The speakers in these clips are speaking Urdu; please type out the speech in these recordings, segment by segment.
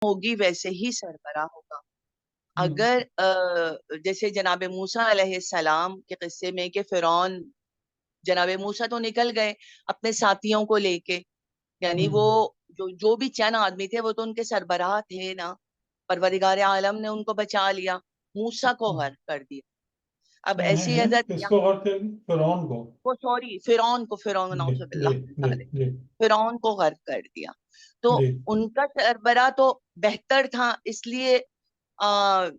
ہوگی ویسے ہی سربراہ ہوگا. ہوں، اگر جیسے جناب موسیٰ علیہ السلام کے قصے میں کہ فرعون، جناب موسیٰ تو نکل گئے اپنے ساتھیوں کو لے کے، یعنی ہوں، وہ جو بھی چند آدمی تھے وہ تو ان کے سربراہ تھے نا. پروردگار عالم نے ان کو بچا لیا، موسیٰ کو ہوں، غرق کر دیا. اب ایسی ہیں حضرت کس کو غور کریں گے؟ فرعون کو؟ فرعون جی نعوذ جی باللہ من جی ذالک، جی فرعون کو غرق کر دیا. تو جی ان کا سربراہ تو بہتر تھا، اس لیے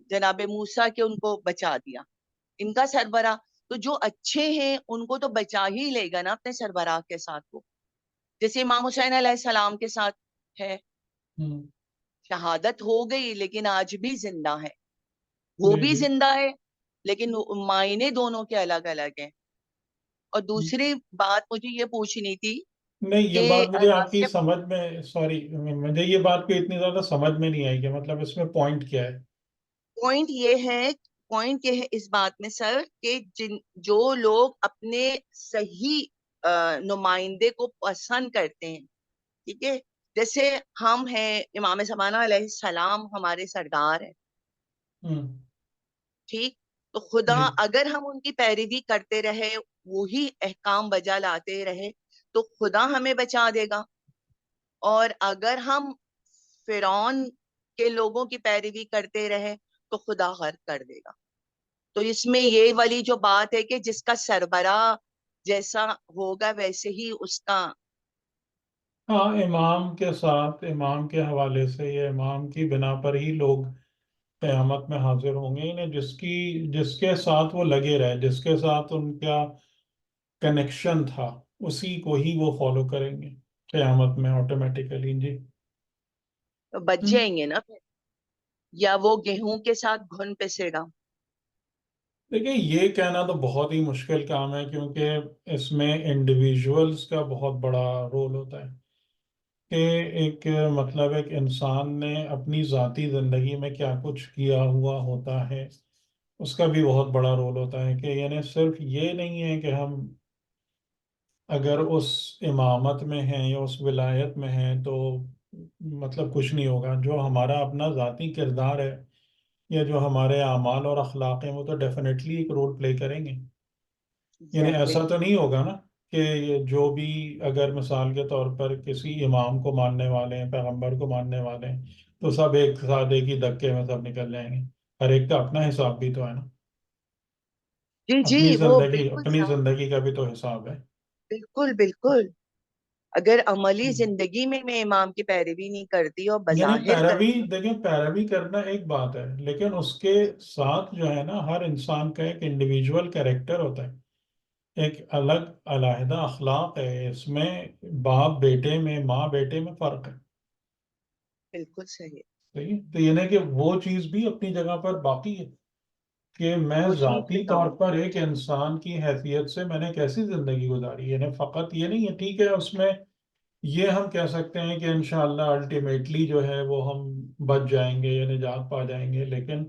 جناب موسیٰ کے ان کو بچا دیا. ان کا سربراہ تو جو اچھے ہیں ان کو تو بچا ہی لے گا نا اپنے سربراہ کے ساتھ. وہ جیسے امام حسین علیہ السلام کے ساتھ ہے، ہوں، شہادت ہو گئی لیکن آج بھی زندہ ہے. وہ جی بھی جی زندہ ہے لیکن معنی دونوں کے الگ الگ ہیں. اور ہوں۔ دوسری بات مجھے یہ پوچھنی تھی نہیں، یہ کہ بات مجھے آپ کی راسخ سمجھ میں، سوری، مجھے یہ بات کوئی اتنی زیادہ سمجھ میں نہیں آئی کہ مطلب اس میں پوائنٹ کیا ہے؟ پوائنٹ یہ ہے، پوائنٹ یہ ہے اس بات میں سر کہ جو لوگ اپنے صحیح نمائندے کو پسند کرتے ہیں، ٹھیک ہے، جیسے ہم ہیں، امام زمانہ علیہ السلام ہمارے سردار ہیں، ہوں، ٹھیک. تو خدا جی اگر ہم ان کی پیروی کرتے رہے، وہی احکام بجا لاتے رہے، تو خدا ہمیں بچا دے گا. اور اگر ہم فرعون کے لوگوں کی پیروی کرتے رہے تو خدا غرق کر دے گا. تو اس میں یہ والی جو بات ہے کہ جس کا سربراہ جیسا ہوگا ویسے ہی اس کا. ہاں، امام کے ساتھ، امام کے حوالے سے یا امام کی بنا پر ہی لوگ قیامت میں حاضر ہوں گے. انہیں جس کے ساتھ وہ لگے رہے، جس کے ساتھ ان کا کنیکشن تھا، اسی کو ہی وہ فالو کریں گے قیامت میں آٹومیٹیکلی. جی بچ ہوں۔ جائیں گے نا پھر، یا وہ گیہوں کے ساتھ گھن پسے گا. دیکھیں، یہ کہنا تو بہت ہی مشکل کام ہے، کیونکہ اس میں انڈیویژولس کا بہت بڑا رول ہوتا ہے کہ ایک مطلب ایک انسان نے اپنی ذاتی زندگی میں کیا کچھ کیا ہوا ہوتا ہے، اس کا بھی بہت بڑا رول ہوتا ہے. کہ یعنی صرف یہ نہیں ہے کہ ہم اگر اس امامت میں ہیں یا اس ولایت میں ہیں تو مطلب کچھ نہیں ہوگا. جو ہمارا اپنا ذاتی کردار ہے یا جو ہمارے اعمال اور اخلاق ہیں، وہ تو ڈیفینیٹلی ایک رول پلے کریں گے. یعنی ایگزیکٹلی. ایسا تو نہیں ہوگا نا کہ یہ جو بھی، اگر مثال کے طور پر کسی امام کو ماننے والے ہیں، پیغمبر کو ماننے والے ہیں، تو سب ایک ساتھ ایک ہی دھکے میں سب نکل جائیں گے. ہر ایک کا اپنا حساب بھی تو ہے نا. جی جی، اپنی وہ زندگی، بالکل اپنی صح، زندگی کا بھی تو حساب ہے. بالکل بالکل. اگر عملی زندگی میں امام کی پیروی نہیں کرتی اور یعنی بظاہر پیروی، کرتی. دیکھیں، پیروی کرنا ایک بات ہے، لیکن اس کے ساتھ جو ہے نا، ہر انسان کا ایک انڈیویجول کیریکٹر ہوتا ہے، ایک الگ علیحدہ اخلاق ہے. اس میں باپ بیٹے میں، ماں بیٹے میں فرق ہے. بالکل صحیح. صحیح ہے؟ تو یعنی کہ وہ چیز بھی اپنی جگہ پر باقی ہے کہ میں وہ چیز ذاتی طور بتاؤں. پر ایک انسان کی حیثیت سے میں نے کیسی زندگی گزاری. یعنی فقط یہ نہیں ہے، ٹھیک ہے، اس میں یہ ہم کہہ سکتے ہیں کہ انشاءاللہ الٹیمیٹلی جو ہے وہ ہم بچ جائیں گے یا نجات پا جائیں گے، لیکن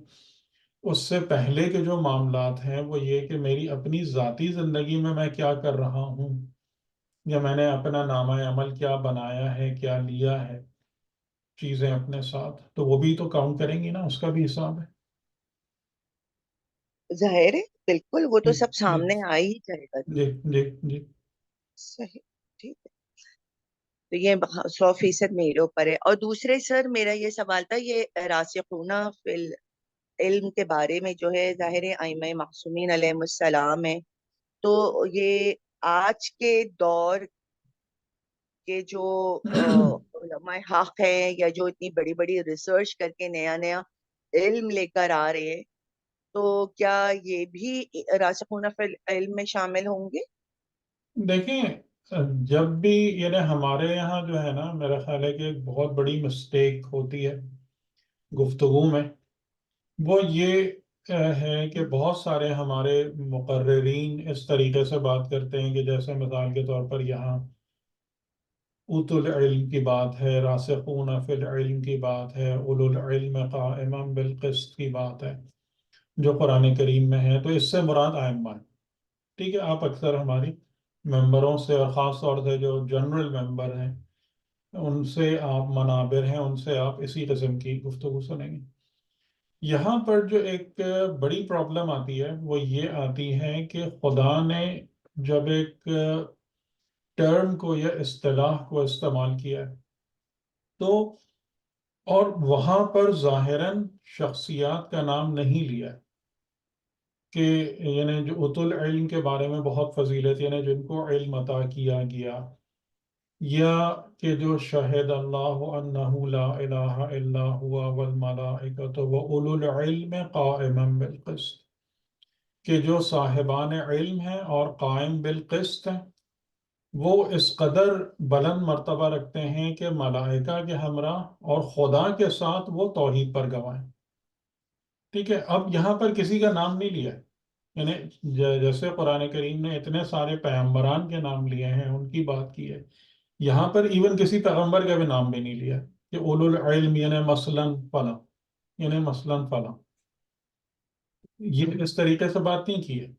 اس سے پہلے کے جو معاملات ہیں وہ یہ کہ میری اپنی ذاتی زندگی میں کیا کر رہا ہوں، یا میں نے اپنا نامہ عمل کیا بنایا ہے، کیا لیا ہے چیزیں اپنے ساتھ، تو وہ بھی تو کاؤنٹ کریں گی نا، اس کا بھی حساب ہے. ظاہر ہے، بالکل وہ تو جی سب جی سامنے آ ہی جائے گا. جی جی جی صحیح. ٹھیک ہے. تو یہ 100% میرے اوپر ہے. اور دوسرے سر میرا یہ سوال تھا، یہ راسخون فی العلم کے بارے میں جو ہے، ظاہر ائمہ معصومین علیہ السلام ہے، تو یہ آج کے دور کے جو علماء حق ہیں یا جو اتنی بڑی بڑی ریسرچ کر کے نیا نیا علم لے کر آ رہے ہیں، تو کیا یہ بھی راسخون فی العلم میں شامل ہوں گے؟ دیکھیں، جب بھی، یعنی ہمارے یہاں جو ہے نا، میرا خیال ہے کہ ایک بہت بڑی مسٹیک ہوتی ہے گفتگو میں، وہ یہ ہے کہ بہت سارے ہمارے مقررین اس طریقے سے بات کرتے ہیں کہ جیسے مثال کے طور پر یہاں اوت العلم کی بات ہے، راسخون فی العلم کی بات ہے، اولو العلم قائما بالقسط کی بات ہے جو قرآن کریم میں ہے. تو اس سے مراد ائمہ ہے. ٹھیک ہے، آپ اکثر ہماری ممبروں سے، اور خاص طور سے جو جنرل ممبر ہیں، ان سے آپ منابر ہیں، ان سے آپ اسی قسم کی گفتگو سنیں گے۔ یہاں پر جو ایک بڑی پرابلم آتی ہے وہ یہ آتی ہے کہ خدا نے جب ایک ٹرم کو یا اصطلاح کو استعمال کیا ہے تو، اور وہاں پر ظاہراً شخصیات کا نام نہیں لیا کہ یعنی جو ات العلم کے بارے میں بہت فضیلت، یعنی جن کو علم عطا کیا گیا، یا کہ جو شہد اللہ انہ لا الہ الا ہوا والملائکۃ واولو العلم قائما بالقسط، کہ جو صاحبان علم ہیں اور قائم بالقسط ہیں، وہ اس قدر بلند مرتبہ رکھتے ہیں کہ ملائکہ کے ہمراہ اور خدا کے ساتھ وہ توحید پر گواہیں۔ ٹھیک ہے، اب یہاں پر کسی کا نام نہیں لیا، یعنی جیسے قرآن کریم نے اتنے سارے پیغمبران کے نام لیے ہیں، ان کی بات کی ہے، یہاں پر ایون کسی پیغمبر کا بھی نام بھی نہیں لیا کہ اولو العلم یعنی مثلاً فلاں، یعنی مثلاً فلاں، یہ اس طریقے سے بات نہیں کی ہے۔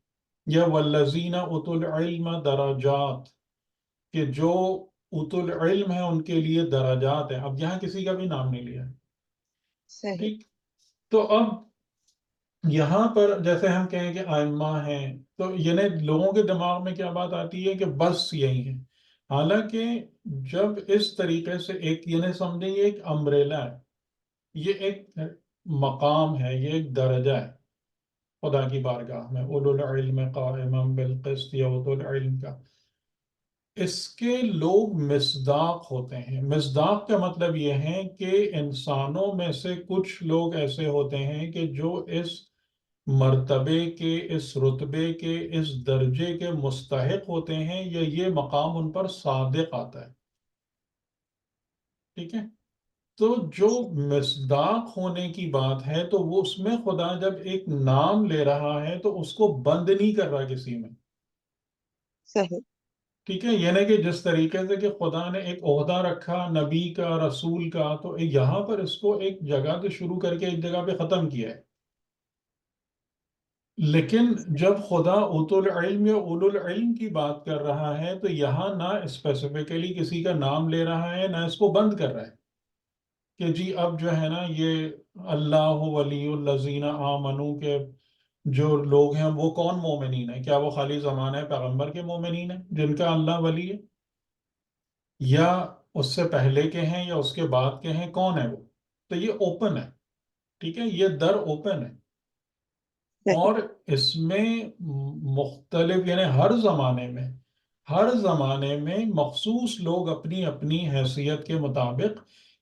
یا والذین اوتوا العلم درجات، کہ جو اوت العلم ہے ان کے لیے درجات ہیں، اب یہاں کسی کا بھی نام نہیں لیا۔ صحیح، ٹھیک، تو اب یہاں پر جیسے ہم کہیں کہ آئمہ ہیں، تو یعنی لوگوں کے دماغ میں کیا بات آتی ہے کہ بس یہی ہے، حالانکہ جب اس طریقے سے ایک یعنی سمجھیں یہ ایک امبریلا ہے، یہ ایک مقام ہے، یہ ایک درجہ ہے خدا کی بارگاہ میں، اولو العلم قائما بالقسط یا اولو العلم کا، اس کے لوگ مصداق ہوتے ہیں۔ مصداق کا مطلب یہ ہے کہ انسانوں میں سے کچھ لوگ ایسے ہوتے ہیں کہ جو اس مرتبے کے، اس رتبے کے، اس درجے کے مستحق ہوتے ہیں، یا یہ مقام ان پر صادق آتا ہے۔ ٹھیک ہے، تو جو مصداق ہونے کی بات ہے تو وہ اس میں خدا جب ایک نام لے رہا ہے تو اس کو بند نہیں کر رہا کسی میں۔ صحیح، ٹھیک ہے، یعنی کہ جس طریقے سے کہ خدا نے ایک عہدہ رکھا نبی کا، رسول کا، تو یہاں پر اس کو ایک جگہ سے شروع کر کے ایک جگہ پہ ختم کیا ہے، لیکن جب خدا اوت العلم یا اولو العلم کی بات کر رہا ہے تو یہاں نہ اسپیسیفکلی کسی کا نام لے رہا ہے، نہ اس کو بند کر رہا ہے کہ جی اب جو ہے نا یہ اللہ ولی الذین آمنو کے جو لوگ ہیں وہ کون مومنین ہیں، کیا وہ خالی زمانہ پیغمبر کے مومنین ہیں جن کا اللہ ولی ہے، یا اس سے پہلے کے ہیں یا اس کے بعد کے ہیں، کون ہے وہ؟ تو یہ اوپن ہے، ٹھیک ہے، یہ در اوپن ہے، صحیح، اور اس میں مختلف یعنی ہر زمانے میں مخصوص لوگ اپنی اپنی حیثیت کے مطابق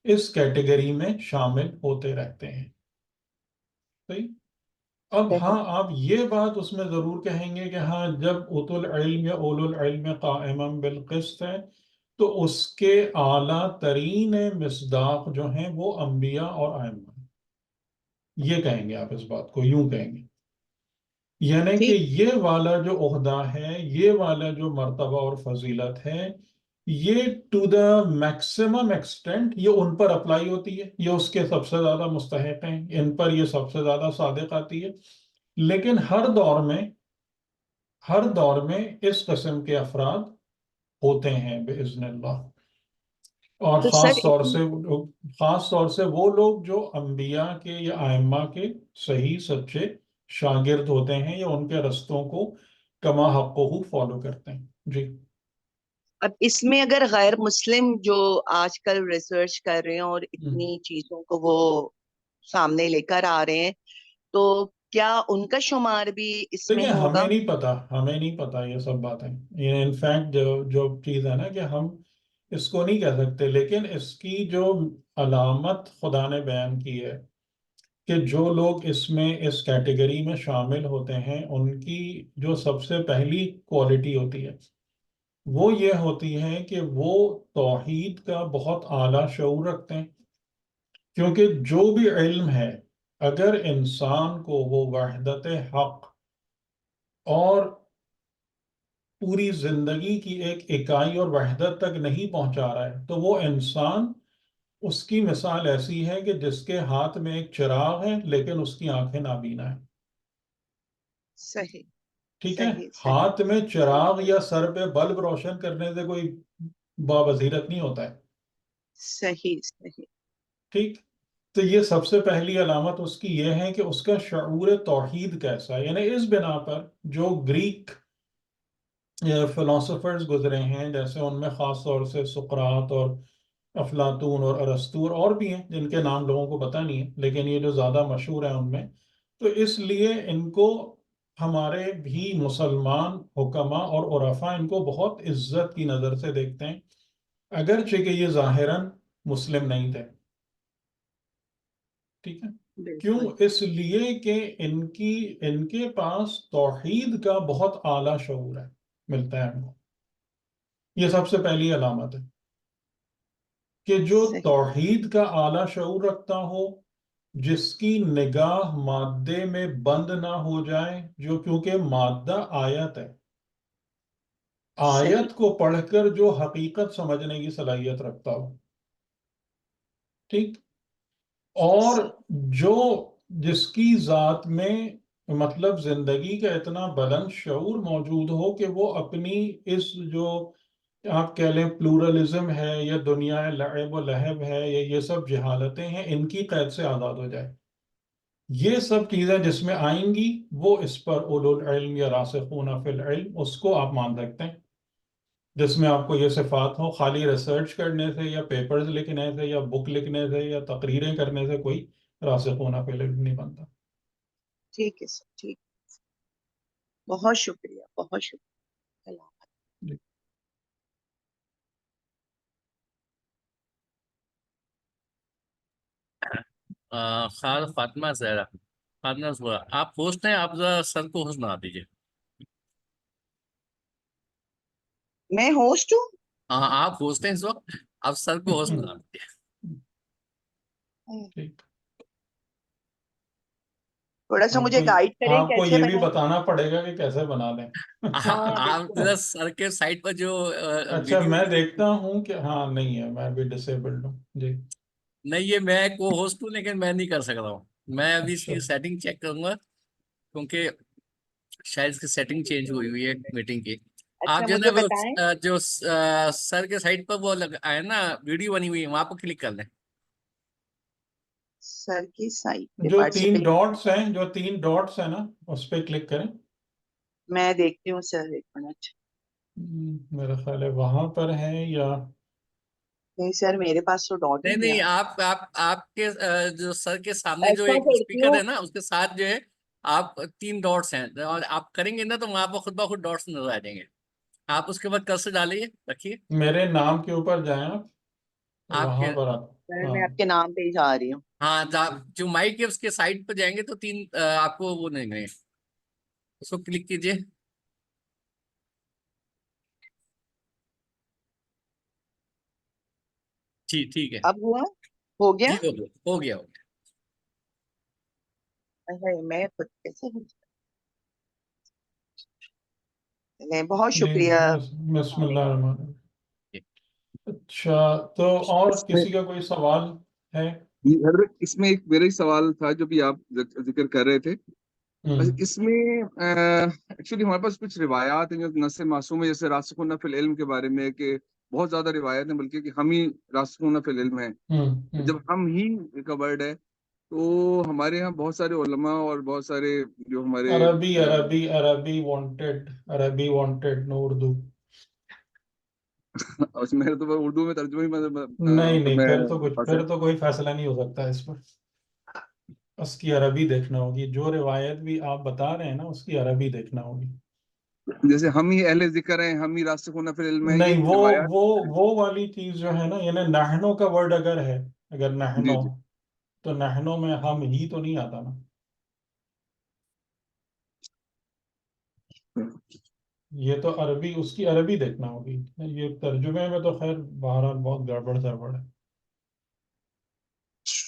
اس کیٹیگری میں شامل ہوتے رہتے ہیں۔ صحیح، اب ہاں صحیح، آپ یہ بات اس میں ضرور کہیں گے کہ ہاں جب اوت العلم یا اولو العلم قائما بالقسط ہے تو اس کے اعلیٰ ترین مصداق جو ہیں وہ انبیاء اور ائمہ ہیں، یہ کہیں گے آپ، اس بات کو یوں کہیں گے، یعنی کہ ٹھیک، یہ والا جو عہدہ ہے، یہ والا جو مرتبہ اور فضیلت ہے، یہ ٹو دا میکسیمم ایکسٹینٹ یہ ان پر اپلائی ہوتی ہے، یہ اس کے سب سے زیادہ مستحق ہیں، ان پر یہ سب سے زیادہ صادق آتی ہے، لیکن ہر دور میں اس قسم کے افراد ہوتے ہیں بإذن اللہ، اور تو سر خاص طور سے وہ لوگ جو انبیاء کے یا ائمہ کے صحیح سچے شاگرد ہوتے ہیں، یا ان کے رستوں کو کما حقہ فالو کرتے ہیں۔ جی اب اس میں اگر غیر مسلم جو آج کل ریسرچ کر رہے ہیں اور ہم۔ اتنی چیزوں کو وہ سامنے لے کر آ رہے ہیں، تو کیا ان کا شمار بھی اس دیکھیں، میں ہوگا؟ ہمیں نہیں پتا یہ سب باتیں، یہ انفیکٹ جو چیز ہے نا کہ ہم اس کو نہیں کہہ سکتے، لیکن اس کی جو علامت خدا نے بیان کی ہے کہ جو لوگ اس میں اس کیٹیگری میں شامل ہوتے ہیں ان کی جو سب سے پہلی کوالٹی ہوتی ہے وہ یہ ہوتی ہے کہ وہ توحید کا بہت اعلیٰ شعور رکھتے ہیں، کیونکہ جو بھی علم ہے اگر انسان کو وہ وحدت حق اور پوری زندگی کی ایک اکائی اور وحدت تک نہیں پہنچا رہا ہے تو وہ انسان، اس کی مثال ایسی ہے کہ جس کے ہاتھ میں ایک چراغ ہے لیکن اس کی آنکھیں نابینا ہیں۔ صحیح، ٹھیک ہے، صحیح، صحیح، ہاتھ میں چراغ یا سر پہ بلب روشن کرنے سے کوئی بابصیرت نہیں ہوتا ہے، صحیح صحیح. ٹھیک. تو یہ سب سے پہلی علامت اس کی یہ ہے کہ اس کا شعور توحید کیسا ہے. یعنی اس بنا پر جو گریک فلاسفرز گزرے ہیں، جیسے ان میں خاص طور سے سقراط اور افلاطون اور ارسطو اور بھی ہیں جن کے نام لوگوں کو پتہ نہیں ہے، لیکن یہ جو زیادہ مشہور ہیں ان میں، تو اس لیے ان کو ہمارے بھی مسلمان حکماء اور عرفاء ان کو بہت عزت کی نظر سے دیکھتے ہیں، اگرچہ کہ یہ ظاہراً مسلم نہیں تھے. ٹھیک ہے. کیوں؟ بالکل اس لیے کہ ان کے پاس توحید کا بہت اعلیٰ شعور ہے، ملتا ہے ہم کو. یہ سب سے پہلی علامت ہے کہ جو صحیح. توحید کا اعلیٰ شعور رکھتا ہو، جس کی نگاہ مادے میں بند نہ ہو جائے، جو کیونکہ مادہ آیت ہے، صحیح آیت کو پڑھ کر جو حقیقت سمجھنے کی صلاحیت رکھتا ہو. ٹھیک. اور صحیح. جو جس کی ذات میں مطلب زندگی کا اتنا بلند شعور موجود ہو کہ وہ اپنی اس جو آپ کہہ لیں پلورلزم ہے یا دنیا لعب و لہب ہے یا یہ سب جہالتیں ہیں، ان کی قید سے آزاد ہو جائے. یہ سب چیزیں جس میں آئیں گی وہ اس پر اولو العلم یا راسخون فی العلم اس کو آپ مان سکتے ہیں، جس میں آپ کو یہ صفات ہو. خالی ریسرچ کرنے سے یا پیپرز لکھنے سے یا بک لکھنے سے یا تقریریں کرنے سے کوئی راسخون فی العلم نہیں بنتا. ٹھیک ہے سر. ٹھیک. بہت شکریہ بہت شکریہ. اللہ حافظ. جی. خال فاطمہ زہرا، فاطمہ زہرا آپ ہوسٹ ہیں، آپ ذرا سر کو ہوسٹ بنا دیجیے. میں ہوسٹ ہوں. ہاں آپ ہوسٹ ہیں اس وقت، آپ سر کو ہوسٹ بنا دیجیے. ٹھیک. تھوڑا سا آپ مجھے کو گائیڈ کریں آپ کو کیسے یہ بھی بنائیں. بتانا پڑے گا کہ کیسے بنا لیں. ہاں آپ بالکل. ذرا سر کے سائڈ پر جو اچھا ویڈیو میں دیکھتا ہوں کہ ہاں نہیں ہے، میں بھی ڈسیبلڈ ہوں. جی. نہیں، یہ میں کو ہوسٹ ہوں لیکن میں نہیں کر سک رہا ہوں. میں ابھی اس اچھا. کی سیٹنگ چیک کروں گا کیونکہ شاید اس کی سیٹنگ چینج ہوئی ہے میٹنگ کی. اچھا آپ جو ہے مجھے نا وہ بتائیں. جو سر کے سائڈ پر وہ ہے نا ویڈیو بنی ہوئی ہے، وہاں پر کلک کر لیں. سر کی سائٹ پہ جو تین پارٹیسپیٹ. ڈاٹس ہیں نا اس پہ کلک کریں. میں دیکھتی ہوں سر، ایک منٹ. میرا خیال ہے وہاں پر ہے یا نہیں سر میرے پاس تو ڈاٹ ہی نہیں نہیں نہیں، آ رہا. آپ کے جو سر کے سامنے جو ایسا ایک کرتی اسپیکر ہوں. ہے نا اس کے ساتھ جو ہے آپ 3 ڈاٹس ہیں، اور آپ کریں گے نا تو وہاں پر خود بخود ڈاٹس نظر آ جائیں گے. آپ اس کے بعد کرسر ڈالیے، رکھیے میرے نام کے اوپر جائیں آپ، آپ وہاں کے. پر آپ. سر ہاں. میں آپ کے نام پہ ہی جا رہی ہوں. ہاں جو مائک ہے اس کے سائڈ پہ جائیں گے تو 3 آپ کو وہ نہیں گئے، اس کو کلک کیجئے. جی ٹھیک ہے. اب ہوا؟ ہو گیا. جی ہو گیا ہو گیا ہو گیا. اچھا میں خود کیسے نہیں. بہت جی. شکریہ. بسم اللہ الرحمن الرحیم. اچھا تو اور اس میں کسی کا کوئی سوال ہے؟ حضرت اس میں ایک میرا ہی سوال تھا جو بھی آپ ذکر کر رہے تھے. ہوں. اس میں ایکچولی ہمارے پاس کچھ روایات ہیں جو نص معصوم ہے، جیسے راسخون فی العلم کے بارے میں، کہ بہت زیادہ روایت ہیں بلکہ کہ ہم ہی راسخون فی العلم ہیں. ہوں. ہوں. جب ہم ہی کا ورڈ ہے تو ہمارے یہاں بہت سارے علماء اور بہت سارے جو ہمارے عربی وانٹیڈ نو اردو. اس میں تو اردو میں ترجمہ ہی نہیں نہیں، میں پاس ہے. پھر تو کوئی فیصلہ نہیں ہو سکتا اس پر. اس کی عربی دیکھنا ہوگی، جو روایت بھی آپ بتا رہے ہیں نا اس کی عربی دیکھنا ہوگی. جیسے ہم ہی اہل ذکر ہیں، ہم ہی راسخون فی العلم ہیں، نہیں، یہ روایات. وہ والی چیز جو ہے نا، یعنی نحنو کا ورڈ اگر ہے، اگر جی نحنو، جی. تو نحنو میں ہم ہی تو نہیں آتا نا. یہ تو عربی، اس کی عربی دیکھنا ہوگی. یہ ترجمے میں تو خیر بہرحال بہت گڑبڑ سڑبڑ ہے.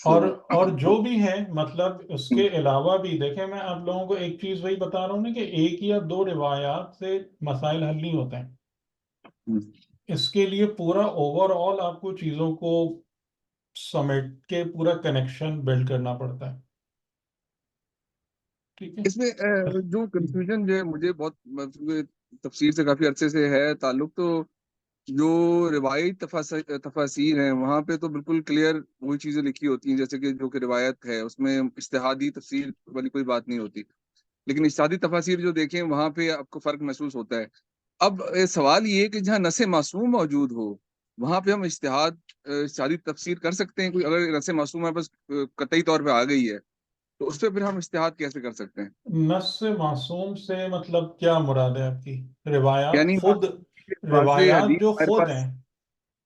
اور جو بھی ہے مطلب اس کے علاوہ بھی دیکھیں، میں آپ لوگوں کو ایک چیز وہی بتا رہا ہوں نا کہ ایک یا دو روایات سے مسائل حل نہیں ہوتے ہیں. اس کے لیے پورا اوور آل آپ کو چیزوں کو سمیٹ کے پورا کنیکشن بلڈ کرنا پڑتا ہے. ٹھیک ہے. اس میں جو کنفیوژن جو ہے مجھے بہت تفسیر سے کافی عرصے سے ہے تعلق، تو جو روایت تفاسیر ہیں وہاں پہ تو بالکل کلیئر وہی چیزیں لکھی ہوتی ہیں، جیسے کہ جو کہ روایت ہے اس میں اجتہادی تفسیر والی کوئی بات نہیں ہوتی، لیکن اجتہادی تفاسیر جو دیکھیں وہاں پہ آپ کو فرق محسوس ہوتا ہے۔ اب سوال یہ ہے کہ جہاں نص معصوم موجود ہو وہاں پہ ہم اجتہادی تفسیر کر سکتے ہیں؟ کوئی اگر نص معصوم ہے بس قطعی طور پہ آ گئی ہے تو اس پہ پھر ہم اجتہاد کیسے کر سکتے ہیں؟ نص معصوم سے مطلب کیا مراد ہے آپ کی؟ روایات یعنی خود، واضح روایات حدیث جو ہمارے خود پاس، ہیں،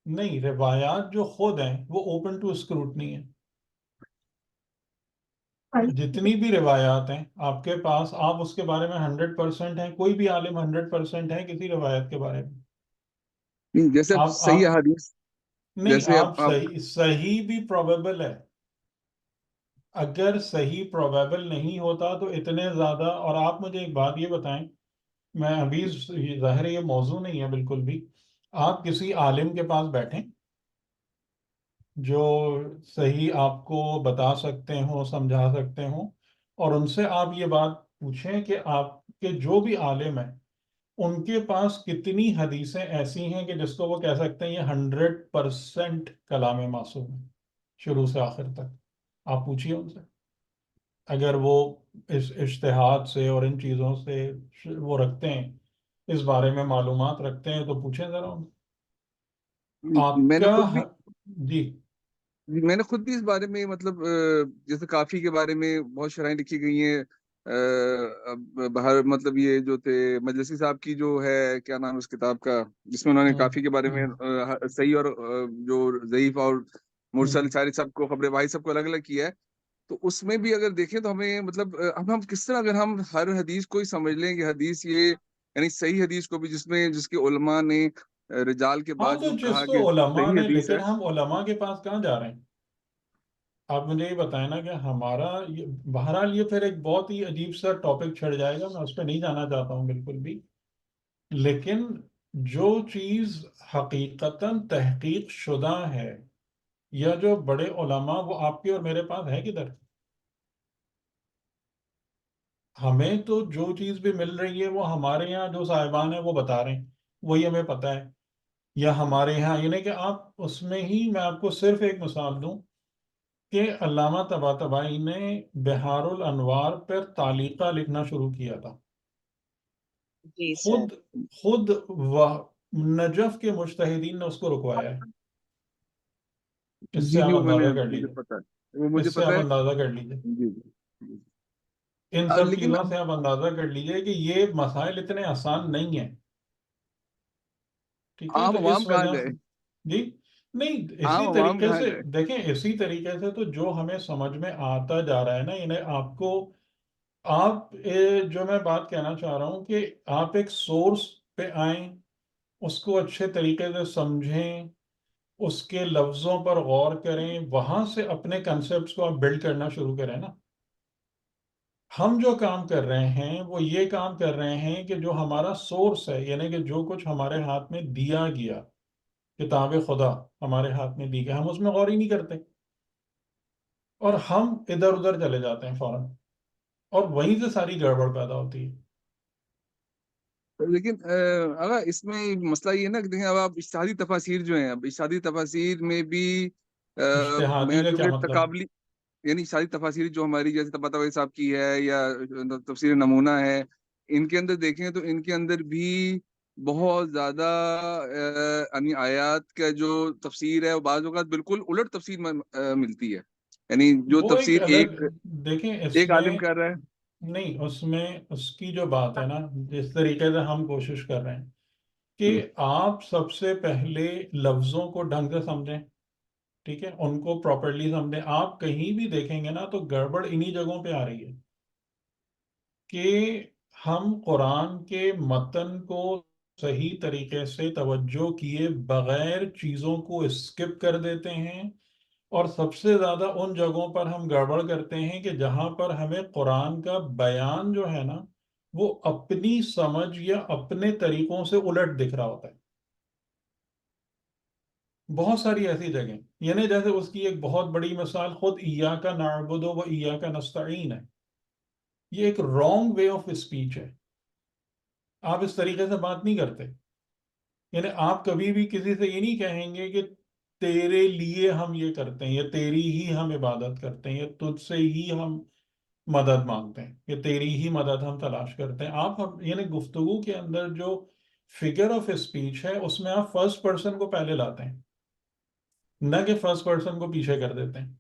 نہیں، روایات جو خود ہیں وہ اوپن ٹو اسکروٹنی ہیں۔ جتنی بھی روایات ہیں آپ کے پاس، آپ اس کے بارے میں 100% ہیں، کوئی بھی عالم 100% ہے کسی روایت کے بارے میں؟ جیسے اب آپ صحیح حدیث، نہیں، جیسے آپ اب صحیح بھی پروبیبل ہے۔ اگر صحیح پروبیبل نہیں ہوتا تو اتنے زیادہ، اور آپ مجھے ایک بات یہ بتائیں، میں ابھی ظاہر ہے یہ موضوع نہیں ہے بالکل بھی، آپ کسی عالم کے پاس بیٹھیں جو صحیح آپ کو بتا سکتے ہوں، سمجھا سکتے ہوں، اور ان سے آپ یہ بات پوچھیں کہ آپ کے جو بھی عالم ہیں ان کے پاس کتنی حدیثیں ایسی ہیں کہ جس کو وہ کہہ سکتے ہیں یہ 100% کلام معصوم ہے شروع سے آخر تک؟ آپ پوچھیے ان سے، اگر وہ اس اجتہاد سے اور ان چیزوں سے وہ رکھتے ہیں، اس بارے میں معلومات رکھتے ہیں، تو پوچھیں ذرا ان سے۔ آپ میں نے کا خود بھی جی میں نے خود بھی اس بارے میں مطلب جیسے کافی کے بارے میں بہت شرائح لکھی گئی ہیں، باہر مطلب یہ جو تھے مجلسی صاحب کی جو ہے کیا نام اس کتاب کا، جس میں انہوں نے ہوں کافی کے بارے میں ہوں صحیح اور جو ضعیف اور ہوں مرسل سارے سب کو، خبر واحد سب کو الگ الگ کیا ہے۔ تو اس میں بھی اگر دیکھیں تو ہمیں مطلب اب ہم کس طرح اگر ہم ہر حدیث کو ہی سمجھ لیں کہ حدیث یہ، یعنی صحیح حدیث کو بھی جس کے علماء نے رجال کے ہاں، بعد تو جو جس کہا کو کہ علماء صحیح نے، حدیث ہے۔ لیکن ہم علماء کے پاس کہاں جا رہے ہیں؟ آپ مجھے یہ بتائیں نا کہ ہمارا بہرحال یہ پھر ایک بہت ہی عجیب سا ٹاپک چھڑ جائے گا، میں اس پہ نہیں جانا چاہتا ہوں بالکل بھی، لیکن جو چیز حقیقتاً تحقیق شدہ ہے یا جو بڑے علماء، وہ آپ کے اور میرے پاس ہے کدھر؟ ہمیں تو جو چیز بھی مل رہی ہے وہ ہمارے یہاں جو صاحبان ہیں وہ بتا رہے ہیں، وہی ہمیں پتہ ہے، یا ہمارے یہاں، یعنی کہ آپ اس میں ہی، میں آپ کو صرف ایک مثال دوں کہ علامہ طباطبائی نے بہار الانوار پر تعلیقہ لکھنا شروع کیا تھا، جی سر۔ خود خود نجف کے مجتہدین نے اس کو رکوایا ہے۔ اس سے جی جی، آپ وہ اندازہ کر مجھے لیجئے، پتا ہے، وہ مجھے اس سے پتا آپ ہے۔ اندازہ کر لیجئے، جی جی۔ ان سب لیکن چیزوں سے آپ اندازہ کر لیجئے کہ یہ مسائل اتنے آسان نہیں ہیں، ٹھیک ہے؟ عام تو عوام اس کہاں وجہ گئے؟ سے جی، نہیں، عام اسی عوام طریقے کہاں سے گئے؟ دیکھیں، اسی طریقے سے تو جو ہمیں سمجھ میں آتا جا رہا ہے نا، یعنی آپ کو، آپ جو میں بات کہنا چاہ رہا ہوں کہ آپ ایک سورس پہ آئیں، اس کو اچھے طریقے سے سمجھیں، اس کے لفظوں پر غور کریں، وہاں سے اپنے کنسپٹس کو آپ بلڈ کرنا شروع کریں نا۔ ہم جو کام کر رہے ہیں وہ یہ کام کر رہے ہیں کہ جو ہمارا سورس ہے، یعنی کہ جو کچھ ہمارے ہاتھ میں دیا گیا، کتاب خدا ہمارے ہاتھ میں دی گئی، ہم اس میں غور ہی نہیں کرتے، اور ہم ادھر ادھر چلے جاتے ہیں فوراً، اور وہیں سے ساری گڑبڑ پیدا ہوتی ہے۔ لیکن اگر اس میں مسئلہ یہ ہے نا کہ دیکھیں اب آپ اجتہادی تفاسیر جو ہیں، اب اجتہادی تفاسیر میں بھی اجتہادی میں کا کیا چونکہ مطلب؟ تقابلی، یعنی اجتہادی تفاسیر جو ہماری جیسے طباطبائی صاحب کی ہے یا تفسیر نمونہ ہے، ان کے اندر دیکھیں تو ان کے اندر بھی بہت زیادہ یعنی آیات کا جو تفسیر ہے وہ بعض اوقات بالکل الٹ تفسیر میں ملتی ہے، یعنی جو وہ ایک تفسیر الگ، دیکھیں اس ایک میں، عالم کر رہا ہے۔ نہیں، اس میں اس کی جو بات ہے نا، جس طریقے سے ہم کوشش کر رہے ہیں کہ آپ سب سے پہلے لفظوں کو ڈھنگ سے سمجھیں، ٹھیک ہے، ان کو پراپرلی سمجھیں۔ آپ کہیں بھی دیکھیں گے نا تو گڑبڑ انہی جگہوں پہ آ رہی ہے کہ ہم قرآن کے متن کو صحیح طریقے سے توجہ کیے بغیر چیزوں کو اسکپ کر دیتے ہیں، اور سب سے زیادہ ان جگہوں پر ہم گڑبڑ کرتے ہیں کہ جہاں پر ہمیں قرآن کا بیان جو ہے نا وہ اپنی سمجھ یا اپنے طریقوں سے الٹ دکھ رہا ہوتا ہے۔ بہت ساری ایسی جگہیں، یعنی جیسے اس کی ایک بہت بڑی مثال خود ایاک نعبد و ایاک نستعین ہے۔ یہ ایک رانگ وے آف اسپیچ ہے، آپ اس طریقے سے بات نہیں کرتے، یعنی آپ کبھی بھی کسی سے یہ نہیں کہیں گے کہ تیرے لیے ہم یہ کرتے ہیں، یا تیری ہی ہم عبادت کرتے ہیں، یا تجھ سے ہی ہم مدد مانگتے ہیں، یا تیری ہی مدد ہم تلاش کرتے ہیں. آپ یعنی گفتگو کے اندر جو فگر آف اسپیچ ہے اس میں آپ فرسٹ پرسن کو پہلے لاتے ہیں، نہ کہ فرسٹ پرسن کو پیچھے کر دیتے ہیں.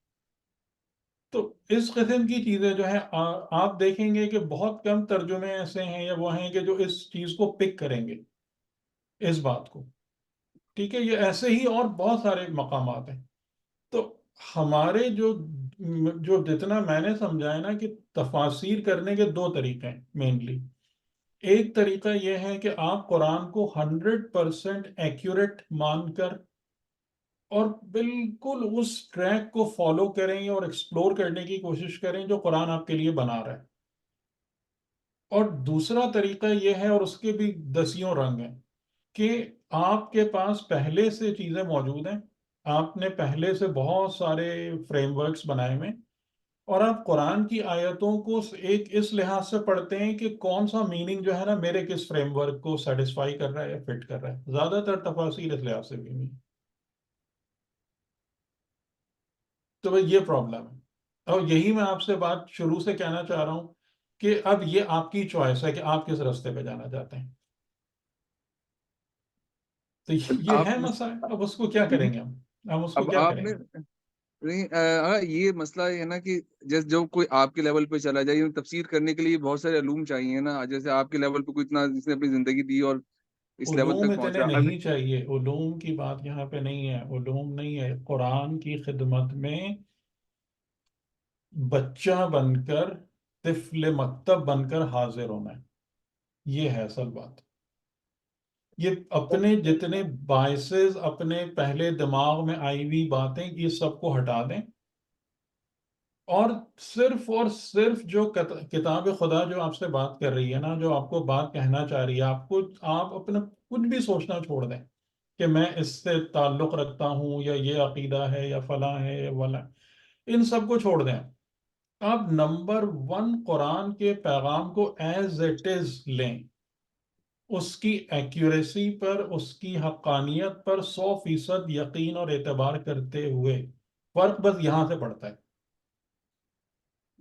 تو اس قسم کی چیزیں جو ہیں آپ دیکھیں گے کہ بہت کم ترجمے ایسے ہیں یا وہ ہیں کہ جو اس چیز کو پک کریں گے، اس بات کو. ٹھیک ہے، یہ ایسے ہی اور بہت سارے مقامات ہیں. تو ہمارے جو جتنا میں نے سمجھا ہے نا کہ تفاسیر کرنے کے دو طریقے ہیں مینلی. ایک طریقہ یہ ہے کہ آپ قرآن کو 100% ایکوریٹ مان کر اور بالکل اس ٹریک کو فالو کریں اور ایکسپلور کرنے کی کوشش کریں جو قرآن آپ کے لیے بنا رہا ہے. اور دوسرا طریقہ یہ ہے، اور اس کے بھی دسیوں رنگ ہیں، کہ آپ کے پاس پہلے سے چیزیں موجود ہیں، آپ نے پہلے سے بہت سارے فریم ورکس بنائے ہوئے، اور آپ قرآن کی آیتوں کو ایک اس لحاظ سے پڑھتے ہیں کہ کون سا میننگ جو ہے نا میرے کس فریم ورک کو سیٹسفائی کر رہا ہے یا فٹ کر رہا ہے. زیادہ تر تفاصیر اس لحاظ سے بھی نہیں. تو بھئی یہ پرابلم ہے، اور یہی میں آپ سے بات شروع سے کہنا چاہ رہا ہوں کہ اب یہ آپ کی چوائس ہے کہ آپ کس راستے پہ جانا چاہتے ہیں. تو یہ آپ ہے مسئلہ، اب اس کو کیا کریں گے ہم اس کو اب کیا آپ کریں نے گے؟ نہیں یہ مسئلہ یہ ہے نا کہ جیسے جو کوئی آپ کے لیول پہ چلا جائے، تفسیر کرنے کے لیے بہت سارے علوم چاہیے نا. جیسے آپ کے لیول پہ کوئی اتنا جس نے اپنی زندگی دی اور اس لیول علوم تک اتنے پہنچا. نہیں چاہیے، علوم کی بات یہاں پہ نہیں ہے، علوم نہیں ہے. قرآن کی خدمت میں بچہ بن کر، طفل مکتب بن کر حاضر ہونا ہے، یہ ہے اصل بات. یہ اپنے جتنے باعثز، اپنے پہلے دماغ میں آئی ہوئی باتیں، یہ سب کو ہٹا دیں، اور صرف جو کتاب خدا جو آپ سے بات کر رہی ہے نا، جو آپ کو بات کہنا چاہ رہی ہے، آپ اپنا کچھ بھی سوچنا چھوڑ دیں کہ میں اس سے تعلق رکھتا ہوں، یا یہ عقیدہ ہے، یا فلاں ہے، یا ولا، ان سب کو چھوڑ دیں. آپ نمبر 1 قرآن کے پیغام کو ایز اٹ از لیں، اس کی ایکیوریسی پر، اس کی حقانیت پر 100% یقین اور اعتبار کرتے ہوئے. فرق بس یہاں سے پڑتا ہے،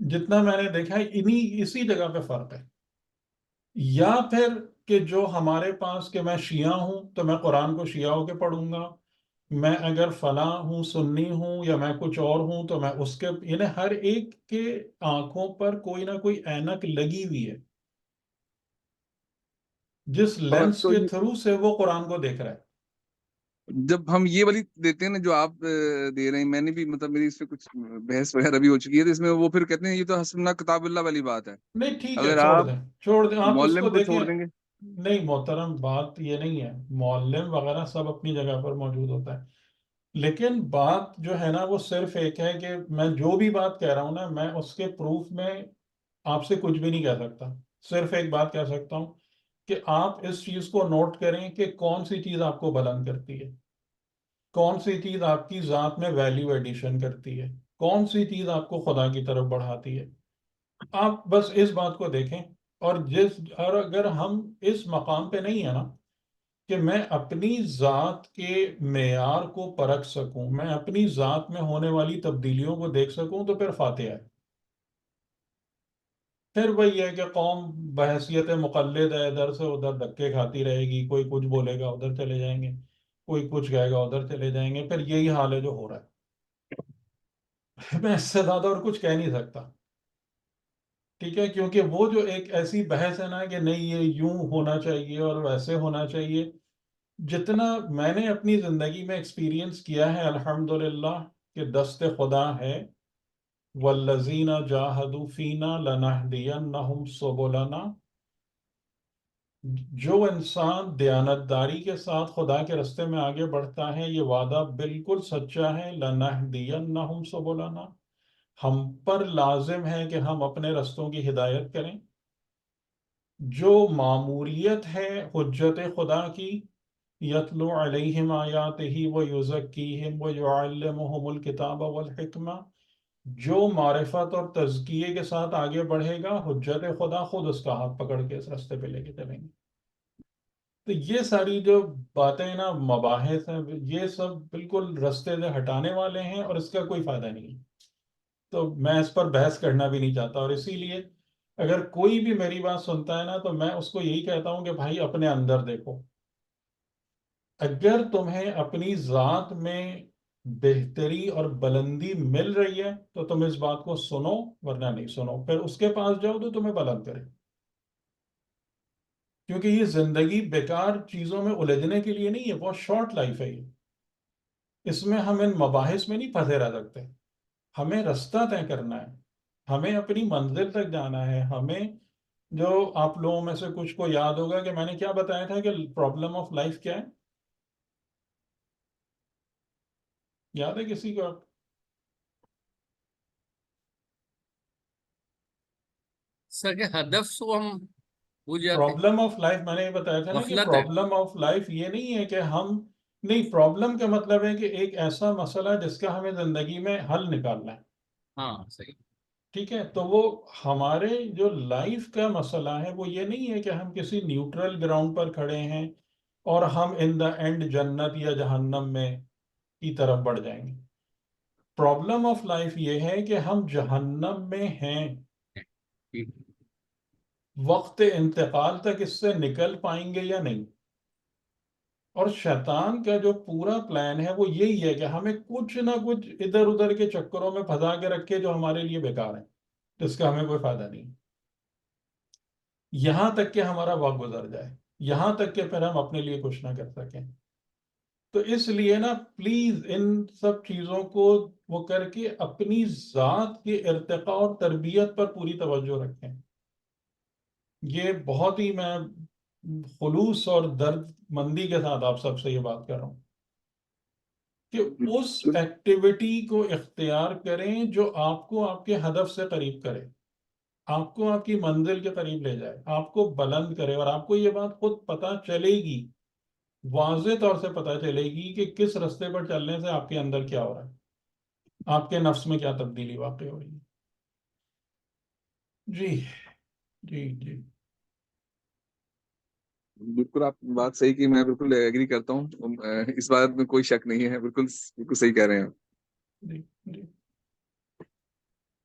جتنا میں نے دیکھا ہے اسی جگہ پہ فرق ہے. یا پھر کہ جو ہمارے پاس کہ میں شیعہ ہوں تو میں قرآن کو شیعہ ہو کے پڑھوں گا، میں اگر فلاں ہوں، سنی ہوں، یا میں کچھ اور ہوں تو میں اس کے، یعنی ہر ایک کے آنکھوں پر کوئی نہ کوئی اینک لگی ہوئی ہے جس اور لینس تو کے تھرو سے وہ قرآن کو دیکھ رہا ہے. جب ہم یہ والی دیتے ہیں نا جو آپ دے رہے ہیں، میں نے بھی مطلب میری اس پہ کچھ بحث وغیرہ بھی ہو چکی ہے، تو اس میں وہ پھر کہتے ہیں یہ تو حسبنا کتاب اللہ والی بات ہے. نہیں ٹھیک ہے، اگر چھوڑ آپ دیں، چھوڑ دیں، آپ اس کو معلم کو دیکھیں. چھوڑ دیں گے. نہیں محترم، بات یہ نہیں ہے، معلم وغیرہ سب اپنی جگہ پر موجود ہوتا ہے، لیکن بات جو ہے نا وہ صرف ایک ہے کہ میں جو بھی بات کہہ رہا ہوں نا، میں اس کے پروف میں آپ سے کچھ بھی نہیں کہہ سکتا. صرف ایک بات کہہ سکتا ہوں کہ آپ اس چیز کو نوٹ کریں کہ کون سی چیز آپ کو بلند کرتی ہے، کون سی چیز آپ کی ذات میں ویلیو ایڈیشن کرتی ہے، کون سی چیز آپ کو خدا کی طرف بڑھاتی ہے. آپ بس اس بات کو دیکھیں. اور اگر ہم اس مقام پہ نہیں ہے نا کہ میں اپنی ذات کے معیار کو پرکھ سکوں، میں اپنی ذات میں ہونے والی تبدیلیوں کو دیکھ سکوں، تو پھر فاتحہ ہے. پھر وہی ہے کہ قوم بحیثیت مقلد ہے، ادھر سے ادھر دھکے کھاتی رہے گی، کوئی کچھ بولے گا ادھر چلے جائیں گے، کوئی کچھ کہے گا ادھر چلے جائیں گے. پھر یہی حال ہے جو ہو رہا ہے. میں اس سے زیادہ اور کچھ کہہ نہیں سکتا. ٹھیک ہے، کیونکہ وہ جو ایک ایسی بحث ہے نا کہ نہیں یہ یوں ہونا چاہیے اور ویسے ہونا چاہیے، جتنا میں نے اپنی زندگی میں ایکسپیرینس کیا ہے الحمدللہ کہ دست خدا ہے. والذین جاہدوا فینا لنہدینہم سبلنا. جو انسان دیانتداری کے ساتھ خدا کے راستے میں آگے بڑھتا ہے، یہ وعدہ بالکل سچا ہے. لنہدینہم سبلنا، ہم پر لازم ہے کہ ہم اپنے رستوں کی ہدایت کریں. جو ماموریت ہے حجت خدا کی، یتلو علیہم آیاتہ ویزکیہم ویعلمہم الکتاب والحکمہ، جو معرفت اور تزکیے کے ساتھ آگے بڑھے گا، حجت خدا خود اس کا ہاتھ پکڑ کے اس راستے پہ لے کے چلیں گے. تو یہ ساری جو باتیں نا، مباحث ہیں، یہ سب بالکل رستے سے ہٹانے والے ہیں اور اس کا کوئی فائدہ نہیں ہے. تو میں اس پر بحث کرنا بھی نہیں چاہتا، اور اسی لیے اگر کوئی بھی میری بات سنتا ہے نا تو میں اس کو یہی کہتا ہوں کہ بھائی اپنے اندر دیکھو. اگر تمہیں اپنی ذات میں بہتری اور بلندی مل رہی ہے تو تم اس بات کو سنو، ورنہ نہیں سنو. پھر اس کے پاس جاؤ تو تمہیں بلند کرے. کیونکہ یہ زندگی بیکار چیزوں میں الجھنے کے لیے نہیں ہے، بہت شارٹ لائف ہے یہ. اس میں ہم ان مباحث میں نہیں پھنسے رہ سکتے. ہمیں رستہ طے کرنا ہے، ہمیں اپنی منزل تک جانا ہے. ہمیں جو آپ لوگوں میں سے کچھ کو یاد ہوگا کہ میں نے کیا بتایا تھا کہ پرابلم آف لائف کیا ہے، یاد ہے کسی کو؟ سر کے ہدف کو ہم بھول جاتے ہیں. پرابلم آف لائف میں نے یہ بتایا تھا نا کہ غفلت ہے. پرابلم آف لائف یہ نہیں ہے کہ ہم نہیں، پرابلم کا مطلب ہے کہ ایک ایسا مسئلہ جس کا ہمیں زندگی میں حل نکالنا ہے. ہاں صحیح. ٹھیک ہے، تو وہ ہمارے جو لائف کا مسئلہ ہے وہ یہ نہیں ہے کہ ہم کسی نیوٹرل گراؤنڈ پر کھڑے ہیں اور ہم ان دا اینڈ جنت یا جہنم میں کی طرف بڑھ جائیں گے. پرابلم آف لائف یہ ہے کہ ہم جہنم میں ہیں، ٹھیک. وقت انتقال تک اس سے نکل پائیں گے یا نہیں. اور شیطان کا جو پورا پلان ہے وہ یہی ہے کہ ہمیں کچھ نہ کچھ ادھر ادھر کے چکروں میں پھنسا کے رکھے جو ہمارے لیے بیکار ہیں، جس کا ہمیں کوئی فائدہ نہیں، یہاں تک کہ ہمارا وقت گزر جائے، یہاں تک کہ پھر ہم اپنے لیے کچھ نہ کر سکیں. تو اس لیے نا پلیز ان سب چیزوں کو وہ کر کے اپنی ذات کے ارتقاء اور تربیت پر پوری توجہ رکھیں. یہ بہت ہی میں خلوص اور درد مندی کے ساتھ آپ سب سے یہ بات کر رہا ہوں کہ اس ایکٹیویٹی کو اختیار کریں جو آپ کو آپ کے ہدف سے قریب کرے، آپ کو آپ کی منزل کے قریب لے جائے، آپ کو بلند کرے. اور آپ کو یہ بات خود پتہ چلے گی، واضح طور سے پتہ چلے گی کہ کس رستے پر چلنے سے آپ کے اندر کیا ہو رہا ہے، آپ کے نفس میں کیا تبدیلی واقع ہو رہی ہے. جی جی جی بالکل آپ بات صحیح کی، میں بالکل ایگری کرتا ہوں. اس بات میں کوئی شک نہیں ہے، بالکل بالکل صحیح کہہ رہے ہیں. جی جی.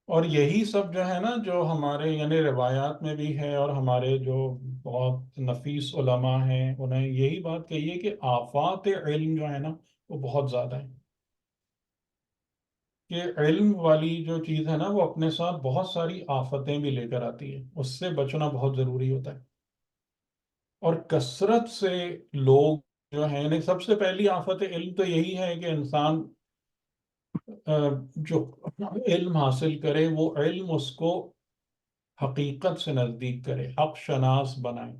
اور یہی سب جو ہے نا، جو ہمارے یعنی روایات میں بھی ہے اور ہمارے جو بہت نفیس علماء ہیں انہیں یہی بات کہی ہے کہ آفات علم جو ہے نا وہ بہت زیادہ ہے. کہ علم والی جو چیز ہے نا وہ اپنے ساتھ بہت ساری آفتیں بھی لے کر آتی ہے، اس سے بچنا بہت ضروری ہوتا ہے. اور کثرت سے لوگ جو ہیں، یعنی سب سے پہلی آفت علم تو یہی ہے کہ انسان جو علم حاصل کرے وہ علم اس کو حقیقت سے نزدیک کرے، حق شناس بنائے،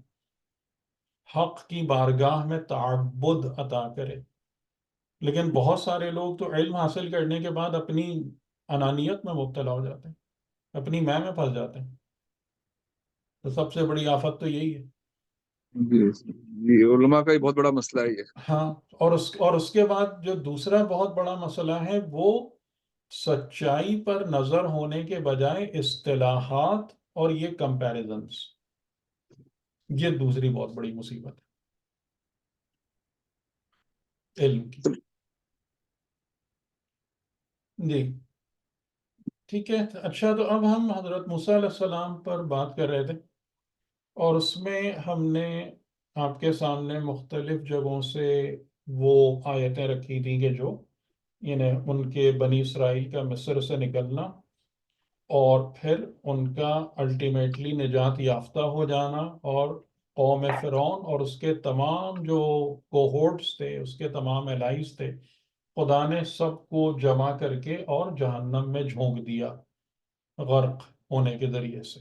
حق کی بارگاہ میں تعبد عطا کرے. لیکن بہت سارے لوگ تو علم حاصل کرنے کے بعد اپنی انانیت میں مبتلا ہو جاتے ہیں، اپنی میں پھنس جاتے ہیں. تو سب سے بڑی آفت تو یہی ہے. جی جی، علماء کا یہ بہت بڑا مسئلہ ہے یہ. ہاں. اور اس کے بعد جو دوسرا بہت بڑا مسئلہ ہے وہ سچائی پر نظر ہونے کے بجائے اصطلاحات اور یہ کمپیریزنس، یہ دوسری بہت بڑی مصیبت ہے علم کی. جی ٹھیک ہے. اچھا، تو اب ہم حضرت موسیٰ علیہ السلام پر بات کر رہے تھے، اور اس میں ہم نے آپ کے سامنے مختلف جگہوں سے وہ آیتیں رکھی تھیں کہ جو یعنی ان کے بنی اسرائیل کا مصر سے نکلنا اور پھر ان کا الٹیمیٹلی نجات یافتہ ہو جانا، اور قوم فرعون اور اس کے تمام جو کوہورٹس تھے، اس کے تمام الائز تھے، خدا نے سب کو جمع کر کے اور جہنم میں جھونک دیا غرق ہونے کے ذریعے سے.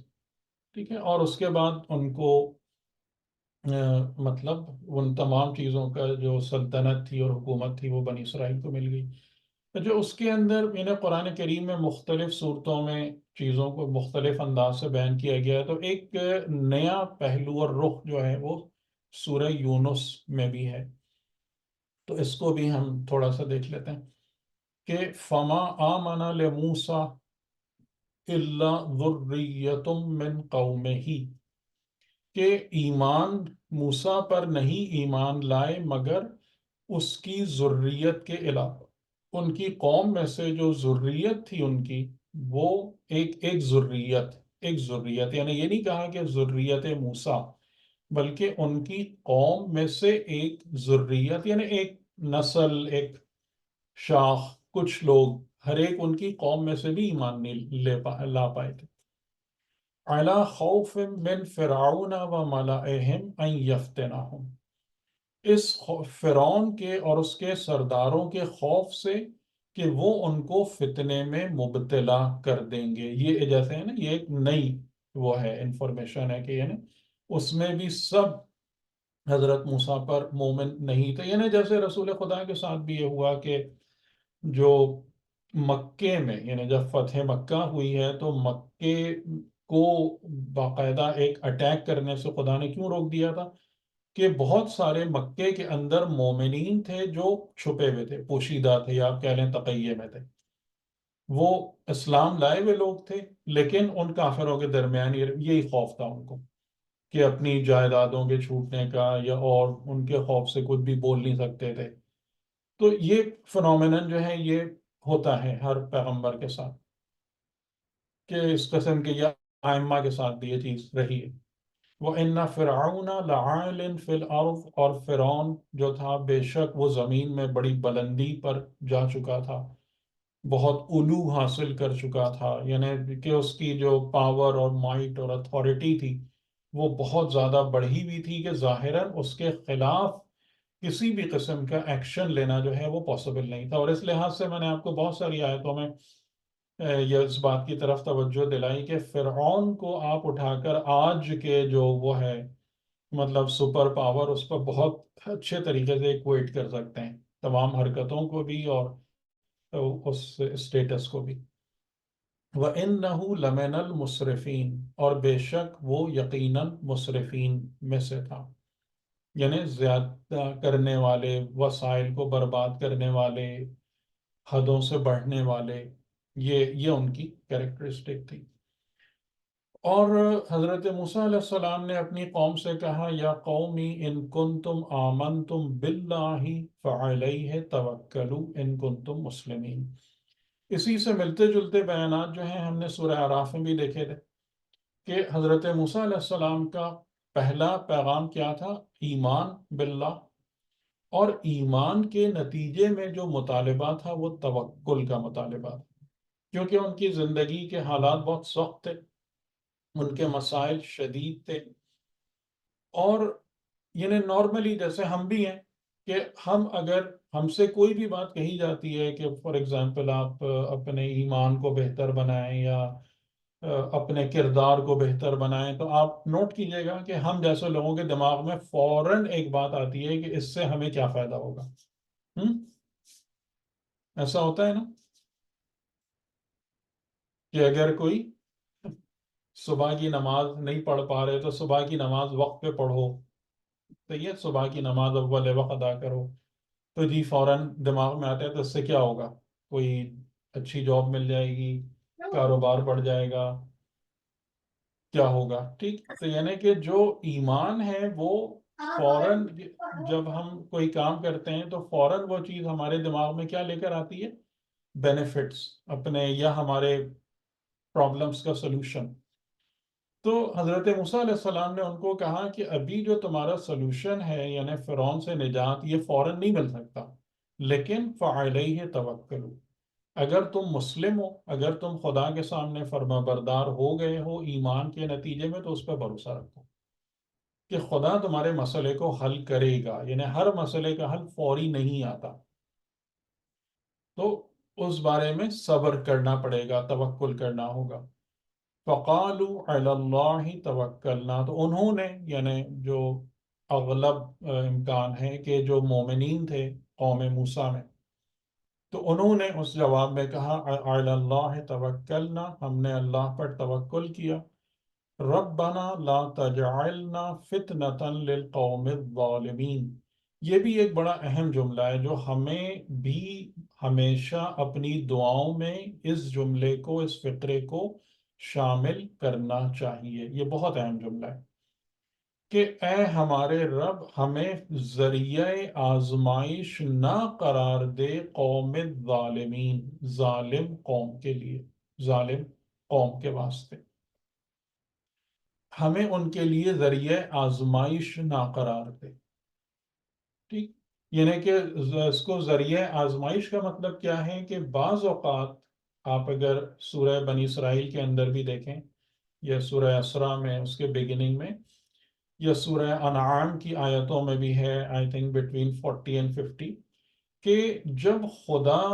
ٹھیک ہے. اور اس کے بعد ان کو مطلب ان تمام چیزوں کا جو سلطنت تھی اور حکومت تھی وہ بنی اسرائیل کو مل گئی. جو اس کے اندر قرآن کریم میں مختلف صورتوں میں چیزوں کو مختلف انداز سے بیان کیا گیا ہے. تو ایک نیا پہلو اور رخ جو ہے وہ سورہ یونس میں بھی ہے، تو اس کو بھی ہم تھوڑا سا دیکھ لیتے ہیں کہ فما آمن لموسیٰ الا ذریۃ من قومہ، کہ کہ ایمان موسیٰ پر نہیں ایمان لائے مگر اس کی ذریت کے علاوہ. ان کی قوم میں سے جو ذریت تھی ان کی، وہ ایک ذریت یعنی یہ نہیں کہا کہ ذریت موسیٰ، بلکہ ان کی قوم میں سے ایک ذریت یعنی ایک نسل، ایک شاخ، کچھ لوگ، ہر ایک ان کی قوم میں سے بھی ایمان نہیں لا پائے تھے. علی خوف من فرعون و ملئہم ان یفتنہم، اس فرعون کے اور اس کے سرداروں کے خوف سے کہ وہ ان کو فتنے میں مبتلا کر دیں گے. یہ جیسے ہے نا، یہ ایک نئی وہ ہے انفارمیشن ہے کہ یعنی اس میں بھی سب حضرت موسیٰ پر مومن نہیں تھے. یعنی جیسے رسول خدا کے ساتھ بھی یہ ہوا کہ جو مکے میں یعنی جب فتح مکہ ہوئی ہے تو مکے کو باقاعدہ ایک اٹیک کرنے سے خدا نے کیوں روک دیا تھا؟ کہ بہت سارے مکے کے اندر مومنین تھے جو چھپے ہوئے تھے، پوشیدہ تھے، یا آپ کہہ لیں تقیے میں تھے. وہ اسلام لائے ہوئے لوگ تھے، لیکن ان کافروں کے درمیان یہی خوف تھا ان کو کہ اپنی جائیدادوں کے چھوٹنے کا، یا اور ان کے خوف سے کچھ بھی بول نہیں سکتے تھے. تو یہ فنومینن جو ہے یہ ہوتا ہے ہر پیغمبر کے ساتھ، کہ اس قسم کے یا ائمہ کے ساتھ بھی یہ چیز رہی ہے. وَإِنَّ فِرْعَوْنَ لَعَالٍ فِي الْأَرْضِ، اور فرعون جو تھا بے شک وہ زمین میں بڑی بلندی پر جا چکا تھا، بہت علو حاصل کر چکا تھا. یعنی کہ اس کی جو پاور اور مائٹ اور اتھارٹی تھی وہ بہت زیادہ بڑھی ہوئی تھی کہ ظاہراً اس کے خلاف کسی بھی قسم کا ایکشن لینا جو ہے وہ پاسبل نہیں تھا. اور اس لحاظ سے میں نے آپ کو بہت ساری آیتوں میں یہ اس بات کی طرف توجہ دلائی کہ فرعون کو آپ اٹھا کر آج کے جو وہ ہے مطلب سپر پاور، اس پر بہت اچھے طریقے سے ایکویٹ کر سکتے ہیں، تمام حرکتوں کو بھی اور اس اسٹیٹس کو بھی. وَإِنَّهُ لَمِنَ الْمُسْرِفِينَ، اور بے شک وہ یقیناً مسرفین میں سے تھا، یعنی زیادہ کرنے والے، وسائل کو برباد کرنے والے، حدوں سے بڑھنے والے. یہ ان کی کیریکٹرسٹک تھی. اور حضرت موسیٰ علیہ السلام نے اپنی قوم سے کہا، یا قومی ان کنتم آمنتم باللہ فعلیہ توکلوا ان کنتم مسلمین. اسی سے ملتے جلتے بیانات جو ہیں ہم نے سورہ اعراف میں بھی دیکھے تھے کہ حضرت موسیٰ علیہ السلام کا پہلا پیغام کیا تھا؟ ایمان باللہ. اور ایمان کے نتیجے میں جو مطالبہ تھا وہ توکل کا مطالبہ تھا، کیونکہ ان کی زندگی کے حالات بہت سخت تھے، ان کے مسائل شدید تھے. اور یعنی نارملی جیسے ہم بھی ہیں کہ اگر ہم سے کوئی بھی بات کہی جاتی ہے کہ فار ایگزامپل آپ اپنے ایمان کو بہتر بنائیں یا اپنے کردار کو بہتر بنائیں، تو آپ نوٹ کیجئے گا کہ ہم جیسے لوگوں کے دماغ میں فوراً ایک بات آتی ہے کہ اس سے ہمیں کیا فائدہ ہوگا. ایسا ہوتا ہے نا کہ اگر کوئی صبح کی نماز نہیں پڑھ پا رہے تو صبح کی نماز وقت پہ پڑھو، تو یہ صبح کی نماز اول وقت ادا کرو، تو جی فوراً دماغ میں آتا ہے تو اس سے کیا ہوگا، کوئی اچھی جاب مل جائے گی، کاروبار بڑھ جائے گا، کیا ہوگا. ٹھیک، تو یعنی کہ جو ایمان ہے وہ فوراً جب ہم کوئی کام کرتے ہیں تو فوراً وہ چیز ہمارے دماغ میں کیا لے کر آتی ہے؟ بینیفٹس اپنے، یا ہمارے پرابلمس کا سلوشن. تو حضرت موسیٰ علیہ السلام نے ان کو کہا کہ ابھی جو تمہارا سلوشن ہے یعنی فرعون سے نجات، یہ فوراً نہیں مل سکتا، لیکن فعلیہ توکلوا، اگر تم مسلم ہو، اگر تم خدا کے سامنے فرما بردار ہو گئے ہو ایمان کے نتیجے میں، تو اس پہ بھروسہ رکھو کہ خدا تمہارے مسئلے کو حل کرے گا. یعنی ہر مسئلے کا حل فوری نہیں آتا، تو اس بارے میں صبر کرنا پڑے گا، توکل کرنا ہوگا. فَقَالُوا عَلَى اللَّهِ تَوَكَّلْنَا، تو انہوں نے یعنی جو اغلب امکان ہے کہ جو مومنین تھے قوم موسیٰ میں، تو انہوں نے اس جواب میں کہا عَلَى اللَّهِ تَوَكَّلْنَا، ہم نے اللہ پر توکل کیا. رَبَّنَا لَا تَجْعَلْنَا فِتْنَةً لِلْقَوْمِ الظَّالِمِينَ. یہ بھی ایک بڑا اہم جملہ ہے جو ہمیں بھی ہمیشہ اپنی دعاؤں میں اس جملے کو، اس فقرے کو شامل کرنا چاہیے. یہ بہت اہم جملہ ہے کہ اے ہمارے رب ہمیں ذریعہ آزمائش نہ قرار دے قوم الظالمین، ظالم قوم کے لیے، ظالم قوم کے واسطے ہمیں ان کے لیے ذریعہ آزمائش نہ قرار دے. ٹھیک، یعنی کہ اس کو ذریعہ آزمائش کا مطلب کیا ہے کہ بعض اوقات آپ اگر سورہ بنی اسرائیل کے اندر بھی دیکھیں یا سورہ اسراء میں اس کے بگننگ میں یا سورہ انعام کی آیتوں میں بھی ہے، آئی تھنک بٹوین 40 اینڈ 50، کہ جب خدا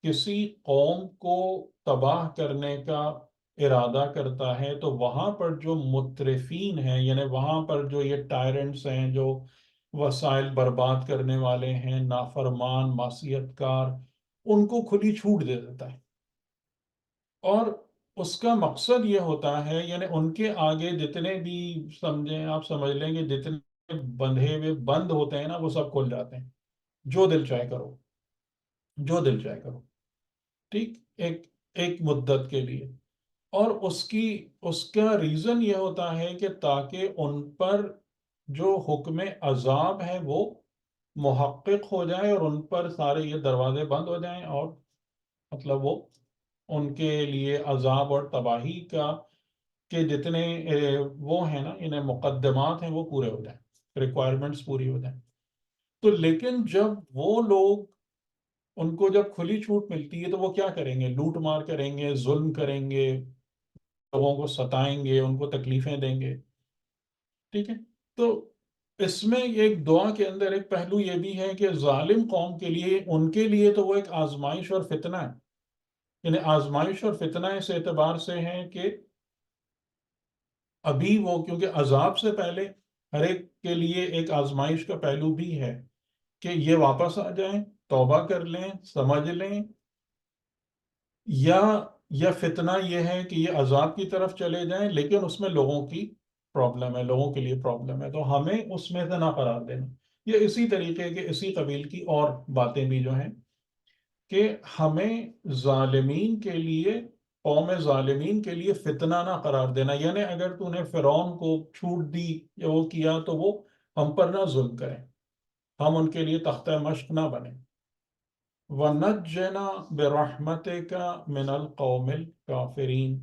کسی قوم کو تباہ کرنے کا ارادہ کرتا ہے تو وہاں پر جو مترفین ہیں، یعنی وہاں پر جو یہ ٹائرنٹس ہیں، جو وسائل برباد کرنے والے ہیں، نافرمان معصیت کار، ان کو کھلی چھوٹ دے دیتا ہے. اور اس کا مقصد یہ ہوتا ہے، یعنی ان کے آگے جتنے بھی سمجھیں، آپ سمجھ لیں کہ جتنے بندھے ہوئے بند ہوتے ہیں نا، وہ سب کھل جاتے ہیں. جو دل چاہے کرو، جو دل چاہے کرو. ٹھیک، ایک ایک مدت کے لیے. اور اس کا ریزن یہ ہوتا ہے کہ تاکہ ان پر جو حکم عذاب ہے وہ محقق ہو جائے اور ان پر سارے یہ دروازے بند ہو جائیں، اور مطلب وہ ان کے لیے عذاب اور تباہی کا کہ جتنے وہ ہیں نا، انہیں مقدمات ہیں، وہ پورے ہو جائیں، ریکوائرمنٹس پوری ہو جائیں. تو لیکن جب وہ لوگ، ان کو جب کھلی چھوٹ ملتی ہے تو وہ کیا کریں گے؟ لوٹ مار کریں گے، ظلم کریں گے، لوگوں کو ستائیں گے، ان کو تکلیفیں دیں گے. ٹھیک ہے، تو اس میں ایک دعا کے اندر ایک پہلو یہ بھی ہے کہ ظالم قوم کے لیے، ان کے لیے تو وہ ایک آزمائش اور فتنہ ہے. یعنی آزمائش اور فتنہ اس اعتبار سے ہے کہ ابھی وہ، کیونکہ عذاب سے پہلے ہر ایک کے لیے ایک آزمائش کا پہلو بھی ہے کہ یہ واپس آ جائیں، توبہ کر لیں، سمجھ لیں، یا فتنہ یہ ہے کہ یہ عذاب کی طرف چلے جائیں، لیکن اس میں لوگوں کی پرابلم ہے، لوگوں کے لیے پرابلم ہے، تو ہمیں اس میں سے نہ قرار دینا. یہ اسی طریقے کے، اسی قبیل کی اور باتیں بھی جو ہیں کہ ہمیں ظالمین کے لیے، قوم ظالمین کے لیے فتنہ نہ قرار دینا. یعنی اگر تو نے فرعون کو چھوٹ دی یا وہ کیا تو وہ ہم پر نہ ظلم کریں، ہم ان کے لیے تختہ مشق نہ بنیں. وَنَجِّنَا بِرَحْمَتِكَ مِنَ الْقَوْمِ الْكَافِرِينَ،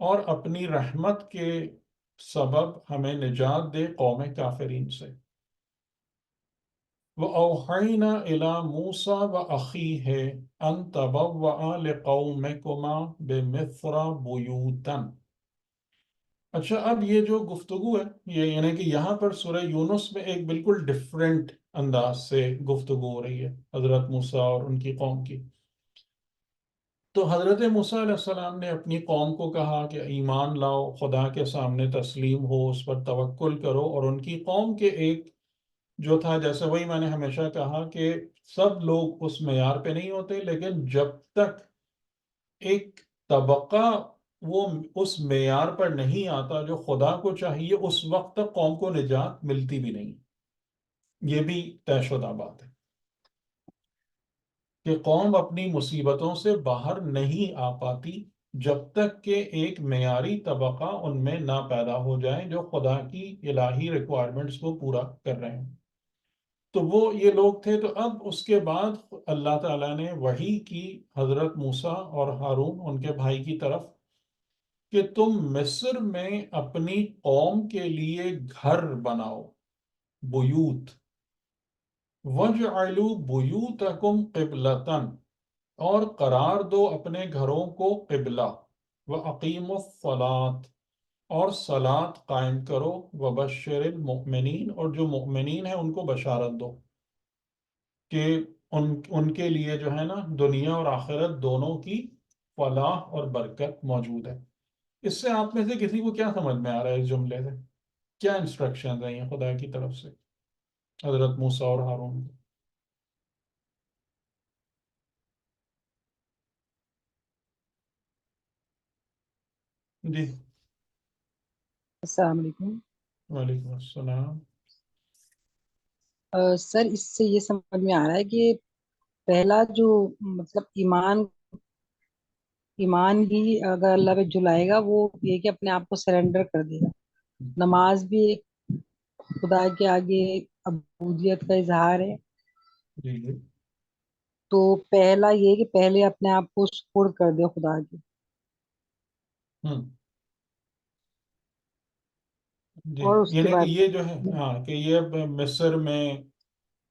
اور اپنی رحمت کے سبب ہمیں نجات دے قوم کافرین سے. وَأَوْحَيْنَا إِلَى مُوسَى وَأَخِيهِ أَن تَبَوَّآ لِقَوْمِكُمَا بِمِصْرَ بُيُوتًا. اچھا، اب یہ جو گفتگو ہے، یہ یعنی کہ یہاں پر سورہ یونس میں ایک بالکل ڈیفرنٹ انداز سے گفتگو ہو رہی ہے حضرت موسیٰ اور ان کی قوم کی. تو حضرت موسیٰ علیہ السلام نے اپنی قوم کو کہا کہ ایمان لاؤ، خدا کے سامنے تسلیم ہو، اس پر توکل کرو. اور ان کی قوم کے ایک جو تھا، جیسے وہی میں نے ہمیشہ کہا کہ سب لوگ اس معیار پہ نہیں ہوتے، لیکن جب تک ایک طبقہ وہ اس معیار پر نہیں آتا جو خدا کو چاہیے، اس وقت تک قوم کو نجات ملتی بھی نہیں. یہ بھی طے شدہ بات ہے کہ قوم اپنی مصیبتوں سے باہر نہیں آ پاتی جب تک کہ ایک معیاری طبقہ ان میں نہ پیدا ہو جائے جو خدا کی الہی ریکوائرمنٹس کو پورا کر رہے ہیں. تو وہ یہ لوگ تھے. تو اب اس کے بعد اللہ تعالیٰ نے وحی کی حضرت موسیٰ اور ہارون ان کے بھائی کی طرف کہ تم مصر میں اپنی قوم کے لیے گھر بناؤ، بیوت. وَجْعَلُوا بُيُوتَكُمْ قِبْلَةً، اور قرار دو اپنے گھروں کو قبلہ. وَأَقِيمُوا الصَّلَاةَ، اور صلاۃ قائم کرو. وَبَشِّرِ الْمُؤْمِنِينَ، اور جو مؤمنین ہیں ان کو بشارت دو کہ ان کے لیے جو ہے نا دنیا اور آخرت دونوں کی فلاح اور برکت موجود ہے. اس سے آپ میں سے کسی کو کیا سمجھ میں آ رہا ہے اس جملے سے؟ کیا انسٹرکشنز ہیں یہ خدا کی طرف سے حضرت موسیٰ اور ہارون کو؟ جی، السلام علیکم. وعلیکم السلام. سر، اس سے یہ سمجھ میں آ رہا ہے کہ پہلا جو مطلب ایمان ہی اگر اللہ پہ جلائے گا، وہ یہ کہ اپنے آپ کو سرنڈر کر دے گا. نماز بھی ایک خدا کے آگے عبودیت کا اظہار ہے. جی جی تو پہلا یہ کہ پہلے اپنے آپ کو سپرد کر دے خدا کے. ہوں جی اور اس کے یعنی کہ بعد یہ جو ہے ہاں کہ یہ مصر میں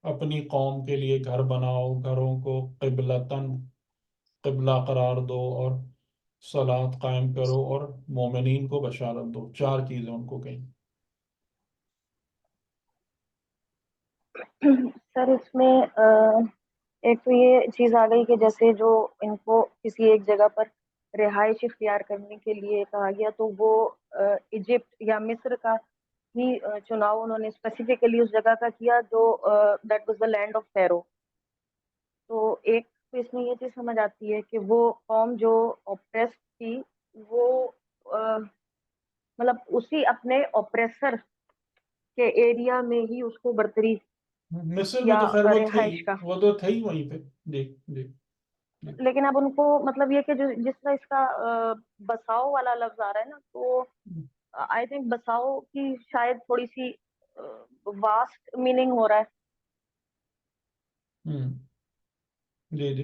اپنی قوم کے لیے گھر بناؤ، گھروں کو قبلہ قرار دو، اور صلاۃ قائم کرو، اور مومنین کو بشارت دو. 4 چیزیں ان کو کہیں. سر اس میں ایک تو یہ چیز آ گئی کہ جیسے جو ان کو کسی ایک جگہ پر رہائش اختیار کرنے کے لیے کہا گیا تو وہ ایجپٹ یا مصر کا ہی چناؤ انہوں نے اسپیسیفکلی اس جگہ کا کیا جو that was the land of Pharaoh. تو ایک تو اس میں یہ چیز سمجھ آتی ہے کہ وہ قوم جو اوپریس تھی وہ مطلب اسی اپنے اوپریسر کے ایریا میں ہی اس کو برتری مصر میں یا تو خیر وہ تھے ہی، رہائش کا. وہ تو تھے ہی وہیں پہ. جی جی جی لیکن اب ان کو مطلب یہ کہ جس طرح اس کا بساؤ والا لفظ آ رہا ہے نا تو آئی تھنک بساؤ کی شاید تھوڑی سی واسٹ میننگ ہو رہا ہے. ہوں جی جی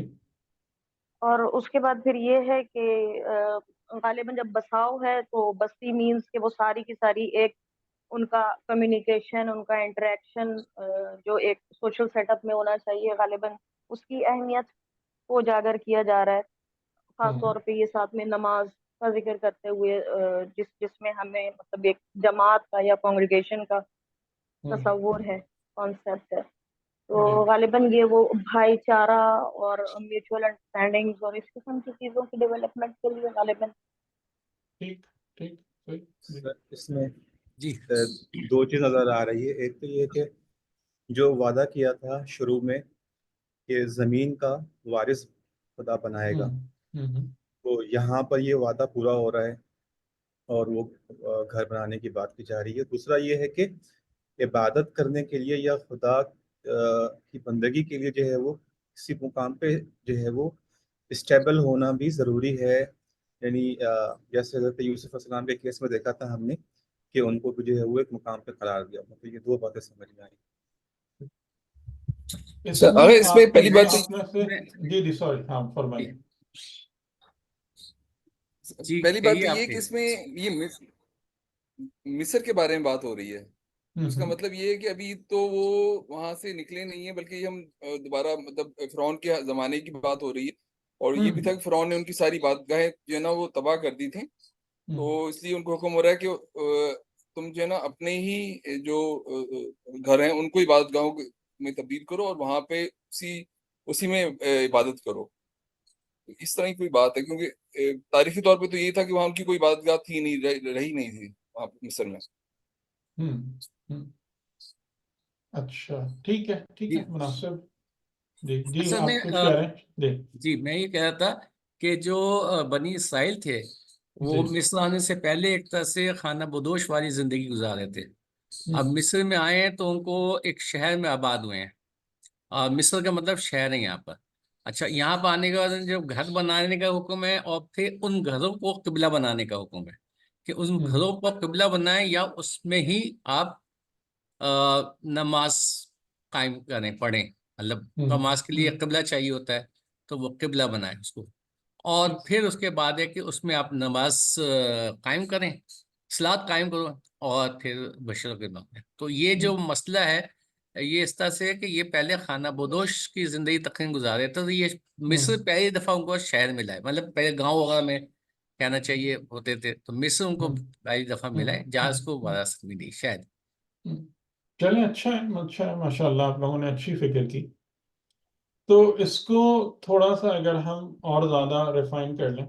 اور اس کے بعد پھر یہ ہے کہ غالباً جب بساؤ ہے تو بستی مینس کہ وہ ساری کی ساری ایک ان کا کمیونیکیشن، ان کا انٹریکشن جو ایک سوشل سیٹ اپ میں ہونا چاہیے، غالباً اس کی اہمیت کو اجاگر کیا جا رہا ہے. خاص طور پہ یہ ساتھ میں نماز کا ذکر کرتے ہوئے جس میں ہمیں مطلب ایک جماعت کا یا کانگریگیشن کا تصور ہے، کانسیپٹ ہے. تو غالباً یہ وہ بھائی چارہ اور میوچل انڈرسٹینڈنگ اور اس قسم کی چیزوں کی ڈیولپمنٹ کے لیے غالباً. ٹھیک ٹھیک صحیح. جی سر اس میں جی 2 چیز نظر آ رہی ہے. ایک تو یہ کہ جو وعدہ کیا تھا شروع میں کہ زمین کا وارث خدا بنائے گا، تو یہاں پر یہ وعدہ پورا ہو رہا ہے اور وہ گھر بنانے کی بات کی جا رہی ہے. دوسرا یہ ہے کہ عبادت کرنے کے لیے یا خدا کی بندگی کے لیے جو ہے وہ کسی مقام پہ جو ہے وہ اسٹیبل ہونا بھی ضروری ہے. یعنی جیسے حضرت یوسف علیہ السلام کے کیس میں دیکھا تھا ہم نے کہ ان کو بھی جو ہے وہ ایک مقام پہ قرار دیا. تو یہ 2 باتیں سمجھ میں آئی. اگر اس میں پہلی بات جی جی سوری ہاں فرمائیے. جی پہلی بات تو کہیے آپ یہ کہ اس میں یہ مصر کے بارے میں بات ہو رہی ہے. اس کا مطلب یہ ہے کہ ابھی تو وہ وہاں سے نکلے نہیں ہیں، بلکہ ہم دوبارہ مطلب فرعون کے زمانے کی بات ہو رہی ہے. اور یہ بھی تھا کہ فرعون نے ان کی ساری بادگاہیں جو ہے نا وہ تباہ کر دی تھیں. تو اس لیے ان کو حکم ہو رہا ہے کہ تم جو ہے نا اپنے ہی جو گھر ہیں ان کو عبادت گاہوں میں تبدیل کرو اور وہاں پہ اسی میں عبادت کرو. اس طرح کی کوئی بات ہے، کیونکہ تاریخی طور پہ تو یہ تھا کہ وہاں ان کی کوئی عبادت گاہ تھی نہیں، رہی نہیں تھی وہاں مصر میں. اچھا ٹھیک ہے ٹھیک ہے مناسب. جی جی اصل آپ میں کچھ کہہ رہے ہیں. جی میں یہ کہہ رہا تھا کہ جو بنی اسرائیل تھے وہ مصر آنے سے پہلے ایک طرح سے خانہ بدوش والی زندگی گزار رہے تھے. اب مصر میں آئے ہیں تو ان کو ایک شہر میں آباد ہوئے ہیں. مصر کا مطلب شہر ہے یہاں پر. اچھا یہاں پر آنے کے بعد جب گھر بنانے کا حکم ہے اور پھر ان گھروں کو قبلہ بنانے کا حکم ہے کہ ان گھروں کو قبلہ بنائیں یا اس میں ہی آپ نماز قائم کریں، پڑھیں. مطلب نماز کے لیے قبلہ چاہیے ہوتا ہے تو وہ قبلہ بنائیں اس کو. اور پھر اس کے بعد ہے کہ اس میں آپ نماز قائم کریں، صلاۃ قائم کرو اور پھر بشر کے بعد. تو یہ جو مسئلہ ہے یہ اس طرح سے ہے کہ یہ پہلے خانہ بدوش کی زندگی تقریباً گزارے تھے. تو یہ مصر پہلی دفعہ ان کو شہر ملا ہے. مطلب پہلے گاؤں وغیرہ میں کہنا چاہیے ہوتے تھے، تو مصر ان کو پہلی دفعہ ملا ہے جہاں اس کو وراثت ملی شاید. چلیں اچھا ہے ماشاء اللہ آپ لوگوں نے اچھی فکر کی. تو اس کو تھوڑا سا اگر ہم اور زیادہ ریفائن کر لیں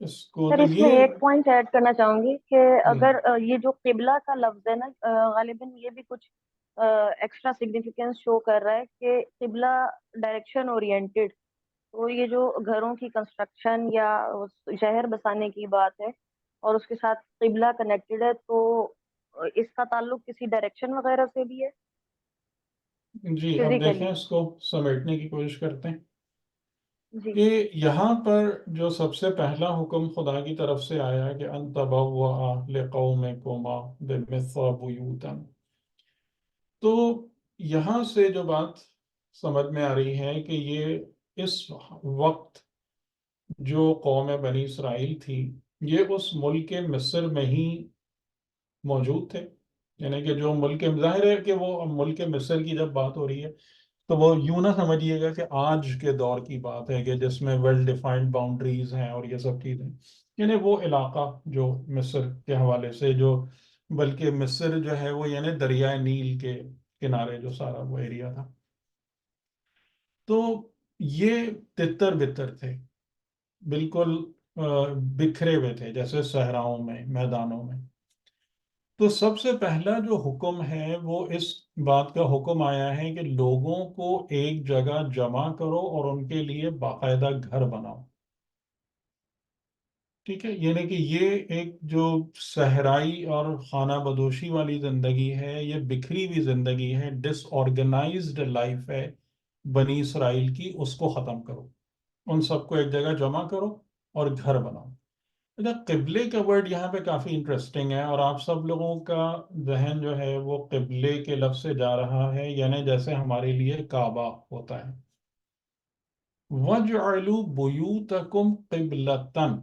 اس کو سر تو اس میں یہ ایک پوائنٹ ایڈ کرنا چاہوں گی کہ اگر یہ جو قبلہ کا لفظ ہے نا غالباً یہ بھی کچھ ایکسٹرا سگنیفیکینس شو کر رہا ہے کہ قبلہ ڈائریکشن اورینٹیڈ. تو یہ جو گھروں کی کنسٹرکشن یا شہر بسانے کی بات ہے اور اس کے ساتھ قبلہ کنیکٹڈ ہے، تو اس کا تعلق کسی ڈائریکشن وغیرہ سے بھی ہے. جی اب دیکھیں اس کو سمیٹنے کی کوشش کرتے ہیں جی کہ یہاں پر جو سب سے پہلا حکم خدا کی طرف سے آیا کہ ان تبوأ لقومکما بمصر بیوتا، تو یہاں سے جو بات سمجھ میں آ رہی ہے کہ یہ اس وقت جو قوم بنی اسرائیل تھی یہ اس ملک مصر میں ہی موجود تھے، یعنی کہ جو ملک، ظاہر ہے کہ وہ ملک مصر کی جب بات ہو رہی ہے تو وہ یوں نہ سمجھیے گا کہ آج کے دور کی بات ہے کہ جس میں ویل ڈیفائنڈ باؤنڈریز ہیں اور یہ سب چیزیں، یعنی وہ علاقہ جو مصر کے حوالے سے جو، بلکہ مصر جو ہے وہ یعنی دریائے نیل کے کنارے جو سارا وہ ایریا تھا، تو یہ تتر بتر تھے، بالکل بکھرے ہوئے تھے جیسے صحراؤں میں، میدانوں میں۔ تو سب سے پہلا جو حکم ہے وہ اس بات کا حکم آیا ہے کہ لوگوں کو ایک جگہ جمع کرو اور ان کے لیے باقاعدہ گھر بناؤ، ٹھیک ہے؟ یعنی کہ یہ ایک جو صحرائی اور خانہ بدوشی والی زندگی ہے، یہ بکھری ہوئی زندگی ہے، ڈس آرگنائزڈ لائف ہے بنی اسرائیل کی، اس کو ختم کرو، ان سب کو ایک جگہ جمع کرو اور گھر بناؤ۔ قبلے کا ورڈ یہاں پہ کافی انٹرسٹنگ ہے، اور آپ سب لوگوں کا ذہن جو ہے وہ قبلے کے لفظ سے جا رہا ہے، یعنی جیسے ہمارے لیے کعبہ ہوتا ہے۔ وَاجْعَلُوا بُيُوتَكُمْ قِبْلَةً،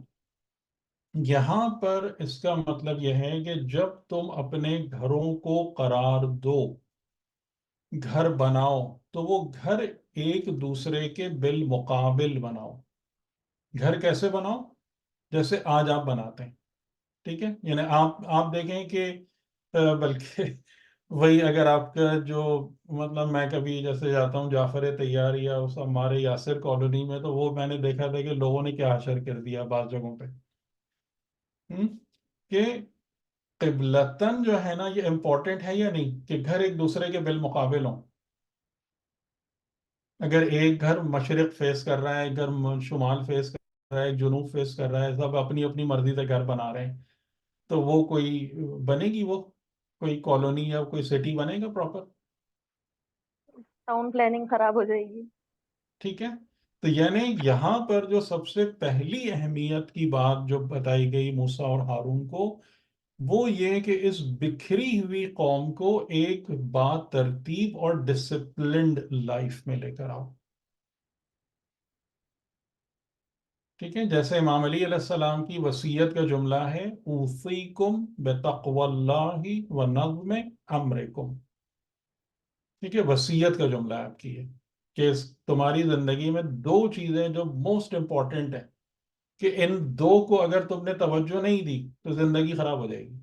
یہاں پر اس کا مطلب یہ ہے کہ جب تم اپنے گھروں کو قرار دو، گھر بناؤ، تو وہ گھر ایک دوسرے کے بالمقابل بناؤ۔ گھر کیسے بناؤ؟ جیسے آج آپ بناتے ہیں، ٹھیک ہے؟ یعنی آپ دیکھیں کہ بلکہ وہی اگر آپ کا جو مطلب، میں کبھی جیسے جاتا ہوں جعفر طیار یا اس ہمارے یاسر کالونی میں، تو وہ میں نے دیکھا تھا کہ لوگوں نے کیا حشر کر دیا بعض جگہوں پہ، کہ قبلتاً جو ہے نا یہ امپورٹنٹ ہے یا نہیں، کہ گھر ایک دوسرے کے بالمقابل ہوں۔ اگر ایک گھر مشرق فیس کر رہا ہے، ایک گھر شمال فیس کر رہا ہے، ایک جنوب فیس کر رہا ہے، سب اپنی اپنی مرضی سے گھر بنا رہے ہیں، تو وہ کوئی بنے گی، وہ کوئی کالونی یا کوئی سٹی بنے گا پراپر؟ ٹاؤن پلاننگ خراب ہو جائے گی۔ ٹھیک ہے؟ تو یعنی یہاں پر جو سب سے پہلی اہمیت کی بات جو بتائی گئی موسیٰ اور ہارون کو، وہ یہ کہ اس بکھری ہوئی قوم کو ایک با ترتیب اور ڈسپلنڈ لائف میں لے کر آؤ، ٹھیک ہے؟ جیسے امام علی علیہ السلام کی وصیت کا جملہ ہے، اوصیکم بتقوی اللہ ونظم امرکم، ٹھیک ہے؟ وصیت کا جملہ ہے آپ کی ہے کہ تمہاری زندگی میں دو چیزیں جو موسٹ امپورٹنٹ ہیں، کہ ان دو کو اگر تم نے توجہ نہیں دی تو زندگی خراب ہو جائے گی،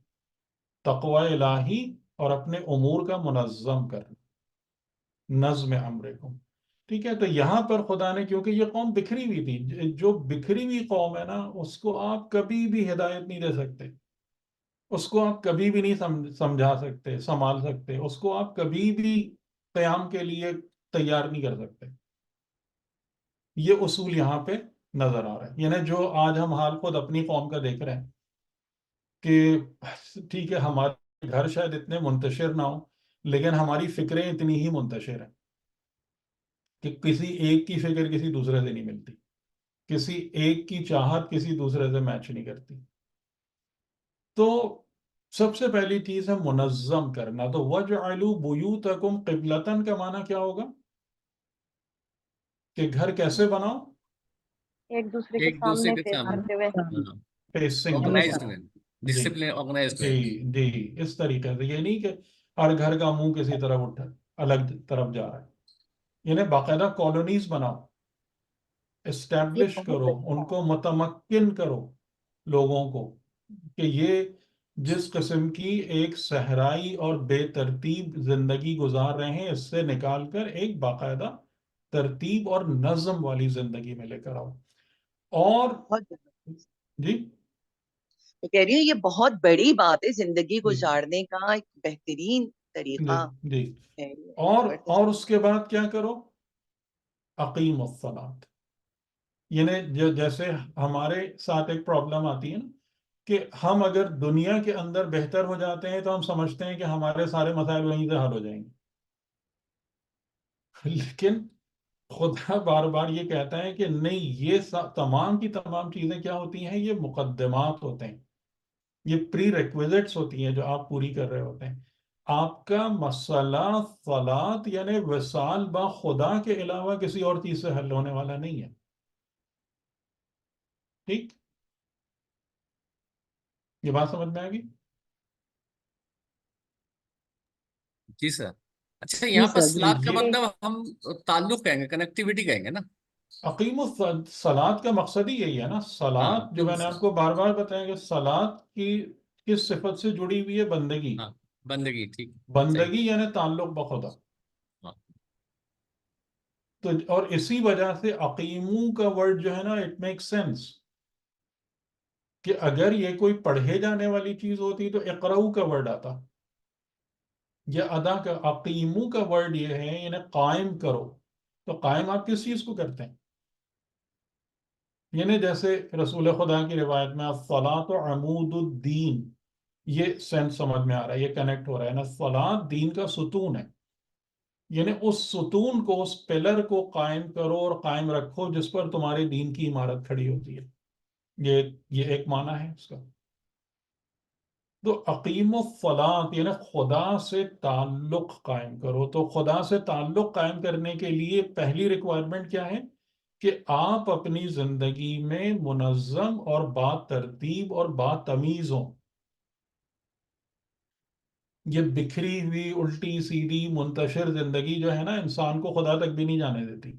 تقوی الہی اور اپنے امور کا منظم کرنا، نظم امرکم، ٹھیک ہے؟ تو یہاں پر خدا نے، کیونکہ یہ قوم بکھری ہوئی تھی، جو بکھری ہوئی قوم ہے نا اس کو آپ کبھی بھی ہدایت نہیں دے سکتے، اس کو آپ کبھی بھی نہیں سمجھا سکتے، سنبھال سکتے، اس کو آپ کبھی بھی قیام کے لیے تیار نہیں کر سکتے۔ یہ اصول یہاں پہ نظر آ رہا ہے، یعنی جو آج ہم حال خود اپنی قوم کا دیکھ رہے ہیں کہ ٹھیک ہے ہمارے گھر شاید اتنے منتشر نہ ہوں، لیکن ہماری فکریں اتنی ہی منتشر ہیں کہ کسی ایک کی فکر کسی دوسرے سے نہیں ملتی، کسی ایک کی چاہت کسی دوسرے سے میچ نہیں کرتی۔ تو سب سے پہلی چیز ہے منظم کرنا۔ تو وَاجْعَلُوا بُيُوتَكُمْ قِبْلَةً کا معنی کیا ہوگا؟ کہ گھر کیسے بناؤ؟ ایک دوسرے کے ایک دوسرے سامنے کے فیس سامنے کرتے ہوئے۔ فیسنگ دا آرگنائزڈ سن۔ میں، جی ڈسپلن آرگنائزڈ میں۔ جی جی، اس طریقے سے، یہ نہیں کہ ہر گھر کا منہ کسی طرف اٹھا الگ طرف جا رہا ہے، یعنی باقاعدہ کالونیز بناؤ، یہ اسٹیبلش بہت کرو، ان کو متمکن کرو لوگوں کو، کہ یہ جس قسم کی ایک صحرائی اور بے ترتیب زندگی گزار رہے ہیں اس سے نکال کر ایک باقاعدہ ترتیب اور نظم والی زندگی میں لے کر آؤ۔ اور بہت جی میں کہہ رہی ہوں یہ بہت بڑی بات ہے، زندگی جی گزارنے کا ایک بہترین جی طریقہ جی، ہے۔ اور اس کے بعد کیا کرو؟ اقیم الصلاۃ، یعنی جیسے ہمارے ساتھ ایک پرابلم آتی ہے نا کہ ہم اگر دنیا کے اندر بہتر ہو جاتے ہیں تو ہم سمجھتے ہیں کہ ہمارے سارے مسائل وہیں سے حل ہو جائیں گے، لیکن خدا بار بار یہ کہتا ہے کہ نہیں، یہ تمام کی تمام چیزیں کیا ہوتی ہیں؟ یہ مقدمات ہوتے ہیں، یہ پری ریکویزٹس ہوتی ہیں جو آپ پوری کر رہے ہوتے ہیں۔ آپ کا مسئلہ صلات یعنی وصال با خدا کے علاوہ کسی اور چیز سے حل ہونے والا نہیں ہے. ٹھیک، یہ بات سمجھ میں آئے گی؟ جی سر. اچھا جی یہاں پر سر، جی صلات کا یہ مطلب ہم تعلق کہیں گے، کنیکٹیوٹی کہیں گے نا. عقیم الصلاۃ کا مقصد ہی یہی ہے نا. ہاں صلاۃ جو میں نے آپ کو بار بار بتایا کہ صلاۃ کی کس صفت سے جڑی ہوئی ہے؟ بندگی. ہاں بندگی. ٹھیک صحیح. بندگی یعنی تعلق بخدا. ہاں. تو اور اسی وجہ سے عقیمو کا ورڈ جو ہے نا اٹ میک سینس کہ اگر یہ کوئی پڑھے جانے والی چیز ہوتی تو اقرؤ کا ورڈ آتا. یہ ادا کا عقیمو کا ورڈ یہ ہے یعنی قائم کرو. تو قائم آپ کس چیز کو کرتے ہیں؟ یعنی جیسے رسول خدا کی روایت میں الصلاۃ عمود الدین، یہ سینس سمجھ میں آ رہا ہے، یہ کنیکٹ ہو رہا ہے نا. الصلاۃ دین کا ستون ہے، یعنی اس ستون کو، اس پلر کو قائم کرو اور قائم رکھو جس پر تمہارے دین کی عمارت کھڑی ہوتی ہے. یہ ایک معنی ہے اس کا. تو اقیم الصلاۃ یعنی خدا سے تعلق قائم کرو. تو خدا سے تعلق قائم کرنے کے لیے پہلی ریکوائرمنٹ کیا ہے؟ کہ آپ اپنی زندگی میں منظم اور با ترتیب اور با تمیز ہوں. یہ بکھری ہوئی الٹی سیدھی منتشر زندگی جو ہے نا انسان کو خدا تک بھی نہیں جانے دیتی،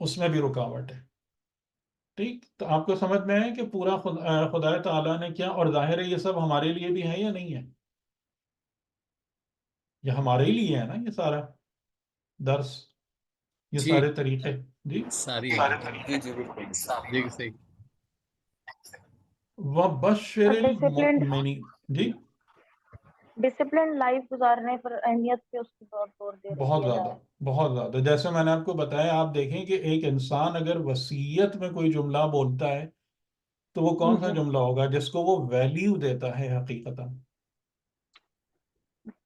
اس میں بھی رکاوٹ ہے. ٹھیک، تو آپ کو سمجھ میں ہے کہ پورا خدا تعالیٰ نے کیا، اور ظاہر ہے یہ سب ہمارے لیے بھی ہے یا نہیں ہے؟ یہ ہمارے ہی لیے ہے نا یہ سارا درس، یہ جی سارے طریقے. جی ساری سارے ہماری. جی طریقے. جی بالکل. جی صحیح. وَبَشِّرِ اور ڈسپلنڈ الْمُؤْمِنِينَ. جی ڈسپلن لائف گزارنے پر اہمیت پہ اس کی بہت زور بہت دیا جا زیادہ، رہا ہے. بہت زیادہ. جیسے میں نے آپ کو بتایا، آپ دیکھیں کہ ایک انسان اگر وصیت میں کوئی جملہ بولتا ہے تو وہ کون سا جی جملہ ہوگا جس کو وہ ویلیو دیتا ہے حقیقتاً.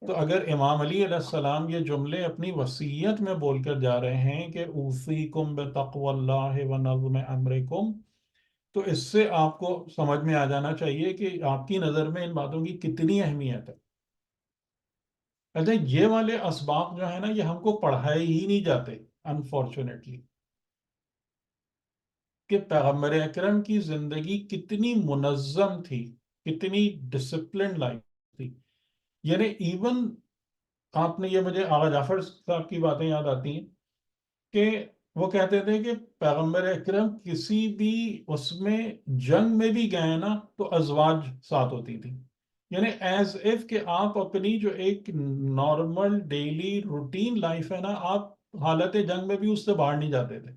تو اگر امام علی علیہ السلام یہ جملے اپنی وصیت میں بول کر جا رہے ہیں کہ اوصیکم بتقوی اللہ ونظم امرکم، تو اس سے آپ کو سمجھ میں آ جانا چاہیے کہ آپ کی نظر میں ان باتوں کی کتنی اہمیت ہے. اچھا یہ والے اسباق جو ہے نا یہ ہم کو پڑھائے ہی نہیں جاتے انفارچونیٹلی، کہ پیغمبر اکرم کی زندگی کتنی منظم تھی، کتنی ڈسپلن لائف تھی. یعنی ایون آپ نے، یہ مجھے آغا جعفر صاحب کی باتیں یاد آتی ہیں کہ وہ کہتے تھے کہ پیغمبر اکرم کسی بھی اس میں جنگ میں بھی گئے نا تو ازواج ساتھ ہوتی تھی. یعنی ایز اف کہ آپ اپنی جو ایک نارمل ڈیلی روٹین لائف ہے نا، آپ حالت جنگ میں بھی اس سے باہر نہیں جاتے تھے.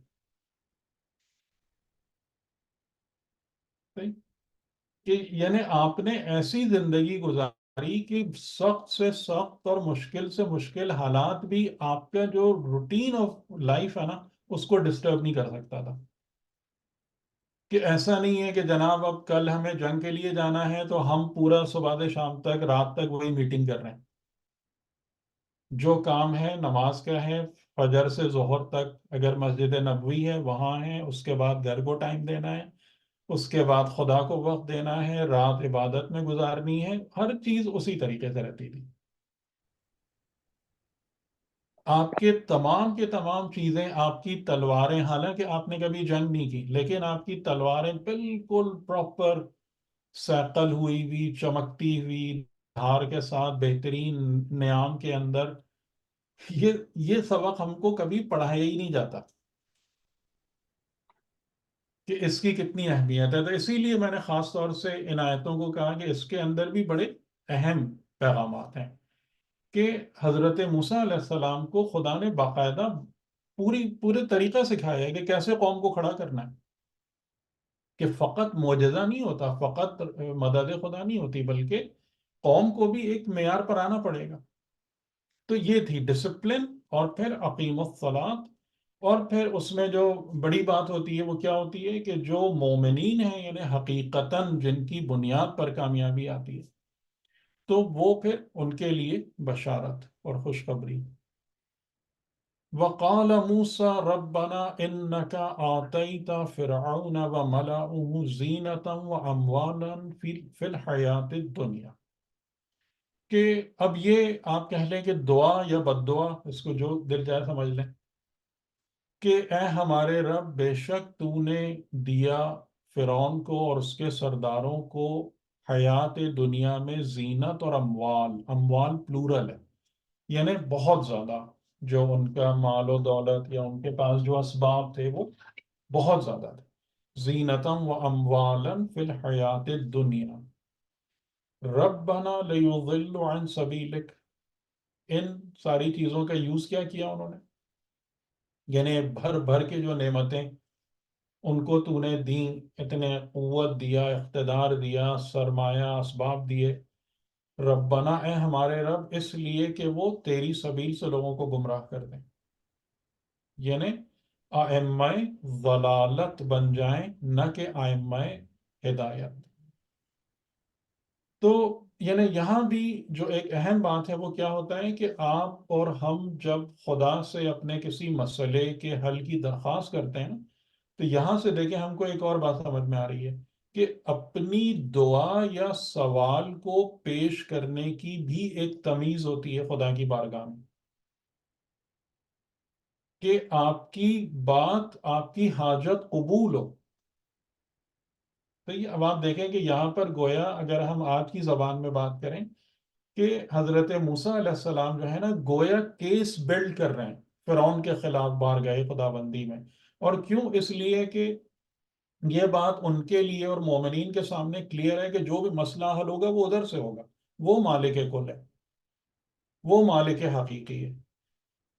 کہ یعنی آپ نے ایسی زندگی گزاری کہ سخت سے سخت اور مشکل سے مشکل حالات بھی آپ کا جو روٹین آف لائف ہے نا اس کو ڈسٹرب نہیں کر سکتا تھا. کہ ایسا نہیں ہے کہ جناب اب کل ہمیں جنگ کے لیے جانا ہے تو ہم پورا صبح سے شام تک رات تک وہی میٹنگ کر رہے ہیں. جو کام ہے نماز کا ہے، فجر سے ظہر تک اگر مسجد نبوی ہے وہاں ہے، اس کے بعد گھر کو ٹائم دینا ہے، اس کے بعد خدا کو وقت دینا ہے، رات عبادت میں گزارنی ہے. ہر چیز اسی طریقے سے رہتی تھی. آپ کے تمام چیزیں، آپ کی تلواریں، حالانکہ آپ نے کبھی جنگ نہیں کی لیکن آپ کی تلواریں بالکل پراپر سیتل ہوئی ہوئی، چمکتی ہوئی دھار کے ساتھ، بہترین نیام کے اندر. یہ سبق ہم کو کبھی پڑھایا ہی نہیں جاتا کہ اس کی کتنی اہمیت ہے. تو اسی لیے میں نے خاص طور سے ان آیتوں کو کہا کہ اس کے اندر بھی بڑے اہم پیغامات ہیں. کہ حضرت موسیٰ علیہ السلام کو خدا نے باقاعدہ پورے طریقہ سکھایا ہے کہ کیسے قوم کو کھڑا کرنا ہے. کہ فقط معجزہ نہیں ہوتا، فقط مدد خدا نہیں ہوتی، بلکہ قوم کو بھی ایک معیار پر آنا پڑے گا. تو یہ تھی ڈسپلن، اور پھر اقیم الصلاۃ. اور پھر اس میں جو بڑی بات ہوتی ہے وہ کیا ہوتی ہے کہ جو مومنین ہیں یعنی حقیقتاً جن کی بنیاد پر کامیابی آتی ہے تو وہ پھر ان کے لیے بشارت اور خوشخبری. وَقَالَ مُوسَى رَبَّنَا إِنَّكَ آتَيْتَ فِرْعَوْنَ وَمَلَأَهُ زِينَةً وَأَمْوَالًا فِي الْحَيَاةِ الدُّنْيَا. کہ اب یہ آپ کہہ لیں کہ دعا یا بد دعا، اس کو جو دل جائے سمجھ لیں، کہ اے ہمارے رب بے شک تو نے دیا فرعون کو اور اس کے سرداروں کو حیات دنیا میں زینت اور اموال، اموال پلورل ہے، یعنی بہت زیادہ، جو ان کا مال و دولت یا ان کے پاس جو اسباب تھے وہ بہت زیادہ تھے، زینتم و اموالن فی الحیات الدنیا ربنا لیضلوا عن سبیلک، ان ساری چیزوں کا یوز کیا انہوں نے، یعنی بھر بھر کے جو نعمتیں ان کو تو نے دیں، اتنے قوت دیا، اقتدار دیا، سرمایہ اسباب دیے، ربنا اے ہمارے رب، اس لیے کہ وہ تیری سبیل سے لوگوں کو گمراہ کر دیں، یعنی ائمہ ضلالت بن جائیں، نہ کہ ائمہ ہدایت۔ تو یعنی یہاں بھی جو ایک اہم بات ہے وہ کیا ہوتا ہے کہ آپ اور ہم جب خدا سے اپنے کسی مسئلے کے حل کی درخواست کرتے ہیں نا، تو یہاں سے دیکھیں ہم کو ایک اور بات سمجھ میں آ رہی ہے کہ اپنی دعا یا سوال کو پیش کرنے کی بھی ایک تمیز ہوتی ہے خدا کی بارگاہ میں، کہ آپ کی بات، آپ کی حاجت قبول ہو۔ تو یہ اب آپ دیکھیں کہ یہاں پر گویا اگر ہم آج کی زبان میں بات کریں کہ حضرت موسیٰ علیہ السلام جو ہے نا، گویا کیس بلڈ کر رہے ہیں فرعون کے خلاف بارگاہ خدا بندی میں، اور کیوں؟ اس لیے کہ یہ بات ان کے لیے اور مومنین کے سامنے کلیئر ہے کہ جو بھی مسئلہ حل ہوگا وہ ادھر سے ہوگا، وہ مالک کل ہے، وہ مالک حقیقی ہے،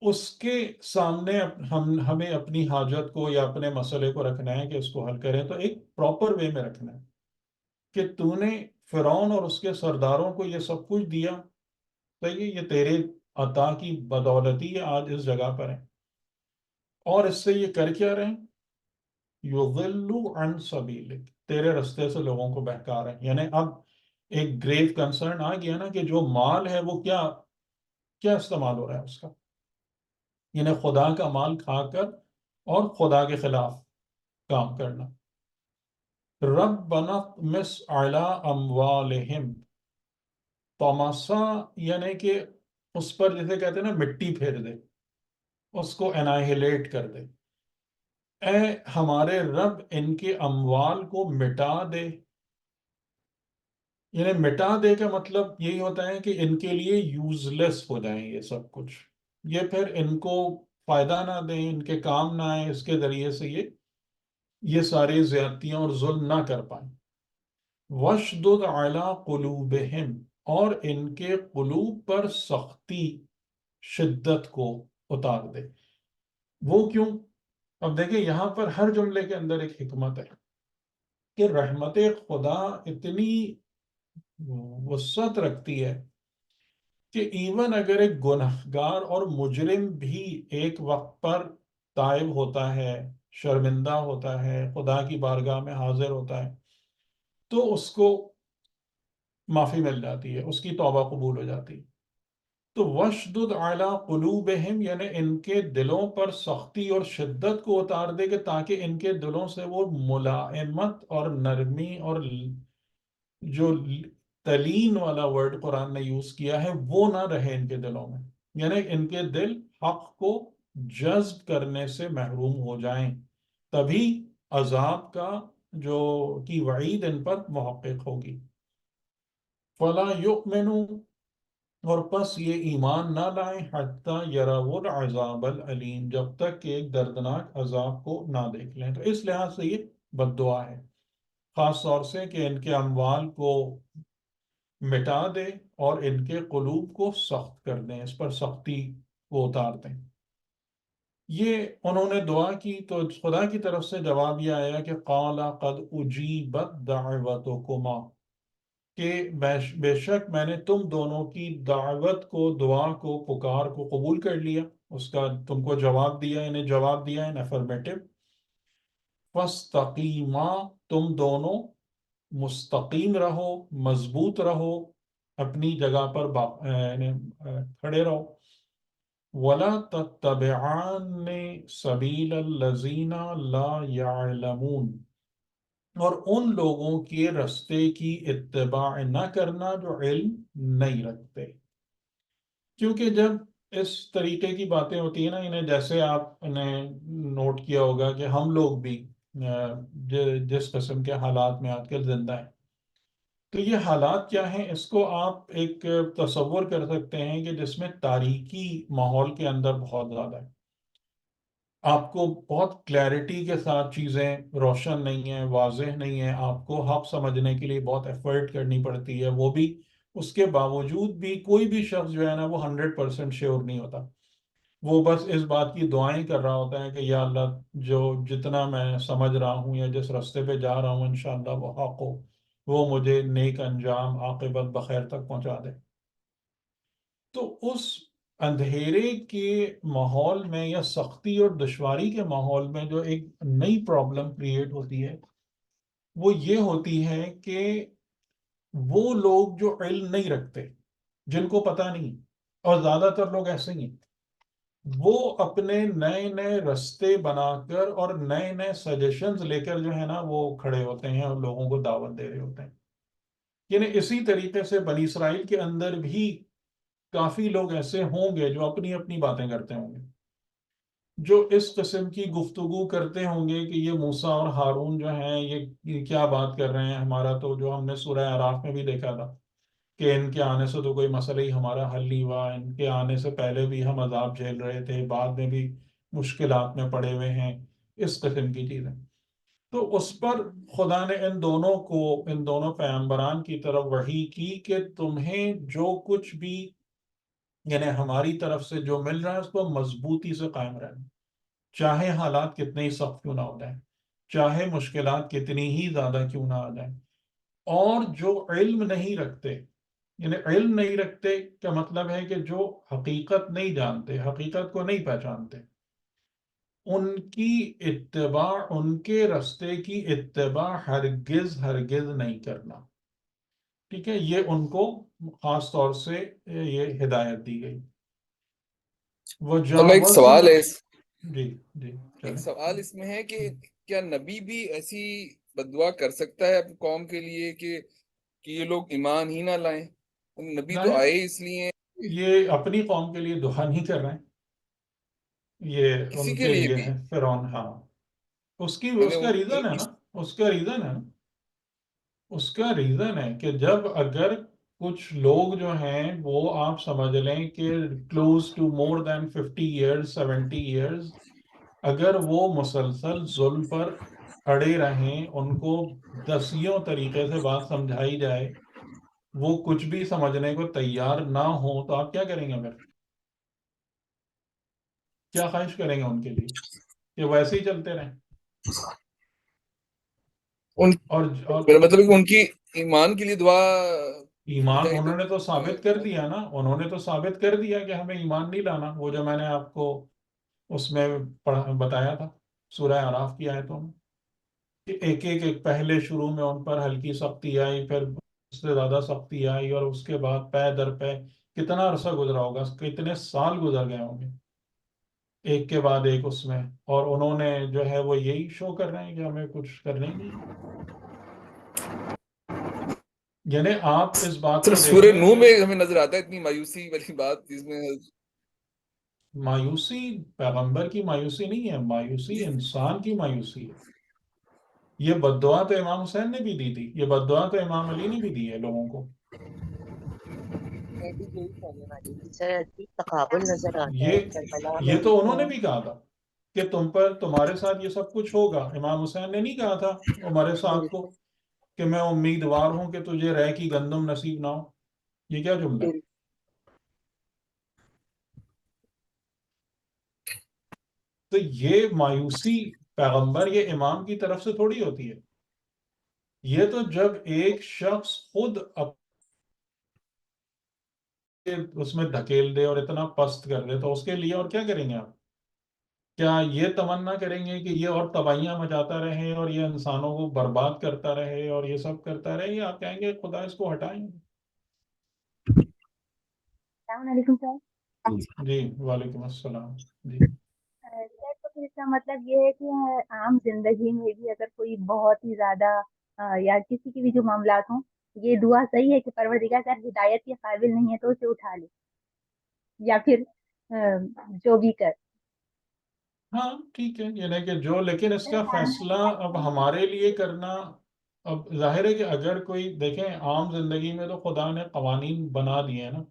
اس کے سامنے ہمیں اپنی حاجت کو یا اپنے مسئلے کو رکھنا ہے کہ اس کو حل کریں، تو ایک پراپر وے میں رکھنا ہے کہ تو نے فرعون اور اس کے سرداروں کو یہ سب کچھ دیا، تو یہ تیرے عطا کی بدولتی ہے آج اس جگہ پر ہے، اور اس سے یہ کر کیا رہے ہیں، یضلوا عن سبیلک، تیرے رستے سے لوگوں کو بہکا رہے ہیں۔ یعنی اب ایک گریو کنسرن آ گیا نا کہ جو مال ہے وہ کیا استعمال ہو رہا ہے اس کا، یعنی خدا کا مال کھا کر اور خدا کے خلاف کام کرنا۔ ربنا اطمس علی اموالہم، طمسا یعنی کہ اس پر جسے کہتے ہیں نا مٹی پھیر دے، اس کو انائہلیٹ کر دے، اے ہمارے رب ان کے اموال کو مٹا دے، یعنی مٹا دے کا مطلب یہی ہوتا ہے کہ ان کے لیے یوز لیس ہو جائیں یہ سب کچھ، یہ پھر ان کو فائدہ نہ دیں، ان کے کام نہ آئیں، اس کے ذریعے سے یہ ساری زیادتیاں اور ظلم نہ کر پائیں۔ وَاشْدُدْ عَلَىٰ قُلُوبِهِمْ، اور ان کے قلوب پر سختی، شدت کو اتار دے۔ وہ کیوں؟ اب دیکھیں یہاں پر ہر جملے کے اندر ایک حکمت ہے کہ رحمت خدا اتنی وسعت رکھتی ہے کہ ایون اگر ایک گنہگار اور مجرم بھی ایک وقت پر تائب ہوتا ہے، شرمندہ ہوتا ہے، خدا کی بارگاہ میں حاضر ہوتا ہے، تو اس کو معافی مل جاتی ہے، اس کی توبہ قبول ہو جاتی ہے۔ تو وَاشْدُدْ عَلَىٰ قُلُوبِهِمْ یعنی ان کے دلوں پر سختی اور شدت کو اتار دے کہ تاکہ ان کے دلوں سے وہ ملائمت اور نرمی اور جو تلین والا ورڈ قرآن نے یوز کیا ہے وہ نہ رہے ان کے دلوں میں، یعنی ان کے دل حق کو جذب کرنے سے محروم ہو جائیں، تبھی عذاب کی وعید ان پر محقق ہوگی۔ فَلَا يُؤْمِنُوا، اور پس یہ ایمان نہ لائیں، حتیٰ یروا العذاب العلیم، جب تک کہ ایک دردناک عذاب کو نہ دیکھ لیں۔ تو اس لحاظ سے یہ بد دعا ہے، خاص طور سے کہ ان کے اموال کو مٹا دے اور ان کے قلوب کو سخت کر دیں، اس پر سختی کو اتار دیں۔ یہ انہوں نے دعا کی تو خدا کی طرف سے جواب یہ آیا کہ قال قد اجیبت دعوتکما، کہ بے شک میں نے تم دونوں کی دعوت کو، دعا کو، پکار کو قبول کر لیا، اس کا تم کو جواب دیا، انہیں جواب دیا ان افرمیٹو۔ فاستقیما، تم دونوں مستقیم رہو، مضبوط رہو، اپنی جگہ پر کھڑے رہو۔ وَلَا تَتَّبِعَانِ سَبِيلَ الَّذِينَ لَا يَعْلَمُونَ، اور ان لوگوں کے رستے کی اتباع نہ کرنا جو علم نہیں رکھتے. کیونکہ جب اس طریقے کی باتیں ہوتی ہیں نا، انہیں جیسے آپ نے نوٹ کیا ہوگا کہ ہم لوگ بھی جس قسم کے حالات میں آج کل زندہ ہیں، تو یہ حالات کیا ہیں، اس کو آپ ایک تصور کر سکتے ہیں کہ جس میں تاریکی ماحول کے اندر بہت زیادہ ہے. آپ کو بہت کلیئرٹی کے ساتھ چیزیں روشن نہیں ہیں، واضح نہیں ہیں، آپ کو حق سمجھنے کے لیے بہت ایفرٹ کرنی پڑتی ہے. وہ بھی اس کے باوجود بھی کوئی بھی شخص جو ہے نا وہ 100% شیور نہیں ہوتا. وہ بس اس بات کی دعائیں کر رہا ہوتا ہے کہ یا اللہ، جو جتنا میں سمجھ رہا ہوں یا جس راستے پہ جا رہا ہوں انشاءاللہ وہ حق ہو، وہ مجھے نیک انجام عاقبت بخیر تک پہنچا دے. تو اس اندھیرے کے ماحول میں یا سختی اور دشواری کے ماحول میں جو ایک نئی پرابلم کریٹ ہوتی ہے، وہ یہ ہوتی ہے کہ وہ لوگ جو علم نہیں رکھتے، جن کو پتہ نہیں، اور زیادہ تر لوگ ایسے ہی ہیں، وہ اپنے نئے نئے رستے بنا کر اور نئے نئے سجیشنز لے کر جو ہے نا وہ کھڑے ہوتے ہیں اور لوگوں کو دعوت دے رہے ہوتے ہیں. یعنی اسی طریقے سے بنی اسرائیل کے اندر بھی کافی لوگ ایسے ہوں گے جو اپنی اپنی باتیں کرتے ہوں گے، جو اس قسم کی گفتگو کرتے ہوں گے کہ یہ موسیٰ اور ہارون جو ہیں یہ کیا بات کر رہے ہیں، ہمارا تو جو ہم نے سورہ اعراف میں بھی دیکھا تھا کہ ان کے آنے سے تو کوئی مسئلہ ہی ہمارا حل نہیں ہوا، ان کے آنے سے پہلے بھی ہم عذاب جھیل رہے تھے، بعد میں بھی مشکلات میں پڑے ہوئے ہیں، اس قسم کی چیزیں. تو اس پر خدا نے ان دونوں پیغمبران کی طرف وحی کی کہ تمہیں جو کچھ بھی، یعنی ہماری طرف سے جو مل رہا ہے اس کو مضبوطی سے قائم رہنا، چاہے حالات کتنے ہی سخت کیوں نہ ہو جائیں، چاہے مشکلات کتنی ہی زیادہ کیوں نہ آ جائیں. اور جو علم نہیں رکھتے، یعنی علم نہیں رکھتے کا مطلب ہے کہ جو حقیقت نہیں جانتے، حقیقت کو نہیں پہچانتے، ان کی اتباع، ان کے رستے کی اتباع ہرگز ہرگز نہیں کرنا. ٹھیک ہے، یہ ان کو خاص طور سے یہ ہدایت دی گئی. ایک سوال ہے، جی جی ایک چلیں. سوال اس میں ہے کہ کیا نبی بھی ایسی بددعا کر سکتا ہے اپنی قوم کے لیے کہ یہ لوگ ایمان ہی نہ لائیں؟ نبی تو آئے اس لیے. یہ اپنی قوم کے لیے دعا نہیں کر رہے ہیں، یہ کسی ان کے کے لیے لیے بھی ہے فرعون. ہاں، اس کا ریزن ہے نا، اس کا ریزن ہے نا، اس کا ریزن ہے کہ جب اگر کچھ لوگ جو ہیں وہ آپ سمجھ لیں کہ close to more than 50 years 70 years اگر وہ مسلسل ظلم پر اڑے رہیں، ان کو دسیوں طریقے سے بات سمجھائی جائے، وہ کچھ بھی سمجھنے کو تیار نہ ہو، تو آپ کیا کریں گے؟ پھر کیا خواہش کریں گے ان کے لیے کہ ویسے ہی چلتے رہیں؟ میرا مطلب ہے کہ ان کی ایمان کے لیے دعا، ایمان انہوں نے تو ثابت کر دیا نا، انہوں نے تو ثابت کر دیا کہ ہمیں ایمان نہیں لانا، وہ جو میں نے آپ کو اس میں بتایا تھا سورہ اعراف کی آیتوں میں کہ ایک پہلے شروع میں ان پر ہلکی سختی آئی، پھر اس سے زیادہ سختی آئی، اور اس کے بعد پے در پے کتنا عرصہ گزرا ہوگا، کتنے سال گزر گئے ہوں گے ایک کے بعد ایک اس میں، اور انہوں نے جو ہے وہ یہی شو کر رہے ہیں کہ ہمیں کچھ کرنا ہی نہیں. یعنی آپ اس بات کو سورہ دیکھیں نوح کہ میں ہمیں نظر آتا ہے اتنی مایوسی والی بات، جس میں مایوسی پیغمبر کی مایوسی نہیں ہے، مایوسی انسان کی مایوسی ہے. یہ بددعا تو امام حسین نے بھی دی تھی، یہ بددعا تو امام علی نے بھی دی ہے لوگوں کو. تقابل نظر آتا ہے کربلا میں یہ بھی تو انہوں نے بھی کہا تھا کہ تمہارے ساتھ یہ سب کچھ ہوگا. امام حسین نے نہیں کہا تھا عمر سعد کو کہ میں امیدوار ہوں کہ تجھے رہ کی گندم نصیب نہ ہو. یہ کیا جملہ ہے؟ تو یہ مایوسی پیغمبر یا امام کی طرف سے تھوڑی ہوتی ہے. یہ تو جب ایک شخص خود اس میں دھکیل دے اور اتنا پست کر دے، تو اس کے لیے اور کیا کریں گے آپ؟ کیا یہ تمنا کریں گے کہ یہ اور تباہیاں مچاتا رہے اور یہ انسانوں کو برباد کرتا رہے اور یہ سب کرتا رہے، یا آپ کہیں گے خدا اس کو ہٹائیں گے؟ السلام علیکم سر. جی وعلیکم السلام. جی سر تو پھر اس کا مطلب یہ ہے کہ عام زندگی میں بھی اگر کوئی بہت ہی زیادہ یا کسی کی بھی جو معاملات ہوں، یہ دعا صحیح ہے کہ پروردگار اگر ہدایت کے قابل نہیں ہے تو اسے اٹھا لے، یا پھر جو بھی کر. ہاں ٹھیک ہے، یعنی کہ جو، لیکن اس کا فیصلہ اب ہمارے لیے کرنا، اب ظاہر ہے کہ اگر کوئی دیکھیں عام زندگی میں تو خدا نے قوانین بنا دیے ہیں نا،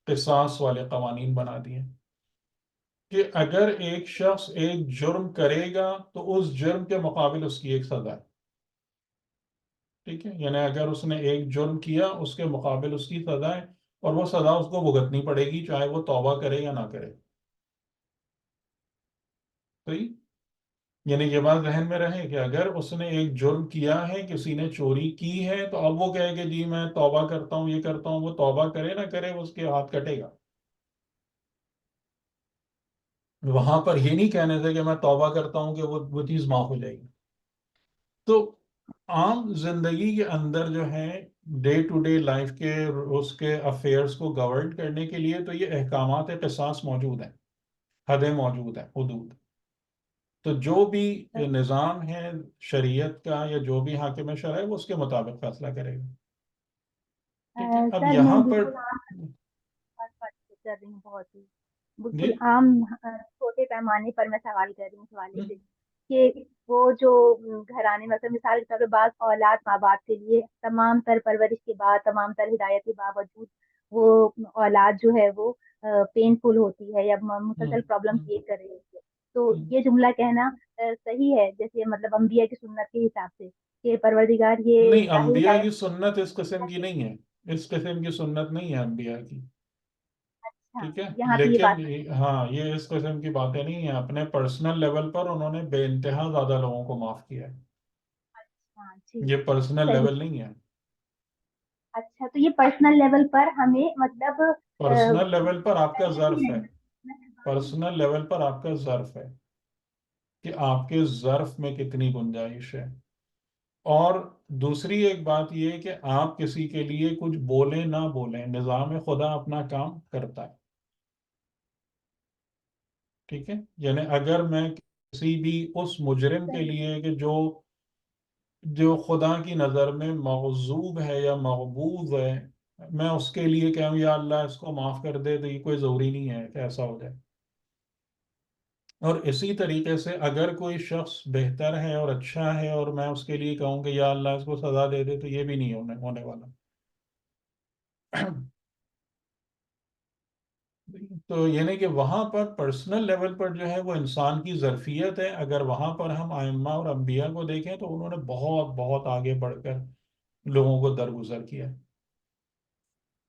قصاص والے قوانین بنا دیے ہیں کہ اگر ایک شخص ایک جرم کرے گا تو اس جرم کے مقابل اس کی ایک سزا ہے. ٹھیک ہے، یعنی اگر اس نے ایک جرم کیا اس کے مقابل اس کی سزا ہے، اور وہ سزا اس کو بھگتنی پڑے گی چاہے وہ توبہ کرے یا نہ کرے. صحیح، یعنی یہ بات ذہن میں رہے کہ اگر اس نے ایک جرم کیا ہے، کسی نے چوری کی ہے، تو اب وہ کہے کہ جی میں توبہ کرتا ہوں، یہ کرتا ہوں، وہ توبہ کرے نہ کرے اس کے ہاتھ کٹے گا. وہاں پر یہ نہیں کہنے سے کہ میں توبہ کرتا ہوں کہ وہ چیز معاف ہو جائے گی. تو عام زندگی کے اندر جو ہے ڈے ٹو ڈے لائف کے اس کے افیئرس کو گورن کرنے کے لیے تو یہ احکامات قصاص موجود ہیں، حدیں موجود ہیں، حدود. تو جو بھی نظام ہے شریعت کا یا جو بھی حاکم شرع ہے وہ اس کے مطابق فیصلہ کرے گا. ٹھیک ہے، اب سر میں یہاں پر بالکل عام بات کر رہی ہوں، بہت ہی جی بالکل عام چھوٹے پیمانے پر میں سوال کر رہی ہوں اس حوالے سے کہ وہ جو گھرانے میں مثال کے طور پہ بعض اولاد ماں باپ کے لیے تمام تر پرورش کے بعد، تمام تر ہدایت کے باوجود وہ اولاد جو ہے وہ پین فل ہوتی ہے یا مسلسل پرابلم کریٹ کر رہی ہے. تو یہ جملہ کہنا صحیح ہے، جیسے مطلب انبیاء کی سنت کے حساب سے کہ پروردگار یہ نہیں، چاہے انبیاء ہدایت. کی سنت اس قسم کی نہیں ہے، اس قسم کی سنت نہیں ہے انبیاء کی. اچھا، ٹھیک ہے، یہاں پہ یہ لیکن بات. ہاں یہ اس قسم کی باتیں نہیں ہیں. اپنے پرسنل لیول پر انہوں نے بے انتہا زیادہ لوگوں کو معاف کیا ہے. ہاں ٹھیک، یہ پرسنل صحیح. لیول نہیں ہے. اچھا، تو یہ پرسنل لیول پر ہمیں مطلب پرسنل لیول پر آپ کا ظرف ہے، میں پرسنل لیول پر آپ کا ظرف ہے کہ آپ کے ظرف میں کتنی گنجائش ہے. اور دوسری ایک بات یہ کہ آپ کسی کے لیے کچھ بولیں نہ بولیں، نظام خدا اپنا کام کرتا ہے. ٹھیک ہے، یعنی اگر میں کسی بھی اس مجرم کے لیے کہ جو خدا کی نظر میں مغضوب ہے یا مغبوض ہے، میں اس کے لیے کہوں یا اللہ اس کو معاف کر دے، تو یہ کوئی ضروری نہیں ہے کہ ایسا ہو جائے. اور اسی طریقے سے اگر کوئی شخص بہتر ہے اور اچھا ہے اور میں اس کے لیے کہوں کہ یا اللہ اس کو سزا دے دے، تو یہ بھی نہیں ہونے والا. تو یعنی کہ وہاں پر پرسنل لیول پر جو ہے وہ انسان کی ظرفیت ہے. اگر وہاں پر ہم ائمہ اور انبیاء کو دیکھیں تو انہوں نے بہت بہت آگے بڑھ کر لوگوں کو درگزر کیا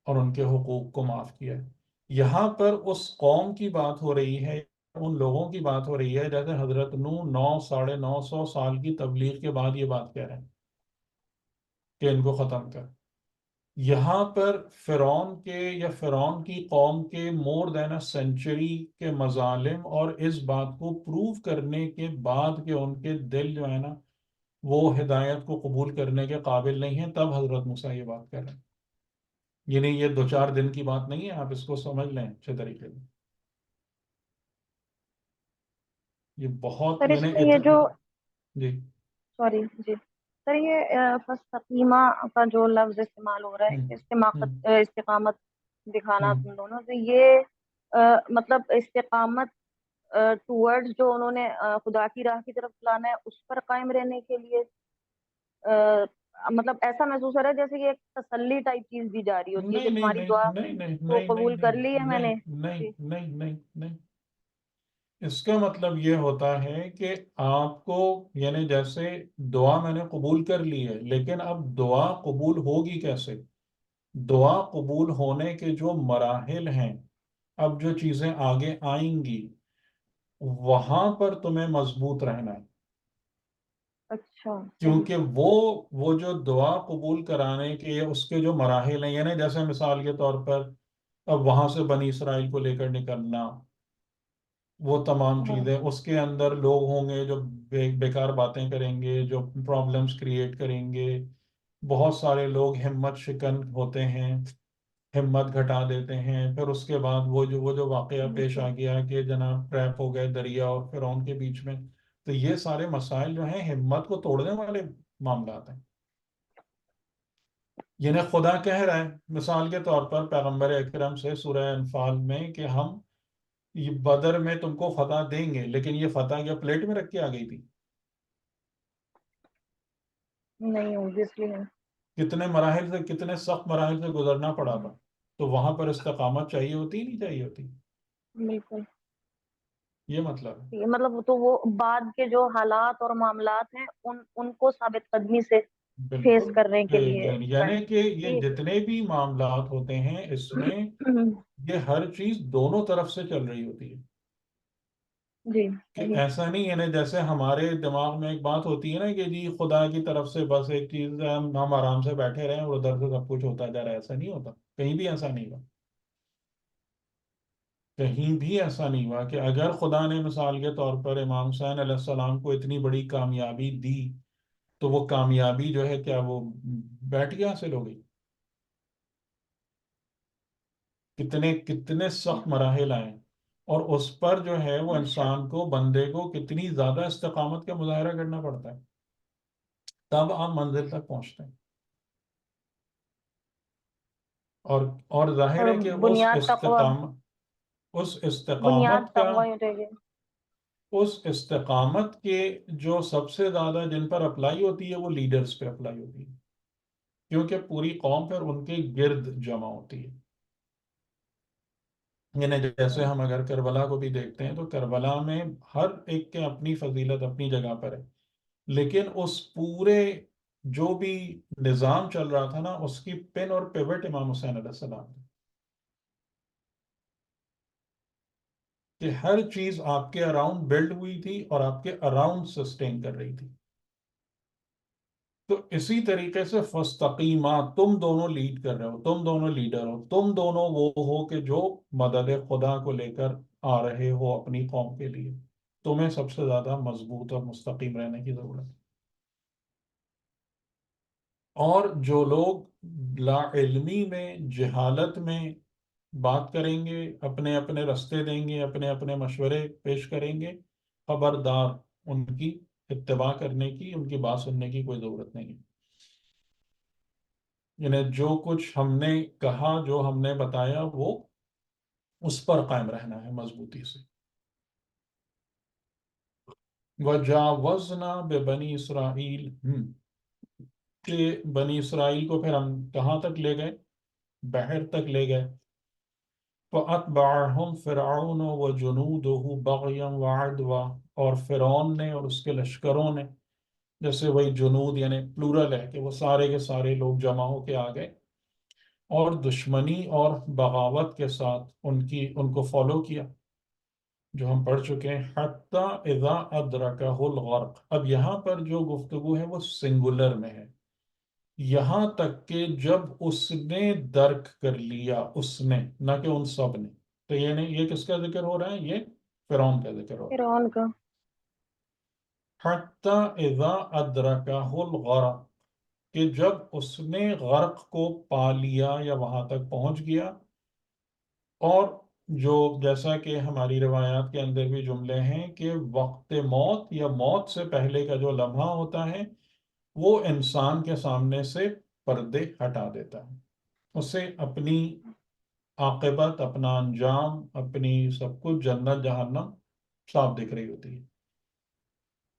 اور ان کے حقوق کو معاف کیا. یہاں پر اس قوم کی بات ہو رہی ہے، ان لوگوں کی بات ہو رہی ہے جیسے حضرت نوح 950 سال کی تبلیغ کے بعد یہ بات کہہ رہے ہیں کہ ان کو ختم کر. یہاں پر فرعون کی قوم کے مور دین اے سینچری کے مظالم اور اس بات کو پروو کرنے کے بعد کہ ان کے دل جو ہے نا وہ ہدایت کو قبول کرنے کے قابل نہیں ہیں، تب حضرت موسیٰ یہ بات کر رہے ہیں. یعنی یہ 2-4 دن کی بات نہیں ہے، آپ اس کو سمجھ لیں اچھے طریقے سے. یہ بہت سر اس میں یہ جو جی سوری جی سر، یہ فاستقیمہ کا جو لفظ استعمال ہو رہا ہے، استقامت دکھانا تم دونوں سے، یہ مطلب استقامت ٹورڈ جو انہوں نے خدا کی راہ کی طرف لانا ہے اس پر قائم رہنے کے لیے، مطلب ایسا محسوس ہو رہا ہے جیسے کہ ایک تسلی ٹائپ چیز دی جا رہی ہوتی ہے کہ نہیں نہیں تمہاری نہیں دعا نہیں نہیں کو نہیں قبول کر لی ہے میں نے. نہیں نہیں جی نہیں نہیں نہیں. اس کا مطلب یہ ہوتا ہے کہ آپ کو، یعنی جیسے دعا میں نے قبول کر لی ہے، لیکن اب دعا قبول ہوگی کیسے؟ دعا قبول ہونے کے جو مراحل ہیں، اب جو چیزیں آگے آئیں گی وہاں پر تمہیں مضبوط رہنا ہے. اچھا کیونکہ وہ جو دعا قبول کرانے کے اس کے جو مراحل ہیں، یعنی جیسے مثال کے طور پر اب وہاں سے بنی اسرائیل کو لے کر نکلنا، وہ تمام چیزیں، اس کے اندر لوگ ہوں گے جو بیکار باتیں کریں گے، جو پرابلمس کریٹ کریں گے. بہت سارے لوگ ہمت شکن ہوتے ہیں. ہمت گھٹا دیتے ہیں. پھر اس کے بعد وہ جو واقعہ پیش آ گیا کہ جناب ٹریپ ہو گئے دریا اور فرعون کے بیچ میں. تو یہ سارے مسائل جو ہیں ہمت کو توڑنے والے معاملات ہیں. یعنی خدا کہہ رہا ہے مثال کے طور پر پیغمبر اکرم سے سورہ انفال میں کہ ہم یہ بدر میں تم کو فتح دیں گے، لیکن یہ فتح کیا پلیٹ میں رکھ کے آ گئی تھی؟ نہیں obviously نہیں. کتنے مراحل سے، کتنے سخت مراحل سے گزرنا پڑا تھا. تو وہاں پر استقامت چاہیے ہوتی نہیں چاہیے ہوتی؟ بالکل. یہ مطلب ہے. یہ مطلب تو وہ بعد کے جو حالات اور معاملات ہیں ان کو ثابت قدمی سے فیس بالکل. کرنے کے لیے یعنی کہ یہ جتنے بھی معاملات ہوتے ہیں اس میں یہ ہر چیز دونوں طرف سے چل رہی ہوتی ہے. جی کہ ایسا نہیں ہے نا جیسے ہمارے دماغ میں ایک بات ہوتی ہے نا کہ جی خدا کی طرف سے بس ایک چیز ہے، ہم آرام سے بیٹھے رہیں اور ادھر سے سب کچھ ہوتا جا رہا ہے. ایسا نہیں ہوتا، کہیں بھی ایسا نہیں ہوا. کہیں بھی ایسا نہیں ہوا کہ اگر خدا نے مثال کے طور پر امام حسین علیہ السلام کو اتنی بڑی کامیابی دی تو وہ کامیابی جو ہے کیا وہ بیٹھ کے حاصل ہو گئی؟ کتنے کتنے سخت مراحل آئے اور اس پر جو ہے وہ انسان کو، بندے کو کتنی زیادہ استقامت کا مظاہرہ کرنا پڑتا ہے تب آپ منزل تک پہنچتے ہیں. اور ظاہر اور ہے کہ بنیاد تقوی اس بنیاد استقامت کا، تقوی ہو جائے گی. اس استقامت کے جو سب سے زیادہ جن پر اپلائی ہوتی ہے وہ لیڈرز پہ اپلائی ہوتی ہے، کیونکہ پوری قوم پر ان کے گرد جمع ہوتی ہے. یعنی جیسے ہم اگر کربلا کو بھی دیکھتے ہیں تو کربلا میں ہر ایک کے اپنی فضیلت اپنی جگہ پر ہے، لیکن اس پورے جو بھی نظام چل رہا تھا نا اس کی پن اور پیوٹ امام حسین علیہ السلام تھے کہ ہر چیز آپ کے اراؤنڈ بلڈ ہوئی تھی اور آپ کے اراؤنڈ سسٹین کر رہی تھی. تو اسی طریقے سے فاستقیما، تم دونوں لیڈ کر رہے ہو، تم دونوں لیڈر ہو، تم دونوں وہ ہو کہ جو مدد خدا کو لے کر آ رہے ہو اپنی قوم کے لیے. تمہیں سب سے زیادہ مضبوط اور مستقیم رہنے کی ضرورت ہے. اور جو لوگ لا علمی میں، جہالت میں بات کریں گے، اپنے اپنے رستے دیں گے، اپنے اپنے مشورے پیش کریں گے، خبردار ان کی اتباع کرنے کی، ان کی بات سننے کی کوئی ضرورت نہیں ہے. یعنی جو کچھ ہم نے کہا، جو ہم نے بتایا، وہ اس پر قائم رہنا ہے مضبوطی سے. وَجَاوَزْنَا بِبَنِي إِسْرَائِيلَ، کہ بنی اسرائیل کو پھر ہم کہاں تک لے گئے؟ بحر تک لے گئے. فَأَتْبَعَهُمْ فِرْعَوْنُ وَجُنُودُهُ بَغْيًا وَعَدْوًا، اور فرعون نے اور اس کے لشکروں نے، جیسے وہی جنود یعنی پلورل ہے کہ وہ سارے کے سارے لوگ جمع ہو کے آ گئے اور دشمنی اور بغاوت کے ساتھ ان کو فالو کیا، جو ہم پڑھ چکے ہیں. حَتَّى إِذَا أَدْرَكَهُ الْغَرْقُ، اب یہاں پر جو گفتگو ہے وہ سنگولر میں ہے. یہاں تک کہ جب اس نے درک کر لیا، اس نے، نہ کہ ان سب نے. تو یہ کس کا ذکر ہو رہا ہے؟ یہ فرعون کا ذکر ہو رہا ہے. فرعون کا. حَتَّى إِذَا أَدْرَكَهُ الْغَرْقُ، کہ جب اس نے غرق کو پا لیا یا وہاں تک پہنچ گیا. اور جو جیسا کہ ہماری روایات کے اندر بھی جملے ہیں کہ وقت موت یا موت سے پہلے کا جو لمحہ ہوتا ہے وہ انسان کے سامنے سے پردے ہٹا دیتا ہے، اسے اپنی عاقبت، اپنا انجام، اپنی سب کچھ، جنت جہنم صاف دکھ رہی ہوتی ہے.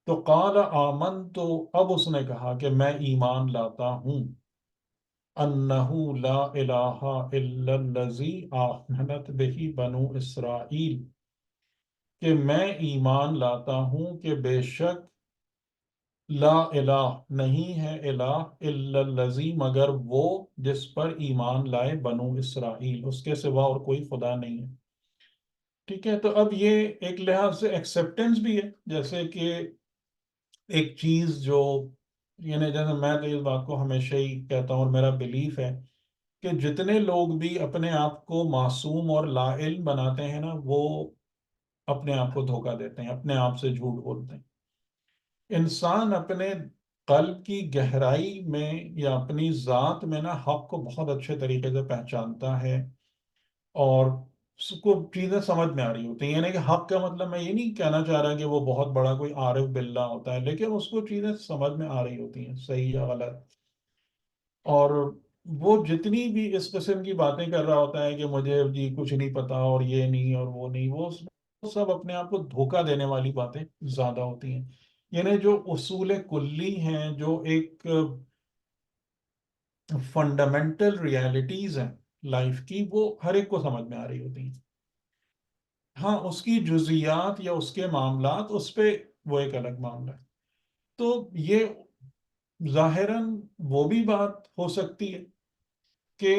تو قال آمنت، اب اس نے کہا کہ میں ایمان لاتا ہوں، انہ لا الہ الا الذی آمنت بہ بنو اسرائیل، کہ میں ایمان لاتا ہوں کہ بے شک لا الہ، نہیں ہے الہ، الا الذی، مگر وہ جس پر ایمان لائے بنو اسرائیل، اس کے سوا اور کوئی خدا نہیں ہے. ٹھیک ہے. تو اب یہ ایک لحاظ سے ایکسیپٹنس بھی ہے، جیسے کہ ایک چیز جو، یعنی جیسے میں تو اس بات کو ہمیشہ ہی کہتا ہوں اور میرا بلیف ہے کہ جتنے لوگ بھی اپنے آپ کو معصوم اور لا علم بناتے ہیں نا وہ اپنے آپ کو دھوکہ دیتے ہیں، اپنے آپ سے جھوٹ بولتے ہیں. انسان اپنے قلب کی گہرائی میں یا اپنی ذات میں نا حق کو بہت اچھے طریقے سے پہچانتا ہے اور اس کو چیزیں سمجھ میں آ رہی ہوتی ہیں. یعنی کہ حق کا مطلب میں یہ نہیں کہنا چاہ رہا کہ وہ بہت بڑا کوئی عارف باللہ ہوتا ہے، لیکن اس کو چیزیں سمجھ میں آ رہی ہوتی ہیں صحیح یا غلط. اور وہ جتنی بھی اس قسم کی باتیں کر رہا ہوتا ہے کہ مجھے جی کچھ نہیں پتا اور یہ نہیں اور وہ نہیں، وہ سب اپنے آپ کو دھوکہ دینے والی باتیں زیادہ ہوتی ہیں. یعنی جو اصول کلی ہیں، جو ایک فنڈامنٹل ریالٹیز ہیں لائف کی، وہ ہر ایک کو سمجھ میں آ رہی ہوتی ہیں. ہاں اس کی جزیات یا اس کے معاملات، اس پہ وہ ایک الگ معاملہ ہے. تو یہ ظاہراً وہ بھی بات ہو سکتی ہے کہ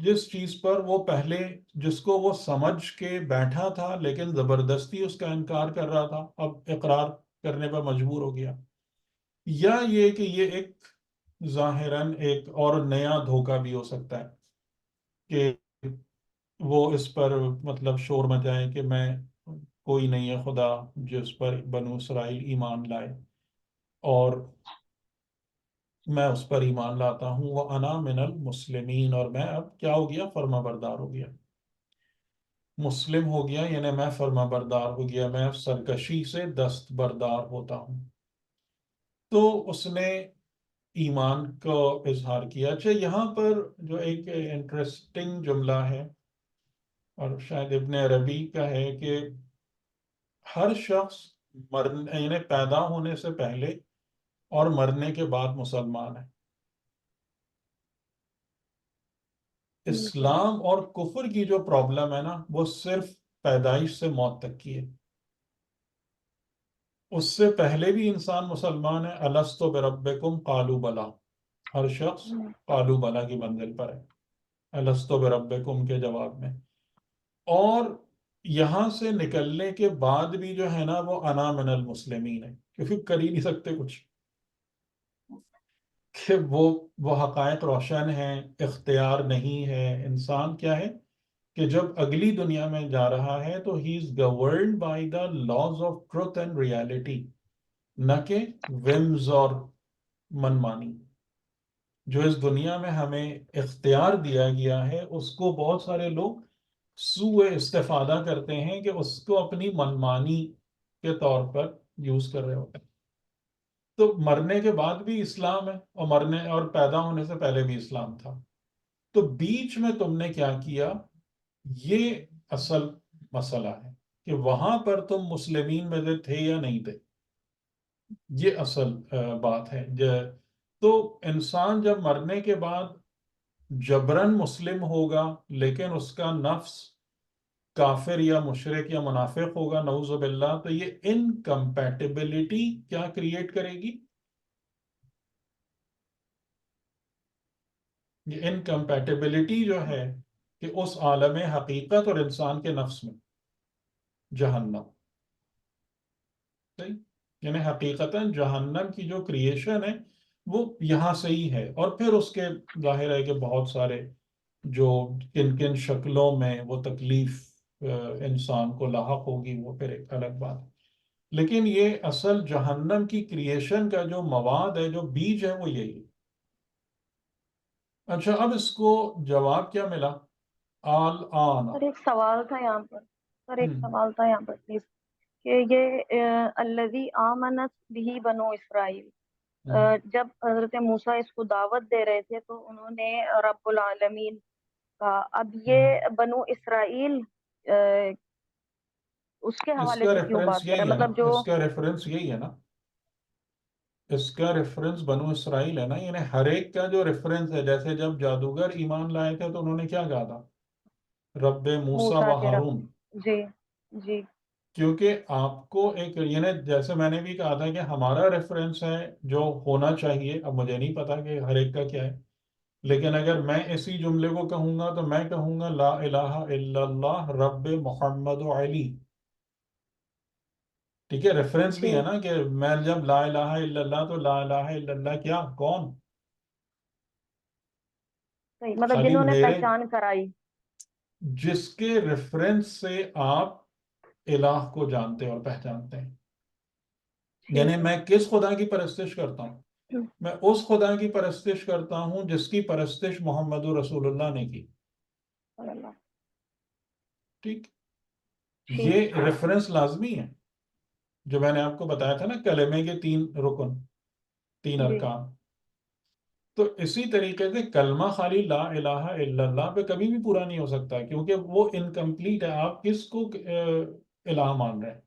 جس چیز پر وہ پہلے جس کو وہ سمجھ کے بیٹھا تھا لیکن زبردستی اس کا انکار کر رہا تھا، اب اقرار کرنے پر مجبور ہو گیا. یا یہ کہ یہ ایک ظاہراً ایک اور نیا دھوکہ بھی ہو سکتا ہے کہ وہ اس پر مطلب شور مچائے کہ میں کوئی نہیں ہے خدا جس پر بنو اسرائیل ایمان لائے اور میں اس پر ایمان لاتا ہوں، وہ انا من المسلمین، اور میں اب کیا ہو گیا، فرما بردار ہو گیا، مسلم ہو گیا. یعنی میں فرما بردار ہو گیا، میں سرکشی سے دستبردار ہوتا ہوں. تو اس نے ایمان کو اظہار کیا. اچھا یہاں پر جو ایک انٹرسٹنگ جملہ ہے اور شاید ابن عربی کا ہے کہ ہر شخص مرنے یعنی پیدا ہونے سے پہلے اور مرنے کے بعد مسلمان ہے. اسلام اور کفر کی جو پرابلم ہے نا، وہ صرف پیدائش سے موت تک کی ہے. اس سے پہلے بھی انسان مسلمان ہے. الستو بربکم قالوا بلا، ہر شخص قالوا بلا کی منزل پر ہے الستو بربکم کے جواب میں. اور یہاں سے نکلنے کے بعد بھی جو ہے نا وہ انا من المسلمین ہے، کیونکہ کر ہی نہیں سکتے کچھ کہ وہ حقائق روشن ہیں، اختیار نہیں ہے. انسان کیا ہے کہ جب اگلی دنیا میں جا رہا ہے تو he is governed by the laws of truth and reality, نہ کہ ومز اور منمانی. جو اس دنیا میں ہمیں اختیار دیا گیا ہے اس کو بہت سارے لوگ سوء استفادہ کرتے ہیں کہ اس کو اپنی منمانی کے طور پر یوز کر رہے ہوتے ہیں. تو مرنے کے بعد بھی اسلام ہے اور مرنے اور پیدا ہونے سے پہلے بھی اسلام تھا. تو بیچ میں تم نے کیا کیا، یہ اصل مسئلہ ہے کہ وہاں پر تم مسلمین میں سے تھے یا نہیں تھے. یہ اصل بات ہے. تو انسان جب مرنے کے بعد جبراً مسلم ہوگا لیکن اس کا نفس کافر یا مشرک یا منافق ہوگا نعوذ باللہ، تو یہ انکمپیٹیبلٹی کیا کریٹ کرے گی؟ یہ انکمپیٹیبلٹی جو ہے کہ اس عالم حقیقت اور انسان کے نفس میں جہنم. صحیح؟ یعنی حقیقتاً جہنم کی جو کریشن ہے وہ یہاں سے ہی ہے. اور پھر اس کے ظاہر ہے کہ بہت سارے جو کن کن شکلوں میں وہ تکلیف انسان کو لاحق ہوگی وہ پھر ایک الگ بات ہے. لیکن یہ اصل جہنم کی کریشن کا جو مواد ہے، جو بیج ہے، وہ یہی ہے. اچھا اب اس کو جواب کیا ملا؟ سر ایک سوال تھا یہاں پر پلیز، کہ یہ الذی آمنت بہ بنو اسرائیل، جب حضرت موسیٰ اس کو دعوت دے رہے تھے تو انہوں نے رب العالمین کا، اب یہ بنو اسرائیل اس کے اس حوالے کا سے کیوں ریفرنس بات کر رہا یہی ہے؟ ہے نا، مطلب جو اس کا ریفرنس یہی ہے نا، اس کا ریفرنس بنو اسرائیل ہے نا. یعنی ہر ایک کا جو ریفرنس ہے، جیسے جب جادوگر ایمان لائے تھے تو انہوں نے کیا کہا تھا؟ رب موسیٰ و موسیٰ کے رب، ہارون. جی جی کیونکہ آپ کو ایک یعنی جیسے میں نے بھی کہا تھا کہ ہمارا ریفرنس ہے جو ہونا چاہیے. اب مجھے نہیں پتا کہ ہر ایک کا کیا ہے، لیکن اگر میں اسی جملے کو کہوں گا تو میں کہوں گا لا الہ الا اللہ رب محمد و علی. ٹھیک ہے، ریفرنس بھی جی ہے نا کہ میں جب لا الہ الا اللہ تو لا الہ الا اللہ کیا، کون؟ صحیح، مطلب خالی جنہوں نے میرے، پہچان کرائی. جس کے ریفرنس سے آپ الہ کو جانتے اور پہچانتے ہیں. یعنی میں کس خدا کی پرستش کرتا ہوں؟ میں اس خدا کی پرستش کرتا ہوں جس کی پرستش محمد رسول اللہ نے کی. ٹھیک، یہ ریفرنس لازمی ہے. جو میں نے آپ کو بتایا تھا نا کلمے کے 3 رکن، 3 ارکان، تو اسی طریقے سے کلمہ خالی لا الہ الا اللہ پہ کبھی بھی پورا نہیں ہو سکتا، کیونکہ وہ انکمپلیٹ ہے. آپ کس کو الہ مان رہے ہیں؟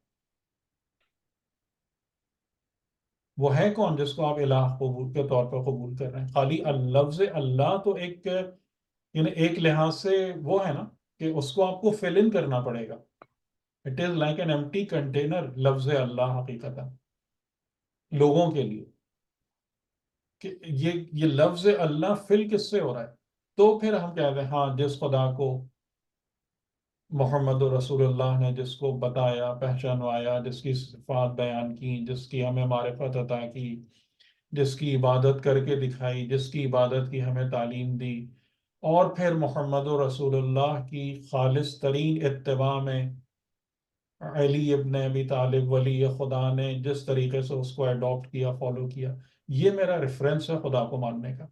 وہ ہے کون جس کو آپ الہ قبول کے طور پر قبول کر رہے ہیں؟ خالی لفظ اللہ تو ایک، یعنی ایک لحاظ سے وہ ہے نا کہ اس کو آپ کو فل ان کرنا پڑے گا. It is like an empty container لفظ اللہ حقیقتا لوگوں کے لیے، کہ یہ لفظ اللہ فل کس سے ہو رہا ہے؟ تو پھر ہم کہتے ہیں ہاں جس خدا کو محمد رسول اللہ نے جس کو بتایا، پہچانوایا، جس کی صفات بیان کی، جس کی ہمیں معرفت عطا کی، جس کی عبادت کر کے دکھائی، جس کی عبادت کی ہمیں تعلیم دی، اور پھر محمد رسول اللہ کی خالص ترین اتباع میں علی ابن ابی طالب ولی خدا نے جس طریقے سے اس کو اڈاپٹ کیا، فالو کیا، یہ میرا ریفرنس ہے خدا کو ماننے کا.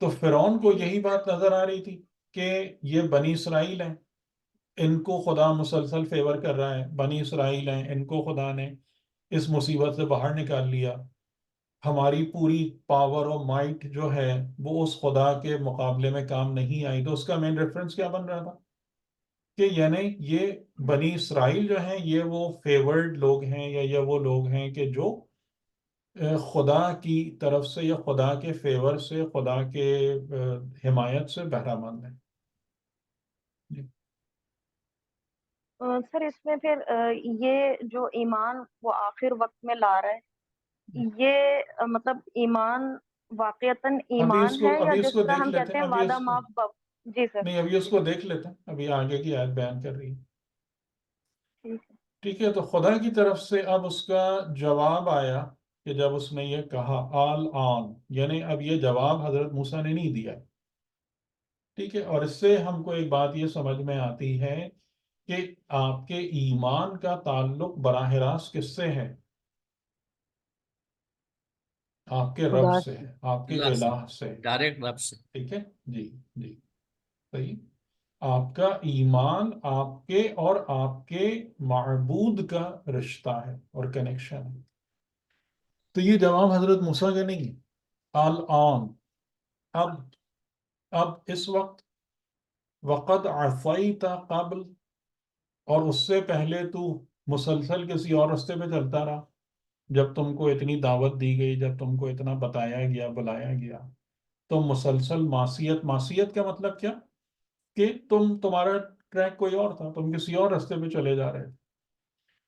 تو فرعون کو یہی بات نظر آ رہی تھی کہ یہ بنی اسرائیل ہیں، ان کو خدا مسلسل فیور کر رہا ہے، بنی اسرائیل ہیں، ان کو خدا نے اس مصیبت سے باہر نکال لیا، ہماری پوری پاور اور مائٹ جو ہے وہ اس خدا کے مقابلے میں کام نہیں آئی. تو اس کا مین ریفرنس کیا بن رہا تھا کہ یعنی یہ بنی اسرائیل جو ہیں یہ وہ فیورڈ لوگ ہیں، یا یہ وہ لوگ ہیں کہ جو خدا کی طرف سے یا خدا کے فیور سے، خدا کے حمایت سے بہرہ مند ہیں. سر اس میں پھر یہ جو ایمان وہ آخر وقت میں لا رہا ہے، یہ مطلب ایمان واقعتاً ایمان ہے یا ابھی اس جس کو طرح دیکھ ہم لیتے کہتے ہیں، ہیں وعدہ معاف؟ جی سر. نہیں ابھی اس کو دیکھ لیتے ہیں، ابھی آگے کی آیت بیان کر رہی ہے. ٹھیک ہے، تو خدا کی طرف سے اب اس کا جواب آیا کہ جب اس نے یہ کہا آل آن، یعنی اب یہ جواب حضرت موسیٰ نے نہیں دیا. ٹھیک ہے، اور اس سے ہم کو ایک بات یہ سمجھ میں آتی ہے کہ آپ کے ایمان کا تعلق براہ راست کس سے ہے؟ آپ کے رب سے ہے، آپ کے الہ سے، ڈائریکٹ رب سے. ٹھیک ہے جی جی صحیح. آپ کا ایمان آپ کے اور آپ کے معبود کا رشتہ ہے اور کنیکشن ہے. تو یہ جواب حضرت موسیٰ کا نہیں ہے. الآن، اب اس وقت، وقد عصیت قبل، اور اس سے پہلے تو مسلسل کسی اور راستے پہ چلتا رہا. جب تم کو اتنی دعوت دی گئی، جب تم کو اتنا بتایا گیا، بلایا گیا، تو مسلسل معصیت کا مطلب کیا کہ تمہارا ٹریک کوئی اور تھا، تم کسی اور راستے پہ چلے جا رہے تھے.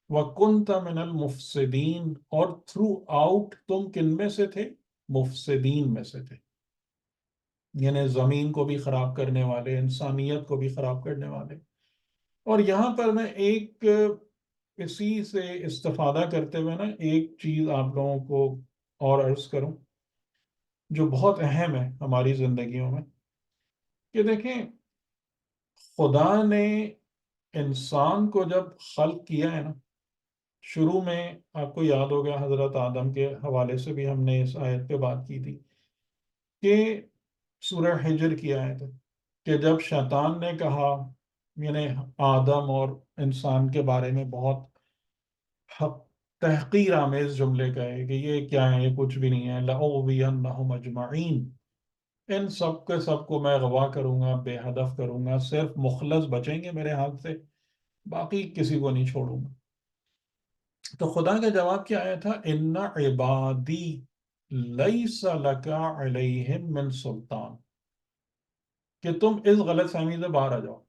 وَكُنْتَ مِنَ الْمُفْسِدِينَ، اور تھرو آؤٹ تم کن میں سے تھے؟ مفسدین میں سے تھے، یعنی زمین کو بھی خراب کرنے والے، انسانیت کو بھی خراب کرنے والے. اور یہاں پر میں ایک اسی سے استفادہ کرتے ہوئے نا ایک چیز آپ لوگوں کو اور عرض کروں جو بہت اہم ہے ہماری زندگیوں میں، کہ دیکھیں خدا نے انسان کو جب خلق کیا ہے نا، شروع میں آپ کو یاد ہو گیا حضرت آدم کے حوالے سے بھی ہم نے اس آیت پہ بات کی تھی کہ سورہ حجر کی آیت ہے کہ جب شیطان نے کہا، یعنی آدم اور انسان کے بارے میں بہت تحقیر آمیز جملے کہے کہ یہ کیا ہے، یہ کچھ بھی نہیں ہے، لَأُغْوِيَنَّهُمْ أَجْمَعِينَ، ان سب کے سب کو میں اغوا کروں گا، بے ہدف کروں گا، صرف مخلص بچیں گے میرے ہاتھ سے، باقی کسی کو نہیں چھوڑوں گا. تو خدا کا جواب کیا آیا تھا؟ ان عبادی لیس لک علیہم من سلطان، کہ تم اس غلط فہمی سے باہر آ جاؤ.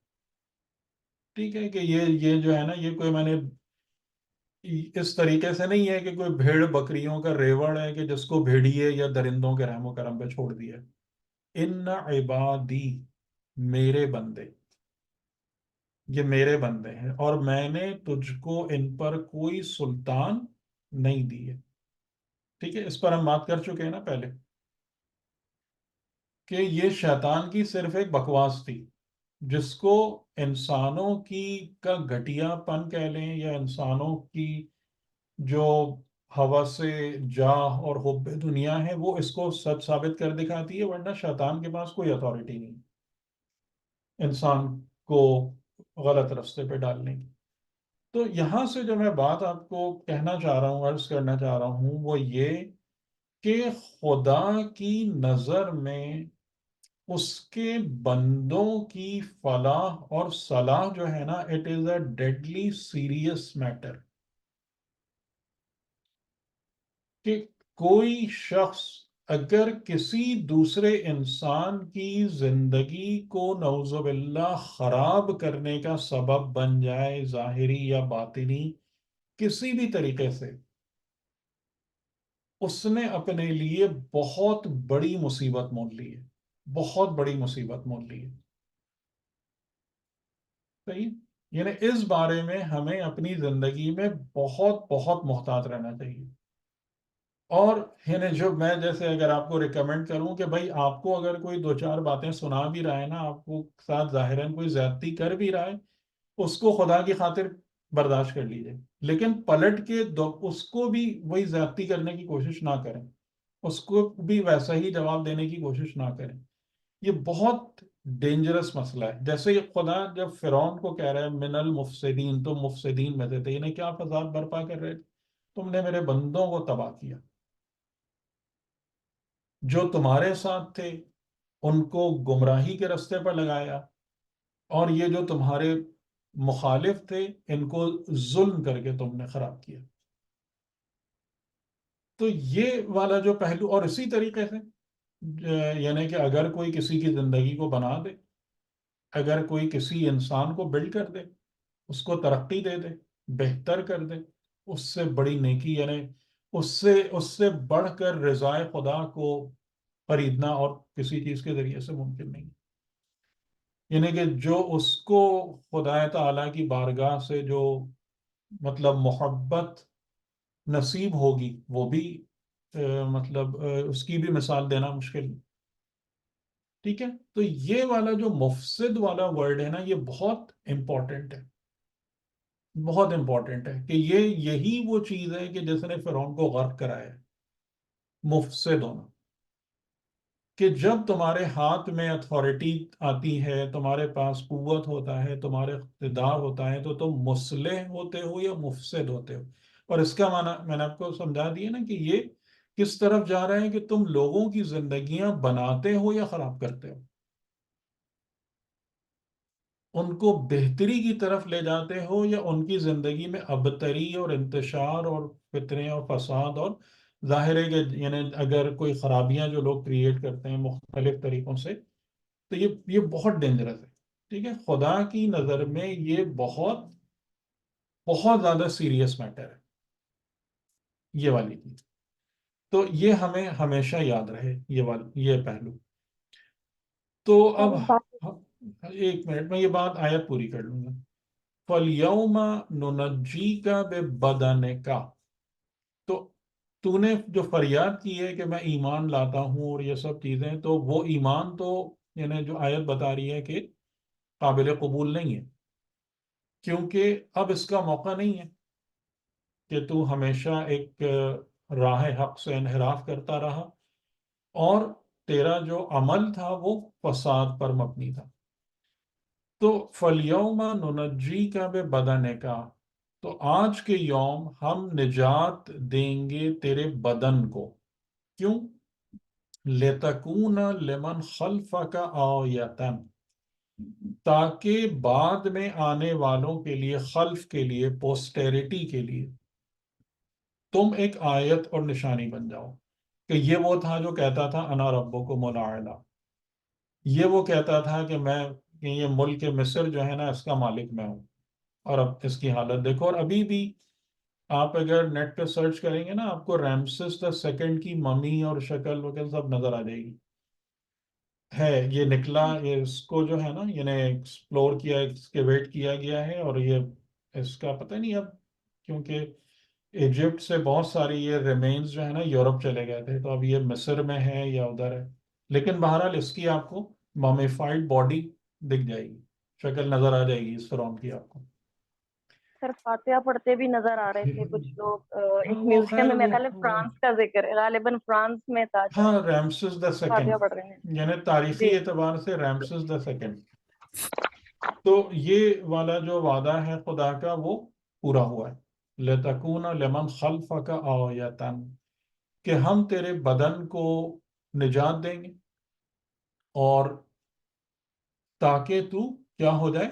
ٹھیک ہے، کہ یہ جو ہے نا، یہ کوئی میں نے اس طریقے سے نہیں ہے کہ کوئی بھیڑ بکریوں کا ریوڑ ہے کہ جس کو بھیڑیے یا درندوں کے رحم و کرم پہ چھوڑ دیا. ان عبادی، میرے بندے، یہ میرے بندے ہیں اور میں نے تجھ کو ان پر کوئی سلطان نہیں دی ہے. ٹھیک ہے، اس پر ہم بات کر چکے ہیں نا پہلے کہ یہ شیطان کی صرف ایک بکواس تھی جس کو انسانوں کا گھٹیا پن کہہ لیں یا انسانوں کی جو ہوس جاہ اور حب دنیا ہے وہ اس کو سچ ثابت کر دکھاتی ہے، ورنہ شیطان کے پاس کوئی اتھارٹی نہیں انسان کو غلط راستے پہ ڈالنے کی۔ تو یہاں سے جو میں بات آپ کو کہنا چاہ رہا ہوں، عرض کرنا چاہ رہا ہوں، وہ یہ کہ خدا کی نظر میں اس کے بندوں کی فلاح اور صلاح جو ہے نا، it is a deadly serious matter, کہ کوئی شخص اگر کسی دوسرے انسان کی زندگی کو نعوذ باللہ خراب کرنے کا سبب بن جائے، ظاہری یا باطنی کسی بھی طریقے سے، اس نے اپنے لیے بہت بڑی مصیبت مول لی ہے، بہت بڑی مصیبت مول لی ہے۔ صحیح؟ یعنی اس بارے میں ہمیں اپنی زندگی میں بہت بہت محتاط رہنا چاہیے۔ اور یعنی جو میں جیسے اگر آپ کو ریکمینڈ کروں کہ بھائی آپ کو اگر کوئی دو چار باتیں سنا بھی رہا ہے نا، آپ کو ساتھ ظاہراً کوئی زیادتی کر بھی رہا ہے، اس کو خدا کی خاطر برداشت کر لیجیے، لیکن پلٹ کے اس کو بھی وہی زیادتی کرنے کی کوشش نہ کریں، اس کو بھی ویسا ہی جواب دینے کی کوشش نہ کریں۔ یہ بہت ڈینجرس مسئلہ ہے۔ جیسے یہ خدا جب فرعون کو کہہ رہا ہے من المفسدین، تم مفسدین میں سے تھے، انہیں کیا فساد برپا کر رہے تھے؟ تم نے میرے بندوں کو تباہ کیا، جو تمہارے ساتھ تھے ان کو گمراہی کے رستے پر لگایا، اور یہ جو تمہارے مخالف تھے ان کو ظلم کر کے تم نے خراب کیا۔ تو یہ والا جو پہلو، اور اسی طریقے سے یعنی کہ اگر کوئی کسی کی زندگی کو بنا دے، اگر کوئی کسی انسان کو بلڈ کر دے، اس کو ترقی دے دے، بہتر کر دے، اس سے بڑی نیکی، یعنی اس سے بڑھ کر رضائے خدا کو خریدنا اور کسی چیز کے ذریعے سے ممکن نہیں۔ یعنی کہ جو اس کو خدا تعالیٰ کی بارگاہ سے جو مطلب محبت نصیب ہوگی، وہ بھی مطلب اس کی بھی مثال دینا مشکل ہے۔ ٹھیک ہے؟ تو یہ والا جو مفسد والا ورڈ ہے نا، یہ بہت امپورٹنٹ ہے، بہت امپورٹنٹ ہے، کہ یہی وہ چیز ہے کہ جس نے فرعون کو غرق کرایا ہے، مفسد ہونا۔ کہ جب تمہارے ہاتھ میں اتھارٹی آتی ہے، تمہارے پاس قوت ہوتا ہے، تمہارے اقتدار ہوتا ہے، تو تم مصلح ہوتے ہو یا مفسد ہوتے ہو۔ اور اس کا معنی میں نے آپ کو سمجھا دیا نا، کہ یہ کس طرف جا رہا ہے، کہ تم لوگوں کی زندگیاں بناتے ہو یا خراب کرتے ہو، ان کو بہتری کی طرف لے جاتے ہو یا ان کی زندگی میں ابتری اور انتشار اور فتنے اور فساد، اور ظاہر ہے کہ یعنی اگر کوئی خرابیاں جو لوگ کریٹ کرتے ہیں مختلف طریقوں سے، تو یہ بہت ڈینجرس ہے۔ ٹھیک ہے؟ خدا کی نظر میں یہ بہت بہت زیادہ سیریس میٹر ہے، یہ والی چیز۔ تو یہ ہمیں ہمیشہ یاد رہے، یہ پہلو۔ تو اب ایک منٹ میں یہ بات آیت پوری کر لوں گا۔ فَالْيَوْمَ نُنَجِّيكَ بِبَدَنِكَ، تو نے جو فریاد کی ہے کہ میں ایمان لاتا ہوں اور یہ سب چیزیں، تو وہ ایمان تو یعنی جو آیت بتا رہی ہے کہ قابل قبول نہیں ہے، کیونکہ اب اس کا موقع نہیں ہے کہ تو ہمیشہ ایک راہ حق سے انحراف کرتا رہا، اور تیرا جو عمل تھا وہ فساد پر مبنی تھا۔ تو فَالْيَوْمَ نُنَجِّيكَ بِبَدَنِكَ، تو آج کے یوم ہم نجات دیں گے تیرے بدن کو۔ کیوں؟ لِتَكُونَ لِمَنْ خَلْفَكَ آیَةً، تاکہ بعد میں آنے والوں کے لیے، خلف کے لیے، پوسٹیریٹی کے لیے تم ایک آیت اور نشانی بن جاؤ۔ کہ یہ وہ تھا جو کہتا تھا انا ربکم الاعلی، یہ وہ کہتا تھا کہ کہ یہ ملک مصر جو ہے نا، اس کا مالک میں ہوں، اور اب اس کی حالت دیکھو۔ اور ابھی بھی آپ اگر نیٹ پہ سرچ کریں گے نا، آپ کو رامسس the second کی ممی اور شکل وکل سب نظر آ جائے گی۔ ہے یہ نکلا، یہ اس کو جو ہے نا یعنی ایکسپلور کیا، ایکسکیویٹ کیا گیا ہے، اور یہ اس کا پتہ نہیں اب، کیونکہ ایجپٹ سے بہت ساری یہ ریمینز جو ہے نا یورپ چلے گئے تھے، تو اب یہ مصر میں ہے یا ادھر ہے، لیکن بہرحال اس کی آپ کو مومیفائڈ باڈی دکھ جائے گی۔ شکل نظر آ جائے گی اس فرعون کی آپ کو. سر فاتحہ پڑھتے بھی نظر آ رہے تھے کچھ لوگ. ایک وہ میوزیم خیر میں میرے خیال ہے فرانس کا ذکر ہے، غالباً فرانس میں تھا ہاں شاید، ریمسس دا فاتحہ سیکنڈ، پڑھ رہے ہیں. یعنی تاریخی جی اعتبار سے ریمسس دا سیکنڈ. تو یہ والا جو وعدہ ہے خدا کا وہ پورا ہوا ہے. لَتَكُونَ لِمَنْ خَلْفَكَ آیَةً، کہ ہم تیرے بدن کو نجات دیں گے اور تاکہ تو کیا ہو جائے،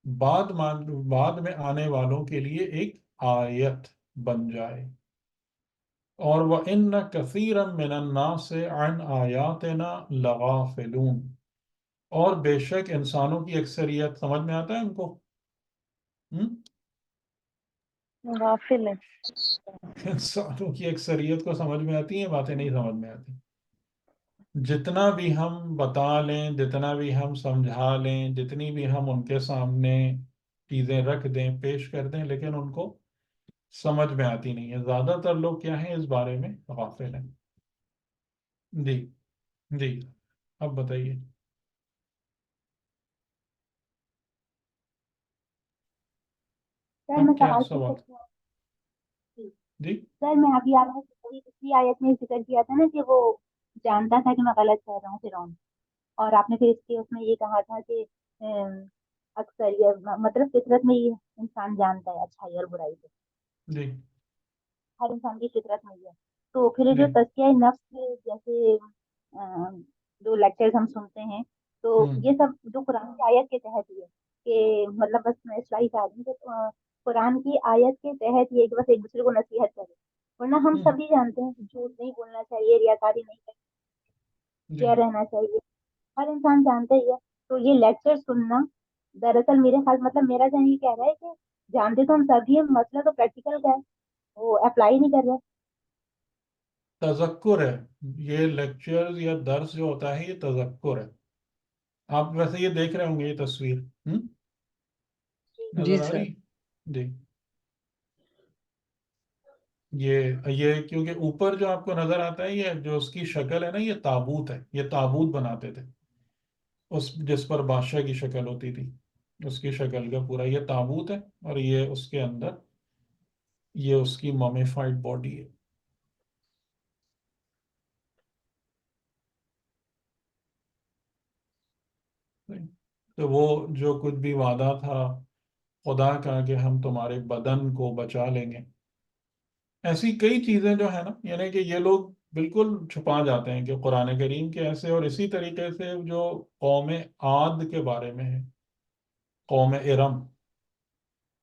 بعد میں آنے والوں کے لیے ایک آیت بن جائے. اور وَإِنَّ كَثِيرًا مِّنَ النَّاسِ عَنْ آيَاتِنَا لَغَافِلُونَ، اور بے شک انسانوں کی اکثریت، سمجھ میں آتا ہے ان کو؟ غافل ہے. انسانوں کی اکثریت کو سمجھ میں آتی ہیں باتیں، نہیں سمجھ میں آتی. جتنا بھی ہم بتا لیں، جتنا بھی ہم سمجھا لیں، جتنی بھی ہم ان کے سامنے چیزیں رکھ دیں، پیش کر دیں، لیکن ان کو سمجھ میں آتی نہیں ہے. زیادہ تر لوگ کیا ہیں، اس بارے میں غافل ہیں. جی جی اب بتائیے. سر اب میں کیا سوال پوچھ سوال؟ سکتی ہوں؟ جی جی سر، میں ابھی آپ نے پچھلی آیت میں ذکر کیا تھا نا کہ وہ جانتا تھا کہ میں غلط کہہ رہا ہوں فرعون، اور آپ نے پھر اس میں یہ کہا تھا کہ اکثر مطلب فطرت میں یہ انسان جانتا ہے اچھائی اور برائی کو، جی ہر انسان کی فطرت میں یہ ہے. تو پھر جی جو تزکیہ نفس کے جیسے جو لیکچرز ہم سنتے ہیں، تو یہ سب جو قرآن کی آیت کے تحت ہی ہے کہ مطلب بس میں اصلاحی چاہ رہی ہوں کہ قرآن کی آیت کے تحت یہ کہ بس ایک دوسرے کو نصیحت کرے، ورنہ ہم سبھی جانتے ہیں کہ جھوٹ نہیں بولنا چاہیے، ریاکاری نہیں کرنی، جی کیا رہنا چاہیے، ہر انسان جانتا ہی ہے. تو یہ لیکچر سننا دراصل میرے خیال مطلب میرا ذہن یہ کہہ رہا ہے کہ جانتے تو ہم سبھی ہیں، مسئلہ تو پریکٹیکل کا ہے، وہ اپلائی نہیں کر رہے. تذکر ہے یہ لیکچر یا درس جو ہوتا ہے، یہ تذکر ہے. آپ ویسے یہ دیکھ رہے ہوں گے یہ تصویر جی نظر آ سر. رہی؟ جی یہ کیونکہ اوپر جو آپ کو نظر آتا ہے، یہ جو اس کی شکل ہے نا، یہ تابوت ہے. یہ تابوت بناتے تھے جس پر بادشاہ کی شکل ہوتی تھی، اس کی شکل کا پورا یہ تابوت ہے، اور یہ اس کے اندر یہ اس کی مومیفائڈ باڈی ہے. تو وہ جو کچھ بھی وعدہ تھا خدا کا کہ ہم تمہارے بدن کو بچا لیں گے، ایسی کئی چیزیں جو ہے نا، یعنی کہ یہ لوگ بالکل چھپا جاتے ہیں کہ قرآن کریم کے ایسے. اور اسی طریقے سے جو قوم عاد کے بارے میں ہے، قوم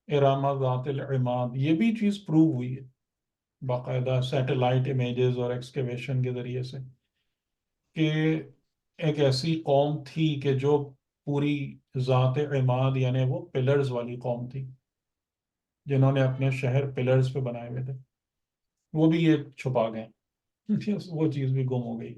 ارم ذات العماد، یہ بھی چیز پروو ہوئی ہے باقاعدہ سیٹلائٹ امیجز اور ایکسکیویشن کے ذریعے سے، کہ ایک ایسی قوم تھی کہ جو پوری ذات عماد، یعنی وہ پلرز والی قوم تھی، جنہوں نے اپنے شہر پلرز پہ بنائے ہوئے تھے. وہ بھی یہ چھپا گئے، وہ چیز بھی گم ہو گئی.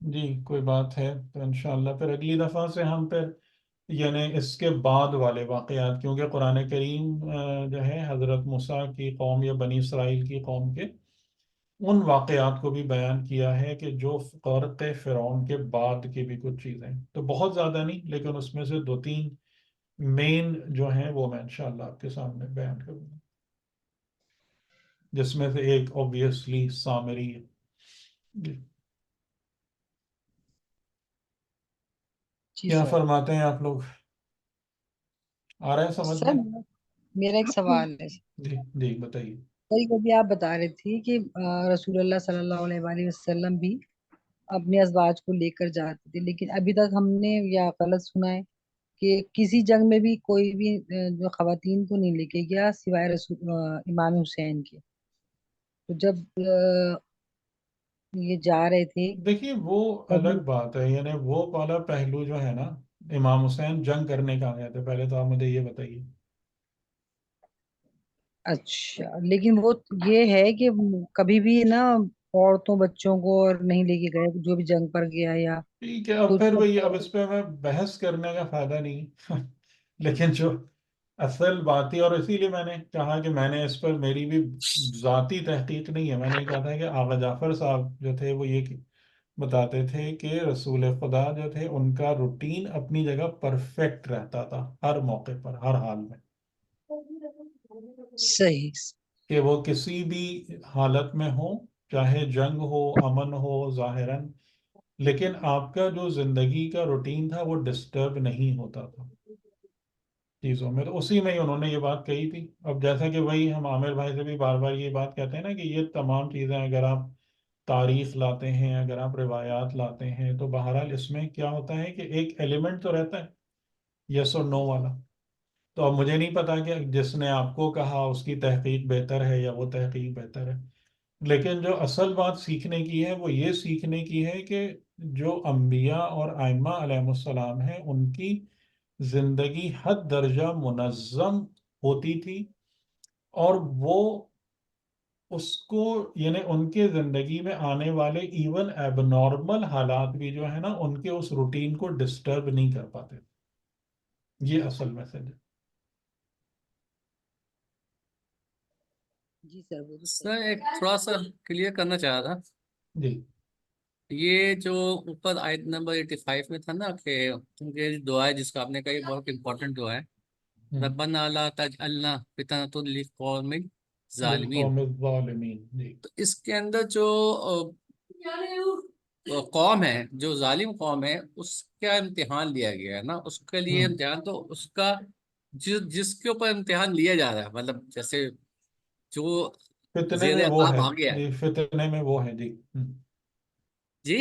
جی کوئی بات ہے تو انشاءاللہ پھر اگلی دفعہ سے ہم پھر یعنی اس کے بعد والے واقعات، کیونکہ قرآن کریم جو ہے حضرت موسیٰ کی قوم یا بنی اسرائیل کی قوم کے ان واقعات کو بھی بیان کیا ہے کہ جو غرق فرعون کے بعد کی بھی کچھ چیزیں، تو بہت زیادہ نہیں، لیکن اس میں سے 2-3 مین جو ہیں وہ میں انشاءاللہ آپ کے سامنے بیان کروں گا، جس میں سے ایک اوبویسلی سامری ہے. جی جی کیا سر. فرماتے ہیں آپ لوگ؟ آ رہا ہے سمجھ سر میں؟ میرا ایک سوال ہے. جی جی بتائیے. کبھی کبھی آپ بتا رہے تھے کہ رسول اللہ صلی اللہ علیہ وآلہ وسلم بھی اپنے ازواج کو لے کر جاتے تھے، لیکن ابھی تک ہم نے یا غلط سنا ہے کہ کسی جنگ میں بھی کوئی بھی جو خواتین کو نہیں لے کے گیا سوائے امام حسین کے. تو جب یہ جا رہے تھے دیکھیے وہ تب، الگ بات ہے، یعنی وہ والا پہلو جو ہے نا، امام حسین جنگ کرنے کا گئے تھے. پہلے تو آپ مجھے یہ بتائیے. اچھا لیکن وہ یہ ہے کہ کبھی بھی نا عورتوں بچوں کو اور نہیں لے کے گئے جو بھی جنگ پر گیا یا ٹھیک ہے، اب خود پھر وہی، اب سب. اس پہ میں بحث کرنے کا فائدہ نہیں لیکن جو اصل بات ہی، اور اسی لیے میں نے کہا کہ میں نے اس پر میری بھی ذاتی تحقیق نہیں ہے. میں نے یہ کہا تھا کہ آغا جعفر صاحب جو تھے وہ یہ بتاتے تھے کہ رسول خدا جو تھے ان کا روٹین اپنی جگہ پرفیکٹ رہتا تھا ہر موقع پر، ہر حال میں، صحیح. کہ وہ کسی بھی حالت میں ہو، چاہے جنگ ہو، امن ہو ظاہراً، لیکن آپ کا جو زندگی کا روٹین تھا وہ ڈسٹرب نہیں ہوتا تھا چیزوں میں. تو اسی میں ہی انہوں نے یہ بات کہی تھی. اب جیسا کہ وہی ہم عامر بھائی سے بھی بار بار یہ بات کہتے ہیں نا کہ یہ تمام چیزیں اگر آپ تاریخ لاتے ہیں، اگر آپ روایات لاتے ہیں، تو بہرحال اس میں کیا ہوتا ہے کہ ایک ایلیمنٹ تو رہتا ہے یس اور نو والا. تو اب مجھے نہیں پتا کہ جس نے آپ کو کہا اس کی تحقیق بہتر ہے یا وہ تحقیق بہتر ہے، لیکن جو اصل بات سیکھنے کی ہے وہ یہ سیکھنے کی ہے کہ جو انبیاء اور ائمہ علیہ السلام ہیں ان کی زندگی حد درجہ منظم ہوتی تھی، اور وہ اس کو یعنی ان کے زندگی میں آنے والے ایون ایب نارمل حالات بھی جو ہے نا ان کے اس روٹین کو ڈسٹرب نہیں کر پاتے. یہ اصل میسج ہے. جی سر وہ تو سر صحیح. ایک تھوڑا سا کلیئر کرنا چاہ رہا تھا. جی یہ جو اوپر آیت نمبر 85 میں تھا نا کہ یہ دعا ہے جس کا آپ نے کہا یہ بہت امپورٹنٹ دعا ہے، ربنا لا تجعلنا فتنة للقوم الظالمین. للقوم الظالمین. جی تو اس کے اندر جو قوم ہے، جو ظالم قوم ہے، اس کا امتحان لیا گیا ہے نا. اس کے لیے امتحان تو اس کا جس کے اوپر امتحان لیا جا رہا ہے، مطلب جیسے جو فتنے زیر میں وہ عذاب ہے. آ گیا ہے. جی فتنے میں وہ ہے. جی جی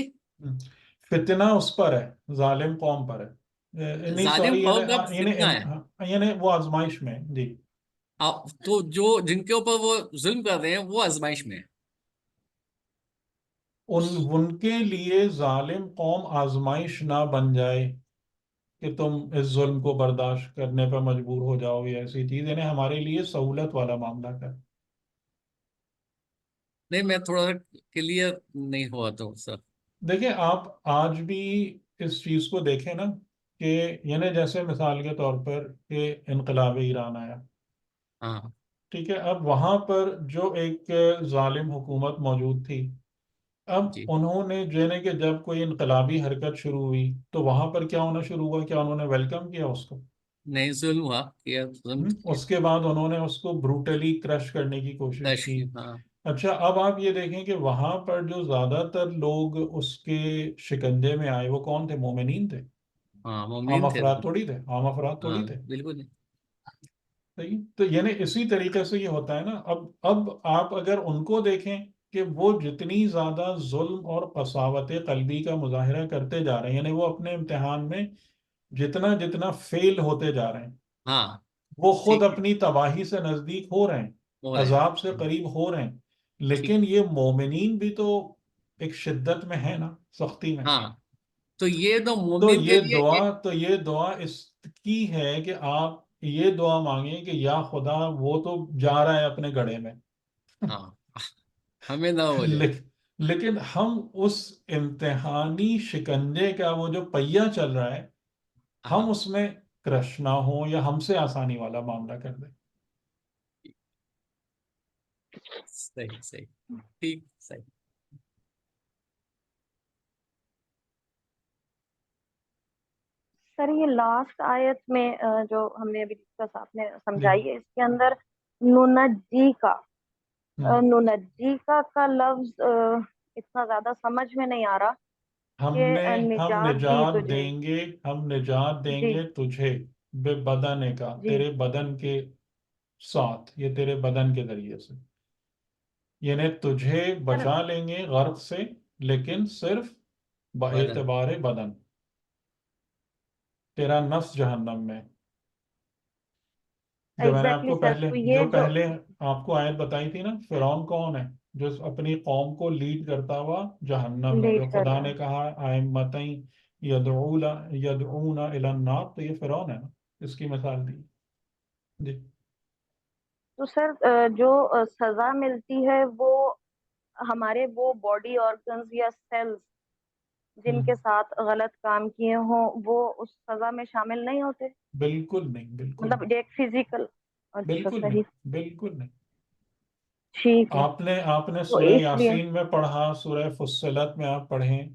فتنہ اس پر ہے، ظالم قوم پر ہے. نہیں ظالم سوری، قوم کا فتنہ ہے. یعنی وہ آزمائش میں. جی تو جو جن کے اوپر وہ ظلم کر رہے ہیں وہ آزمائش میں ہے. ان کے لیے ظالم قوم آزمائش نہ بن جائے کہ تم اس ظلم کو برداشت کرنے پر مجبور ہو جاؤ یا ایسی چیز، یعنی ہمارے لیے سہولت والا معاملہ کر. نہیں میں تھوڑا سا کلیئر نہیں ہوا تو سر. دیکھیں آپ آج بھی اس چیز کو دیکھیں نا کہ یعنی جیسے مثال کے طور پر کہ انقلاب ایران آیا، ہاں ٹھیک ہے، اب وہاں پر جو ایک ظالم حکومت موجود تھی، اب جی. انہوں نے جینے کہ جب کوئی انقلابی حرکت شروع ہوئی تو وہاں پر کیا ہونا شروع ہوا؟ کیا انہوں نے ویلکم کیا اس کو؟ نہیں ظلم ہوا، کیا ظلم کیا. اس کے بعد انہوں نے اس کو بروٹلی کرش کرنے کی کوشش کی. ہاں اچھا اب آپ یہ دیکھیں کہ وہاں پر جو زیادہ تر لوگ اس کے شکنجے میں آئے وہ کون تھے؟ مومنین تھے. ہاں عام مومنین تھے. افراد تھوڑی تھے، عام افراد ہاں تھوڑی تھے. بالکل نہیں. صحیح. تو یعنی اسی طریقے سے یہ ہوتا ہے نا. اب آپ اگر ان کو دیکھیں کہ وہ جتنی زیادہ ظلم اور قساوت قلبی کا مظاہرہ کرتے جا رہے ہیں، یعنی وہ اپنے امتحان میں جتنا جتنا فیل ہوتے جا رہے ہیں، ہاں وہ خود ٹھیک ہے، اپنی تباہی سے نزدیک ہو رہے ہیں، ہو رہے ہیں. عذاب سے قریب ہو رہے ہیں. ٹھیک. لیکن یہ مومنین بھی تو ایک شدت میں ہے نا، سختی میں. ہاں تو یہ تو تو مومن کے لیے ایک یہ دعا اس کی ہے کہ آپ یہ دعا مانگیں کہ یا خدا وہ تو جا رہا ہے اپنے گڑھے میں ہاں ہمیں نہ ہو جائے. لیکن ہم اس امتحانی شکنجے کا وہ جو پہیہ چل رہا ہے، ہاں ہم اس میں کرش نہ ہوں یا ہم سے آسانی والا معاملہ کر دیں. صحیح صحیح ٹھیک صحیح. سر یہ لاسٹ آیت میں جو ہم نے ابھی ڈسکس آپ نے جی سمجھائی ہے، اس کے اندر ننجی کا ننجی کا لفظ اتنا زیادہ سمجھ میں نہیں آ رہا کہ ہم نجات دی نجات تجھے. دیں گے، ہم نجات دیں جی گے تجھے بے بدن کا، جی تیرے بدن کے ساتھ، یہ تیرے بدن کے ذریعے سے، یعنی تجھے سر بچا لیں گے غرق سے، لیکن صرف بدن باعتبار بدن. تیرا نفس جہنم میں. جو میں نے آپ ایگزیکٹلی کو سر تو یہ جو جو پہلے آپ کو آیت بتائی تھی نا، فرعون کون ہے؟ جو اپنی قوم کو لیڈ کرتا ہوا جہنم میں، جو لیڈ کر خدا رہا نے ہے، کہا ائمتیں یدعون الی النار، تو یہ فرعون ہے نا، اس کی مثال دی. جی تو سر جو سزا ملتی ہے وہ ہمارے وہ باڈی آرگنز یا سیلز جن کے ساتھ غلط کام کیے ہوں وہ اس سزا میں شامل نہیں ہوتے؟ بالکل نہیں، بالکل مطلب نہیں، ایک فزیکل. اچھا بالکل نہیں، صحیح. بالکل نہیں. ٹھیک ہے. آپ نے تو سورہ اس لیے یاسین میں پڑھا، سورہ فصلت میں آپ پڑھیں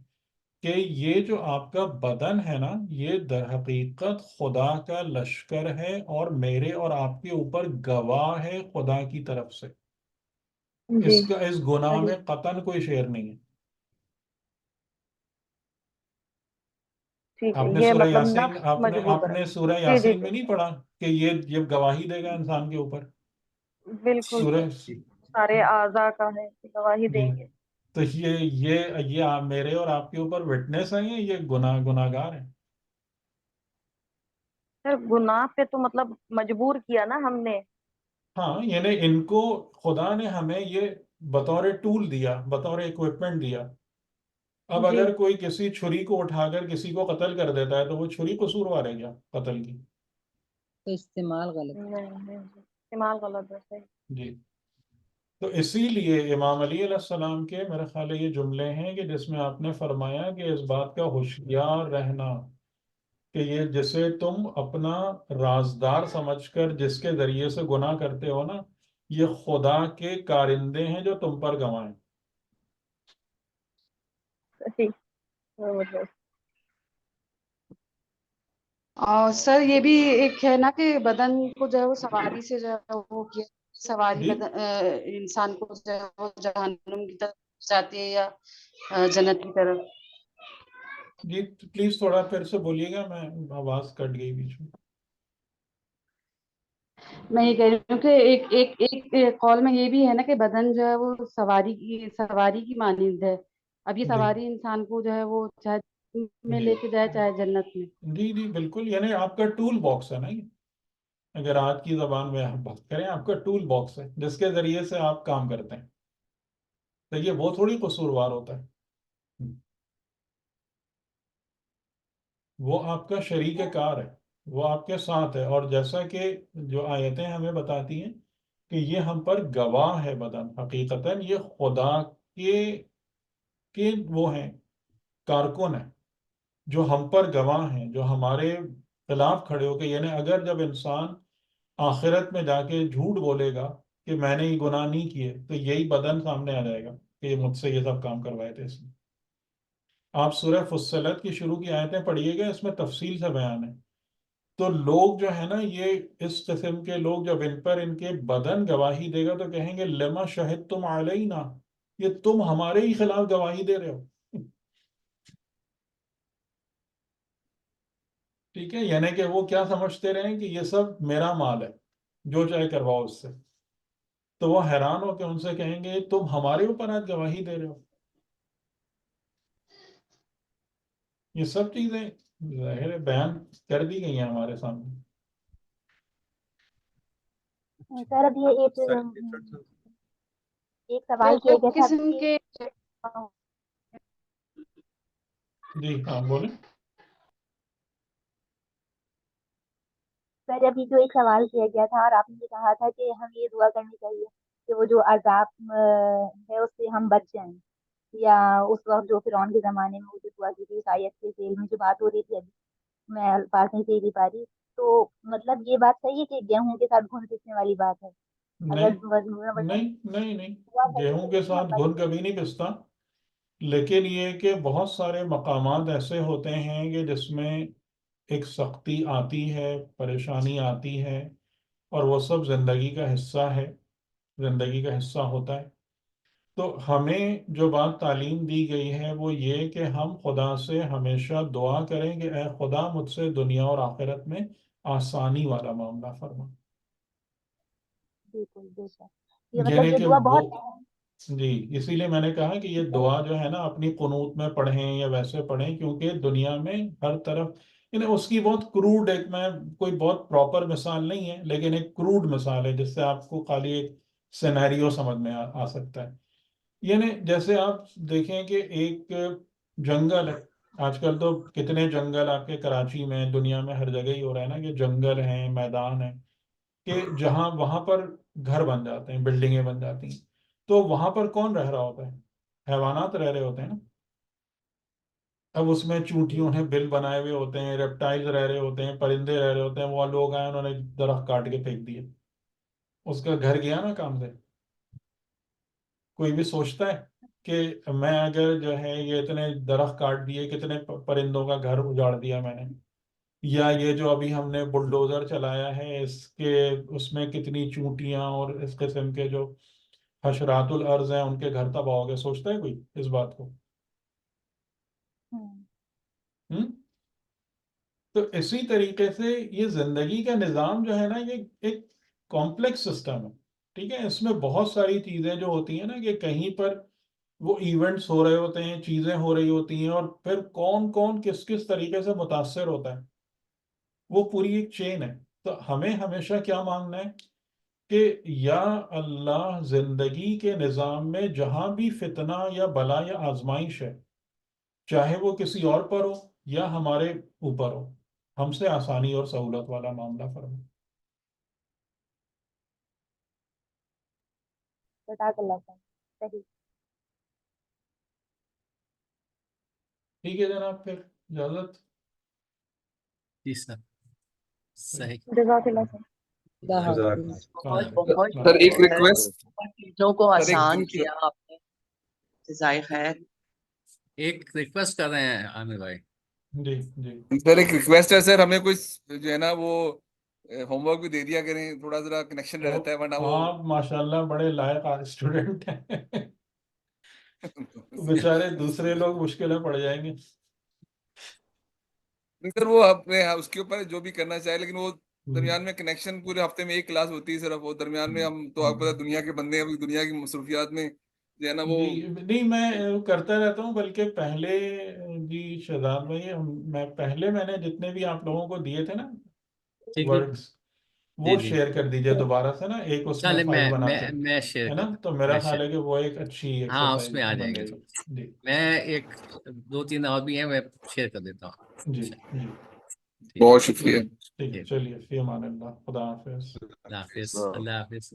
کہ یہ جو آپ کا بدن ہے نا، یہ در حقیقت خدا کا لشکر ہے اور میرے اور آپ کے اوپر گواہ ہے خدا کی طرف سے. جی اس گناہ صحیح. میں قطعاً کوئی شیر نہیں ہے. ٹھیک ہے. آپ نے یہ سورہ مطلب یاسین نفس آپ مجبور ہے. نے سورہ جی جی یاسین جی میں نہیں پڑھا کہ یہ گواہی دے گا انسان کے اوپر؟ بالکل سورہ صحیح. سارے اعضاء کا ہے کہ گواہی جی. دیں گے. تو یہ میرے اور آپ کے اوپر وٹنس ہیں، یہ گناہگار ہیں. سر گناہ پہ تو مطلب مجبور کیا نا ہم نے. ہاں، یعنی ان کو خدا نے ہمیں یہ بطور ٹول دیا، بطور اکوپمنٹ دیا. اب جی اگر کوئی کسی چھری کو اٹھا کر کسی کو قتل کر دیتا ہے تو وہ چھری قصوروار ہے کیا قتل کی؟ تو استعمال غلط. نہیں استعمال غلط ہے. صحیح. جی. تو اسی لیے امام علی علیہ السلام کے میرے خیال ہے یہ جملے ہیں کہ جس میں آپ نے فرمایا کہ اس بات کا ہوشیار رہنا کہ یہ جسے تم اپنا رازدار سمجھ کر جس کے ذریعے سے گناہ کرتے ہو نا، یہ خدا کے کارندے ہیں جو تم پر گوائیں. صحیح. مطلب اور سر یہ بھی ایک ہے نا کہ بدن کو جو ہے وہ سواری سے جو ہے وہ کیا سواری جی بدن انسان کو جو ہے وہ جہنم کی طرف جاتی ہے یا جنت کی طرف. جی پلیز تھوڑا پھر سے بولیے گا، میں آواز کٹ گئی بیچ میں. میں یہ کہہ رہی ہوں کہ ایک قول میں یہ بھی ہے نا کہ بدن جو ہے وہ سواری کی مانند ہے. اب یہ جی سواری انسان کو جو ہے وہ چاہے میں جی لے کے جائے چاہے جنت میں. جی جی بالکل، یعنی آپ کا ٹول باکس ہے نا یہ. اگر آج کی زبان میں آپ بات کریں، آپ کا ٹول باکس ہے جس کے ذریعے سے آپ کام کرتے ہیں. تو یہ وہ تھوڑی قصوروار ہوتا ہے، وہ آپ کا شریک کار ہے، وہ آپ کے ساتھ ہے. اور جیسا کہ جو آیتیں ہمیں بتاتی ہیں کہ یہ ہم پر گواہ ہے بدن، حقیقتاً یہ خدا کے وہ ہیں، کارکن ہیں جو ہم پر گواہ ہیں، جو ہمارے خلاف کھڑے ہو کے، یعنی اگر جب انسان آخرت میں جا کے جھوٹ بولے گا کہ میں نے یہ گناہ نہیں کیے تو یہی بدن سامنے آ جائے گا کہ یہ مجھ سے یہ سب کام کروائے تھے اس نے. آپ سورہ فصلت کی شروع کی آیتیں پڑھیے گا، اس میں تفصیل سے بیان ہے. تو لوگ جو ہے نا، یہ اس قسم کے لوگ جب ان پر ان کے بدن گواہی دے گا تو کہیں گے لما شہدتم علینا، یہ تم ہمارے ہی خلاف گواہی دے رہے ہو. ٹھیک ہے، یعنی کہ وہ کیا سمجھتے رہے کہ یہ سب میرا مال ہے، جو چاہے کرواؤ اس سے. تو وہ حیران ہو کے ان سے کہیں گے تم ہمارے اوپر آج گواہی دے رہے ہو. یہ سب چیزیں ظاہر بیان کر دی گئی ہیں ہمارے سامنے. سر اب یہ ایک سوال کیا گیا تھا قسم کے جی ہاں بولیں. سر ابھی جو ایک سوال کیا گیا تھا اور آپ نے یہ کہا تھا کہ ہم یہ دعا کرنی چاہیے کہ وہ جو عذاب ہے اس سے ہم بچ جائیں، یا اس وقت جو فرعون کے زمانے میں وہ جو دعا کی تھی اس آیت کے ذیل میں جو بات ہو رہی تھی، ابھی میں الفاظ نہیں صحیح پا رہی، تو مطلب یہ بات صحیح ہے کہ گیہوں کے ساتھ گھن پیسنے والی بات ہے؟ نہیں اگر نہیں نہیں نہیں، دعا کرنی گیہوں کے چاہیے کہ ہم ساتھ بچ گھن جائیں. کبھی نہیں پستا. لیکن یہ کہ بہت سارے مقامات ایسے ہوتے ہیں کہ جس میں ایک سختی آتی ہے، پریشانی آتی ہے، اور وہ سب زندگی کا حصہ ہے، زندگی کا حصہ ہوتا ہے. تو ہمیں جو بات تعلیم دی گئی ہے وہ یہ کہ ہم خدا سے ہمیشہ دعا کریں کہ اے خدا مجھ سے دنیا اور آخرت میں آسانی والا معاملہ فرما. بالکل بے شک. یہ مطلب یعنی یہ کہ دعا وہ، بہت اہم جی اسی لیے میں نے کہا کہ یہ دعا جو ہے نا اپنی قنوت میں پڑھیں یا ویسے پڑھیں، کیونکہ دنیا میں ہر طرف، یعنی اس کی بہت کروڈ، ایک میں کوئی بہت پراپر مثال نہیں ہے لیکن ایک کروڈ مثال ہے جس سے آپ کو خالی ایک سینیریو سمجھ میں آ سکتا ہے. یعنی جیسے آپ دیکھیں کہ ایک جنگل ہے، آج کل تو کتنے جنگل آپ کے کراچی میں، دنیا میں ہر جگہ ہی ہو رہا ہے نا کہ جنگل ہیں، میدان ہیں، کہ جہاں وہاں پر گھر بن جاتے ہیں، بلڈنگیں بن جاتی ہیں. تو وہاں پر کون رہ رہا ہوتا ہے؟ حیوانات رہ رہے ہوتے ہیں نا. اب اس میں چونٹیوں نے بل بنائے ہوئے ہوتے ہیں، ریپٹائلز رہ رہے ہوتے ہیں، پرندے رہ رہے ہوتے ہیں، وہ لوگ آئے انہوں نے درخت کاٹ کے پھینک دیے، اس کا گھر گیا نا کام سے۔ کوئی بھی سوچتا ہے کہ میں اگر جو ہے یہ اتنے درخت کاٹ دیے، کتنے پرندوں کا گھر اجاڑ دیا میں نے، یا یہ جو ابھی ہم نے بلڈوزر چلایا ہے اس میں کتنی چونٹیاں اور اس قسم کے جو حشرات الارض ہیں ان کے گھر تباہ ہو گئے، سوچتا ہے کوئی اس بات کو؟ ہم؟ تو اسی طریقے سے یہ زندگی کا نظام جو ہے نا، یہ ایک کمپلیکس سسٹم ہے، ٹھیک ہے؟ اس میں بہت ساری چیزیں جو ہوتی ہیں نا، کہ کہیں پر وہ ایونٹس ہو رہے ہوتے ہیں، چیزیں ہو رہی ہوتی ہیں، اور پھر کون کون کس کس طریقے سے متاثر ہوتا ہے، وہ پوری ایک چین ہے۔ تو ہمیں ہمیشہ کیا مانگنا ہے کہ یا اللہ زندگی کے نظام میں جہاں بھی فتنہ یا بلا یا آزمائش ہے، چاہے وہ کسی اور پر ہو یا ہمارے اوپر ہو، ہم سے آسانی اور سہولت والا معاملہ فرمائے۔ جزاک اللہ خیر، صحیح۔ ٹھیک ہے جناب، پھر اجازت۔ جی سر، صحیح۔ جزاک اللہ خیر۔ اللہ جزاک حافظ۔ بہت بہت سر ایک بہت ریکویسٹ، چیزوں کو سر ایک آسان کیا آپ نے، جزائے خیر۔ ایک ریکویسٹ کر رہے ہیں عامر بھائی۔ جی جی سر ایک ریکویسٹ ہے سر، ہمیں کوئی جو ہے نا وہ ہوم ورک بھی دے دیا کریں، تھوڑا ذرا کنیکشن رہتا ہے ورنہ وہ آپ ماشاءاللہ بڑے لائق اسٹوڈنٹ ہیں، بیچارے دوسرے لوگ مشکلیں پڑ جائیں گے۔ سر وہ اپنے اس کے اوپر جو بھی کرنا چاہے، لیکن وہ درمیان میں کنیکشن، پورے ہفتے میں ایک کلاس ہوتی ہے صرف، وہ درمیان میں ہم تو آپ کو پتا دنیا کے بندے ہیں، دنیا کی مصروفیات میں جو ہے نا وہ جی نہیں، میں کرتا رہتا ہوں، بلکہ پہلے جی شہزاد بھائی، میں نے جتنے بھی آپ لوگوں کو دیے تھے نا ٹھیک ہے ورڈز، جی وہ جی، شیئر کر دیجئے دوبارہ سے نا، ایک اس میں چلے فائل بنا کے، میں شیئر ہے کر نا، دیتا تو ہوں، میرا میں خیال شیئر، ہے کہ وہ ایک اچھی ہاں اس ایکسرسائز میں آ جائیں گے بنے تو گی۔ جی میں ایک دو تین اور بھی ہیں، میں شیئر کر دیتا ہوں۔ جی جی ٹھیک بہت شکریہ۔ ٹھیک ہے، ٹھیک، چلیے، فی امان اللہ، خدا حافظ۔ اللہ حافظ، اللہ حافظ۔